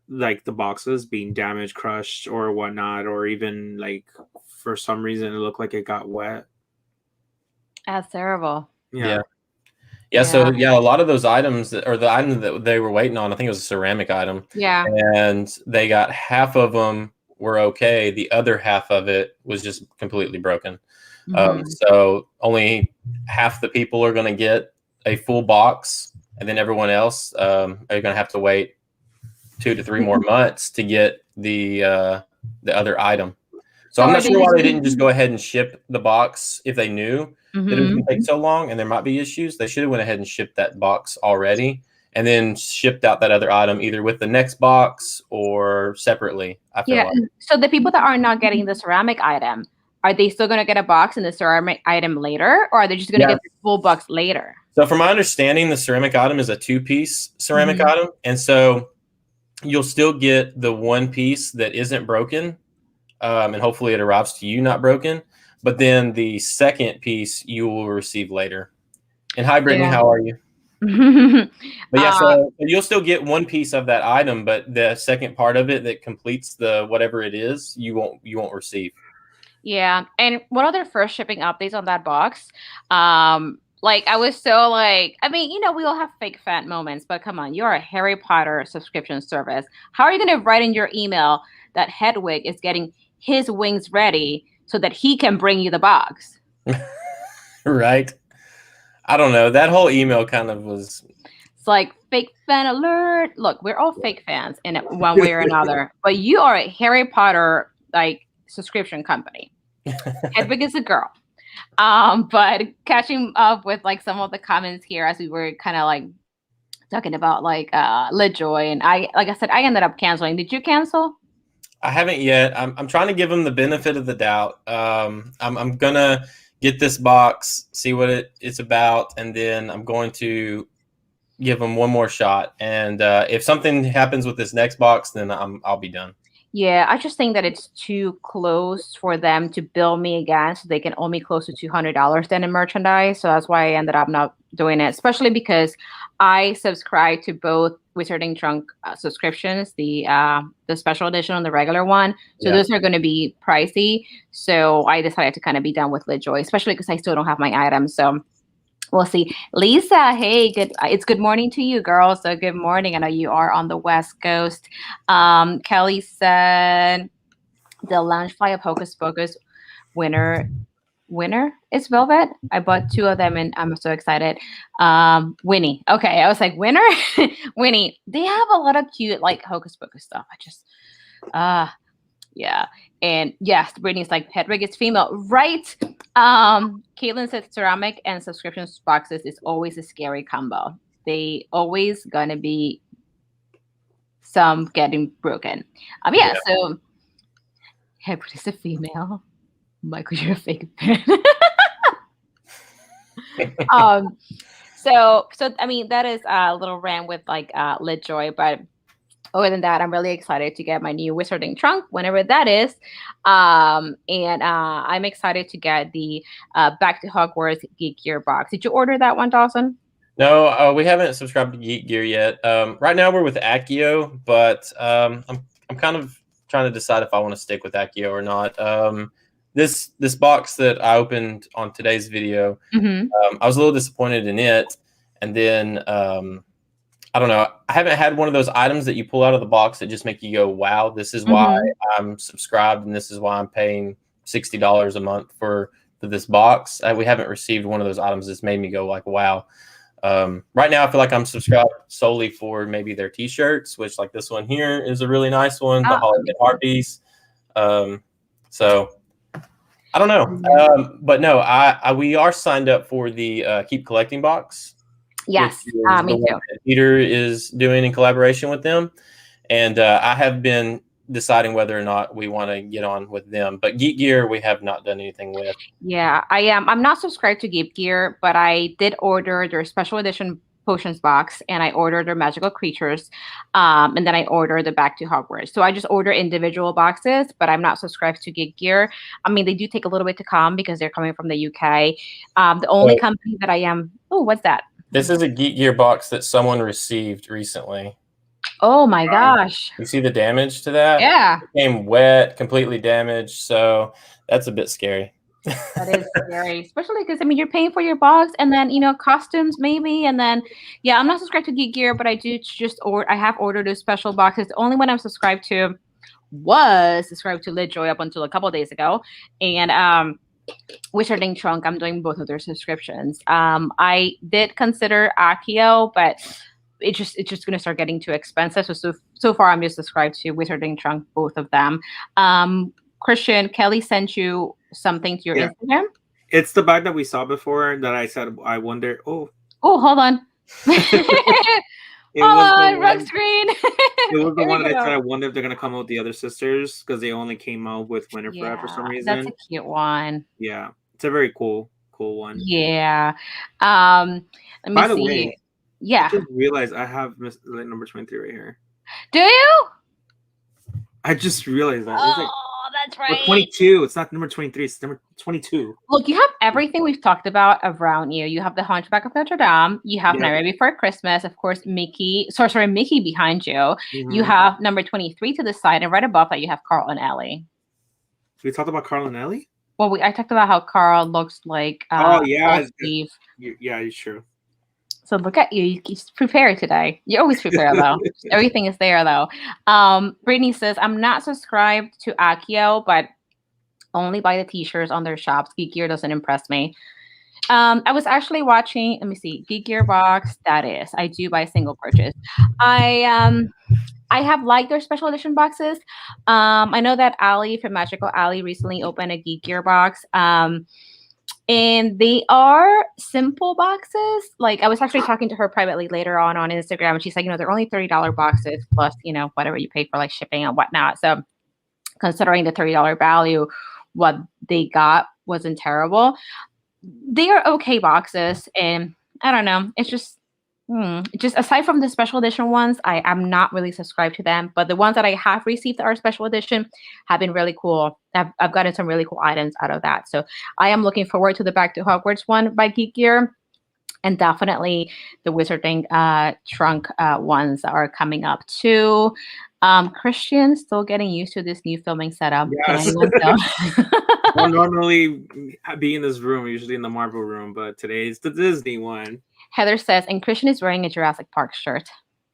like the boxes being damaged, crushed, or whatnot, or even like for some reason it looked like it got wet. That's terrible. Yeah. So a lot of those items the item that they were waiting on, I think it was a ceramic item. Yeah. And they got half of them were okay. The other half of it was just completely broken. So only half the people are going to get a full box, and then everyone else are going to have to wait 2 to 3 more months to get the other item. So I'm not sure why they didn't just go ahead and ship the box if they knew that it was going to take so long and there might be issues. They should have went ahead and shipped that box already, and then shipped out that other item either with the next box or separately. I feel like. So the people that are not getting the ceramic item, are they still going to get a box and the ceramic item later, or are they just going to get the full box later? So from my understanding, the ceramic item is a 2-piece ceramic item, and so you'll still get the 1 piece that isn't broken, and hopefully it arrives to you not broken. But then the second piece you will receive later. And hi, Brittany, how are you? But so you'll still get 1 piece of that item, but the second part of it that completes the whatever it is, you won't receive. Yeah, and what other first shipping updates on that box? Like, I was so like, I mean, we all have fake fan moments, but come on, you're a Harry Potter subscription service. How are you going to write in your email that Hedwig is getting his wings ready so that he can bring you the box? Right. I don't know. That whole email kind of was. It's like fake fan alert. Look, we're all fake fans in one way or another, but you are a Harry Potter like subscription company. Hedwig is a girl. But catching up with like some of the comments here as we were kind of like talking about like LitJoy, and like I said, I ended up canceling. Did you cancel? I haven't yet. I'm trying to give them the benefit of the doubt. I'm gonna get this box, see what it's about, and then I'm going to give them one more shot. And if something happens with this next box, then I'll be done. Yeah, I just think that it's too close for them to bill me again, so they can owe me close to $200 then in merchandise. So that's why I ended up not doing it, especially because I subscribe to both Wizarding Trunk subscriptions, the special edition and the regular one. So those are going to be pricey. So I decided to kind of be done with LitJoy, especially because I still don't have my items. So we'll see. Lisa, hey, it's good morning to you, girl. So good morning. I know you are on the West Coast. Kelly said the Loungefly of Hocus Pocus winner is Velvet. I bought 2 of them and I'm so excited. Winnie. Okay, I was like, winner? Winnie. They have a lot of cute like Hocus Pocus stuff. I just yeah. And yes, Brittany's like, Hedwig is female, right? Caitlin said ceramic and subscription boxes is always a scary combo. they always gonna be some getting broken. Yeah. So Hybrid is a female. Michael, you're a fake fan. So I mean, that is a little rant with like LitJoy, but other than that, I'm really excited to get my new Wizarding trunk whenever that is. And I'm excited to get the Back to Hogwarts Geek Gear box. Did you order that one, Dawson? No, we haven't subscribed to Geek Gear yet. Right now we're with Accio, but I'm kind of trying to decide if I want to stick with Accio or not. This box that I opened on today's video, I was a little disappointed in it, and then I don't know. I haven't had one of those items that you pull out of the box that just make you go, "Wow, this is why I'm subscribed, and this is why I'm paying $60 a month for this box." We haven't received one of those items that's made me go like, "Wow." Right now, I feel like I'm subscribed solely for maybe their T-shirts, which like this one here is a really nice one, the Holiday Harpies. So I don't know, but no, we are signed up for the Keep Collecting box. Yes, me too. Peter is doing in collaboration with them, and I have been deciding whether or not we want to get on with them. But Geek Gear, we have not done anything with. Yeah, I am. I'm not subscribed to Geek Gear, but I did order their special edition potions box, and I ordered their magical creatures, and then I ordered the Back to Hogwarts. So I just order individual boxes, but I'm not subscribed to Geek Gear. I mean, they do take a little bit to come because they're coming from the UK. The only company that I am. Oh, what's that? This is a Geek Gear box that someone received recently. Oh my gosh. You see the damage to that? Yeah. It became wet, completely damaged. So that's a bit scary. That is scary, especially because I mean you're paying for your box and then costumes maybe, and then I'm not subscribed to Geek Gear, but I do I have ordered those special boxes. The only one I'm subscribed to was subscribed to LitJoy up until a couple of days ago, and Wizarding Trunk, I'm doing both of their subscriptions. I did consider Accio, but it's just going to start getting too expensive. So far, I'm just subscribed to Wizarding Trunk, both of them. Christian, Kelly sent you something to your Instagram. It's the bag that we saw before that I said I wonder. Oh, hold on. Rug screen. It was the one that I said I wonder if they're gonna come out with the other sisters because they only came out with Winifred for some reason. That's a cute one. Yeah, it's a very cool one. Yeah. Let me see. By the way, I just realized I have number 23 right here. Do you? I just realized that. Oh, that's right. 22. It's not number 23. It's number 22. Look, you have everything we've talked about around you. You have the Hunchback of Notre Dame. You have Nightmare Before Christmas. Of course, Mickey behind you. You have number 23 to the side, and right above that, you have Carl and Ellie. We talked about Carl and Ellie? Well, I talked about how Carl looks like Steve. Yeah, it's true. So look at you. You prepare today. You always prepare, though. Everything is there, though. Brittany says, I'm not subscribed to Accio, but only buy the t-shirts on their shops. Geek Gear doesn't impress me. I was actually watching, let me see, Geek Gear box. That is, I do buy single purchase. I have liked their special edition boxes. I know that Ali from Magical Ali recently opened a Geek Gear box. And they are simple boxes. Like I was actually talking to her privately later on Instagram, and she's like, they're only $30 boxes plus, whatever you pay for like shipping and whatnot. So considering the $30 value, what they got wasn't terrible. They are okay boxes, and I don't know. It's just aside from the special edition ones, I'm not really subscribed to them. But the ones that I have received that are special edition have been really cool. I've gotten some really cool items out of that. So I am looking forward to the Back to Hogwarts one by Geek Gear. And definitely the Wizarding Trunk ones are coming up too. Christian, still getting used to this new filming setup. Yes. I'll normally be in this room, usually in the Marvel room, but today's the Disney one. Heather says, and Christian is wearing a Jurassic Park shirt.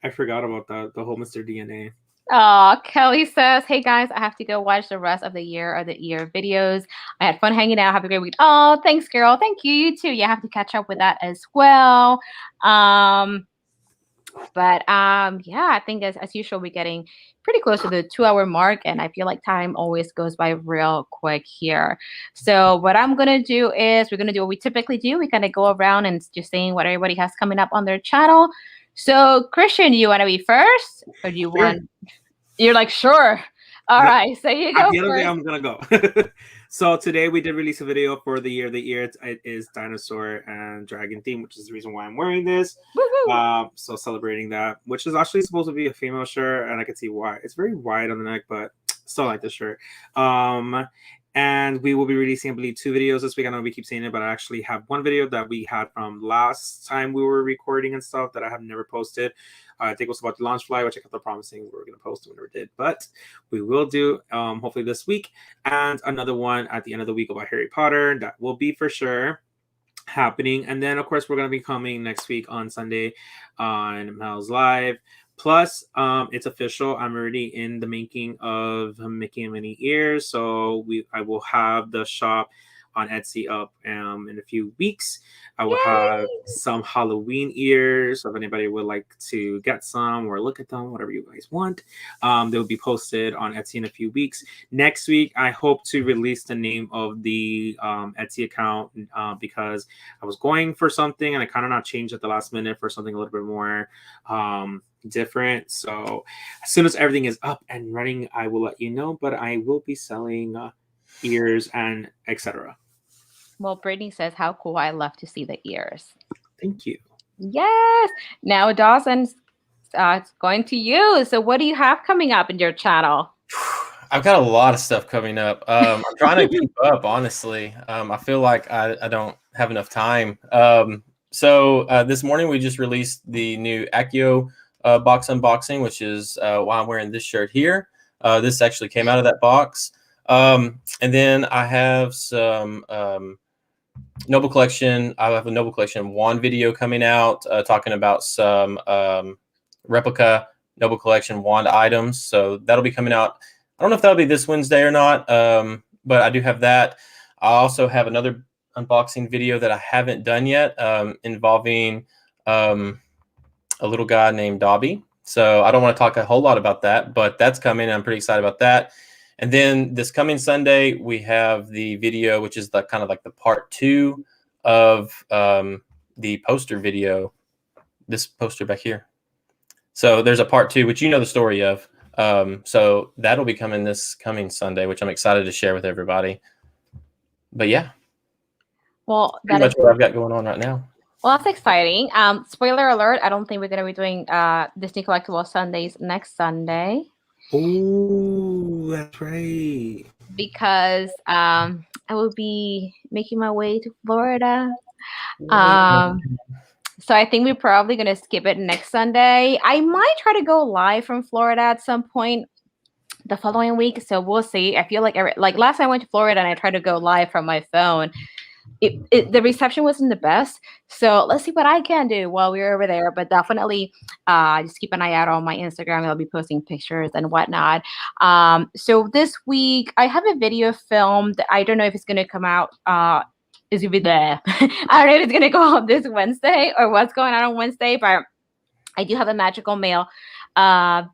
I forgot about that, the whole Mr. DNA. Oh, Kelly says, hey guys, I have to go watch the rest of the Year videos. I had fun hanging out. Have a great week. Oh, thanks, girl. Thank you. You too. You have to catch up with that as well. But yeah, I think as usual, we're getting pretty close to the 2 hour mark, and I feel like time always goes by real quick here. So what I'm gonna do is we're gonna do what we typically do. We kind of go around and just saying what everybody has coming up on their channel. So Christian, do you want to be first, or do you Sure. want? You're like, sure. All No, right, so you At go the end of the day, first. I'm gonna go. So today we did release a video for the year of the year. It is dinosaur and dragon theme, which is the reason why I'm wearing this. Woo-hoo. So celebrating that, which is actually supposed to be a female shirt, and I can see why. It's very wide on the neck, but still like the shirt. And we will be releasing, I believe, 2 videos this week. I know we keep saying it, but I actually have one video that we had from last time we were recording and stuff that I have never posted. I think it was about the launch fly, which I kept on promising we were going to post and we never did, but we will do hopefully this week. And another one at the end of the week about Harry Potter. That will be for sure happening. And then, of course, we're going to be coming next week on Sunday on Mel's Live. Plus, it's official. I'm already in the making of Mickey and Minnie ears. So I will have the shop on Etsy up in a few weeks. I will have some Halloween ears. So if anybody would like to get some or look at them, whatever you guys want, they'll be posted on Etsy in a few weeks. Next week, I hope to release the name of the Etsy account because I was going for something and I kind of not changed at the last minute for something a little bit more different. So as soon as everything is up and running, I will let you know. But I will be selling ears and etc. Well, Brittany says, how cool. I love to see the ears. Thank you. Yes. Now, Dawson, it's going to you. So what do you have coming up in your channel? I've got a lot of stuff coming up. I'm trying to keep up, honestly. I feel like I don't have enough time. So this morning we just released the new Accio box unboxing, which is why I'm wearing this shirt here. This actually came out of that box. And then I have some Noble Collection. I have a Noble Collection wand video coming out talking about some replica Noble Collection wand items. So that'll be coming out. I don't know if that'll be this Wednesday or not, but I do have that. I also have another unboxing video that I haven't done yet involving a little guy named Dobby. So I don't want to talk a whole lot about that, but that's coming. I'm pretty excited about that. And then this coming Sunday, we have the video, which is the kind of like the part 2 of the poster video, this poster back here. So there's a part 2, which you know the story of. So that'll be coming this coming Sunday, which I'm excited to share with everybody. But yeah. Well, pretty much what I've got going on right now. Well, that's exciting. Spoiler alert, I don't think we're going to be doing Disney Collectibles Sundays next Sunday. Oh, that's right. Because I will be making my way to Florida. So I think we're probably going to skip it next Sunday. I might try to go live from Florida at some point the following week. So we'll see. I feel like last time I went to Florida and I tried to go live from my phone. The reception wasn't the best. So let's see what I can do while we're over there. But definitely just keep an eye out on my Instagram. I'll be posting pictures and whatnot. So this week I have a video filmed. I don't know if it's going to come out. Is it be there? I don't know if it's going to go up this Wednesday or what's going on Wednesday. But I do have a Magical Mail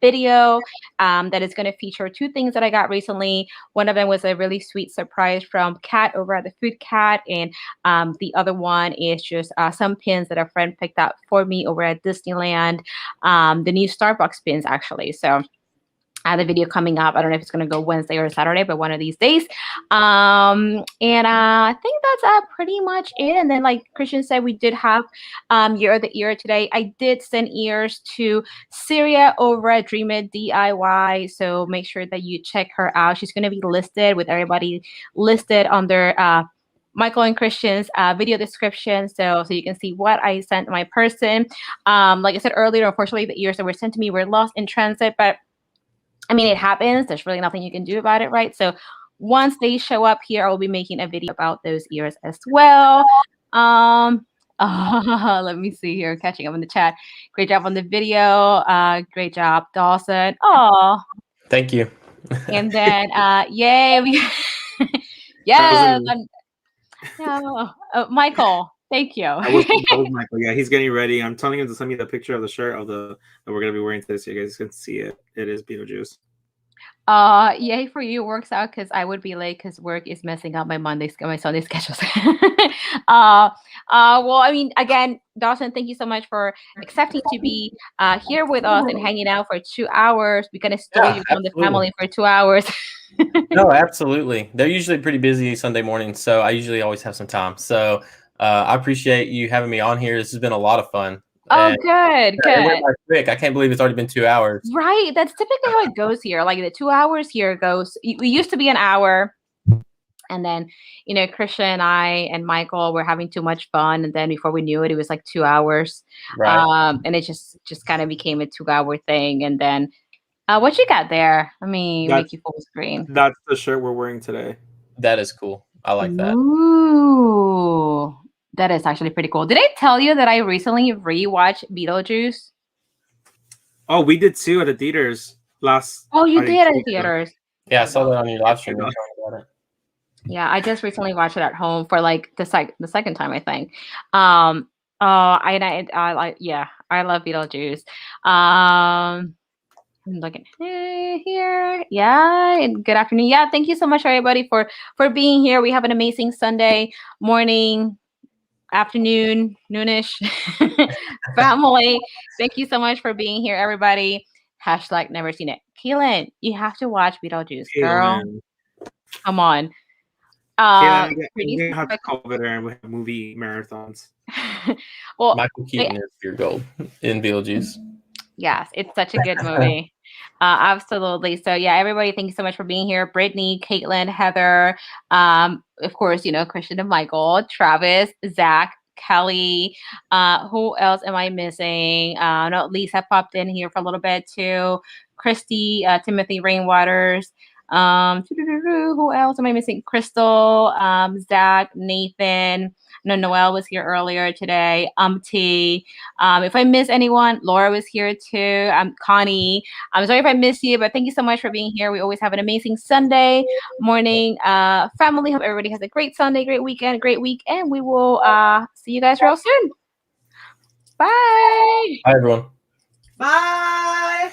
video that is going to feature 2 things that I got recently. One of them was a really sweet surprise from Kat over at the Food Cat, and the other one is just some pins that a friend picked up for me over at Disneyland, the new Starbucks pins actually. So I have the video coming up. I don't know if it's going to go Wednesday or Saturday, but one of these days. And I think that's pretty much it. And then, like Christian said, we did have Year of the Ear today. I did send ears to Syria over at Dream It DIY. So make sure that you check her out. She's going to be listed with everybody listed under Michael and Christian's video description, so you can see what I sent my person. Like I said earlier, unfortunately, the ears that were sent to me were lost in transit, but I mean, it happens. There's really nothing you can do about it, right? So once they show up here, I will be making a video about those ears as well. Let me see here, catching up in the chat. Great job on the video. Great job, Dawson. Oh, thank you. And then, yay. Yes. Michael, Thank you. That was Michael. Yeah, he's getting ready. I'm telling him to send me the picture of the shirt that we're gonna be wearing today, so you guys can see it. It is Beetlejuice. Yay for you. Works out because I would be late because work is messing up my Sunday schedules. Well, I mean, again, Dawson, thank you so much for accepting to be here with us and hanging out for 2 hours. We're gonna stole you from the family for 2 hours. No, absolutely. They're usually pretty busy Sunday mornings, so I usually always have some time. So I appreciate you having me on here. This has been a lot of fun. Oh, And, good, yeah, it went good. by quick. I can't believe it's already been 2 hours. Right, that's typically how it goes here. Like the 2 hours here goes. We used to be an hour, and then Christian and I and Michael were having too much fun, and then before we knew it, it was like 2 hours. Right. And it just kind of became a 2 hour thing. And then what you got there? Let me make you full screen. That's the shirt we're wearing today. That is cool. I like that. Ooh, that is actually pretty cool. Did I tell you that I recently rewatched Beetlejuice? Oh, we did too at the theaters last. Oh, you did at the theaters. Yeah, I saw that on your live stream. You were talking about it. Yeah, I just recently watched it at home for like the second time, I think. I love Beetlejuice. I'm looking here. Yeah, and good afternoon. Yeah, thank you so much, everybody, for being here. We have an amazing Sunday morning, afternoon, noonish family. Thank you so much for being here, everybody. # never seen it. Keelan, you have to watch Beetlejuice, girl. Come on. We have to call over there and we have movie marathons. Well, Michael Keaton is your gold in Beetlejuice. Yes, it's such a good movie. Absolutely. So yeah, everybody, thank you so much for being here. Brittany, Caitlin, Heather, of course, Christian and Michael, Travis, Zach, Kelly. Who else am I missing? No, Lisa popped in here for a little bit too. Christy, Timothy Rainwaters. Who else am I missing? Crystal, Zach, Nathan. No, Noelle was here earlier today. T. If I miss anyone, Laura was here too. Connie. I'm sorry if I miss you, but thank you so much for being here. We always have an amazing Sunday morning family. Hope everybody has a great Sunday, great weekend, great week, and we will see you guys real soon. Bye. Bye, everyone. Bye.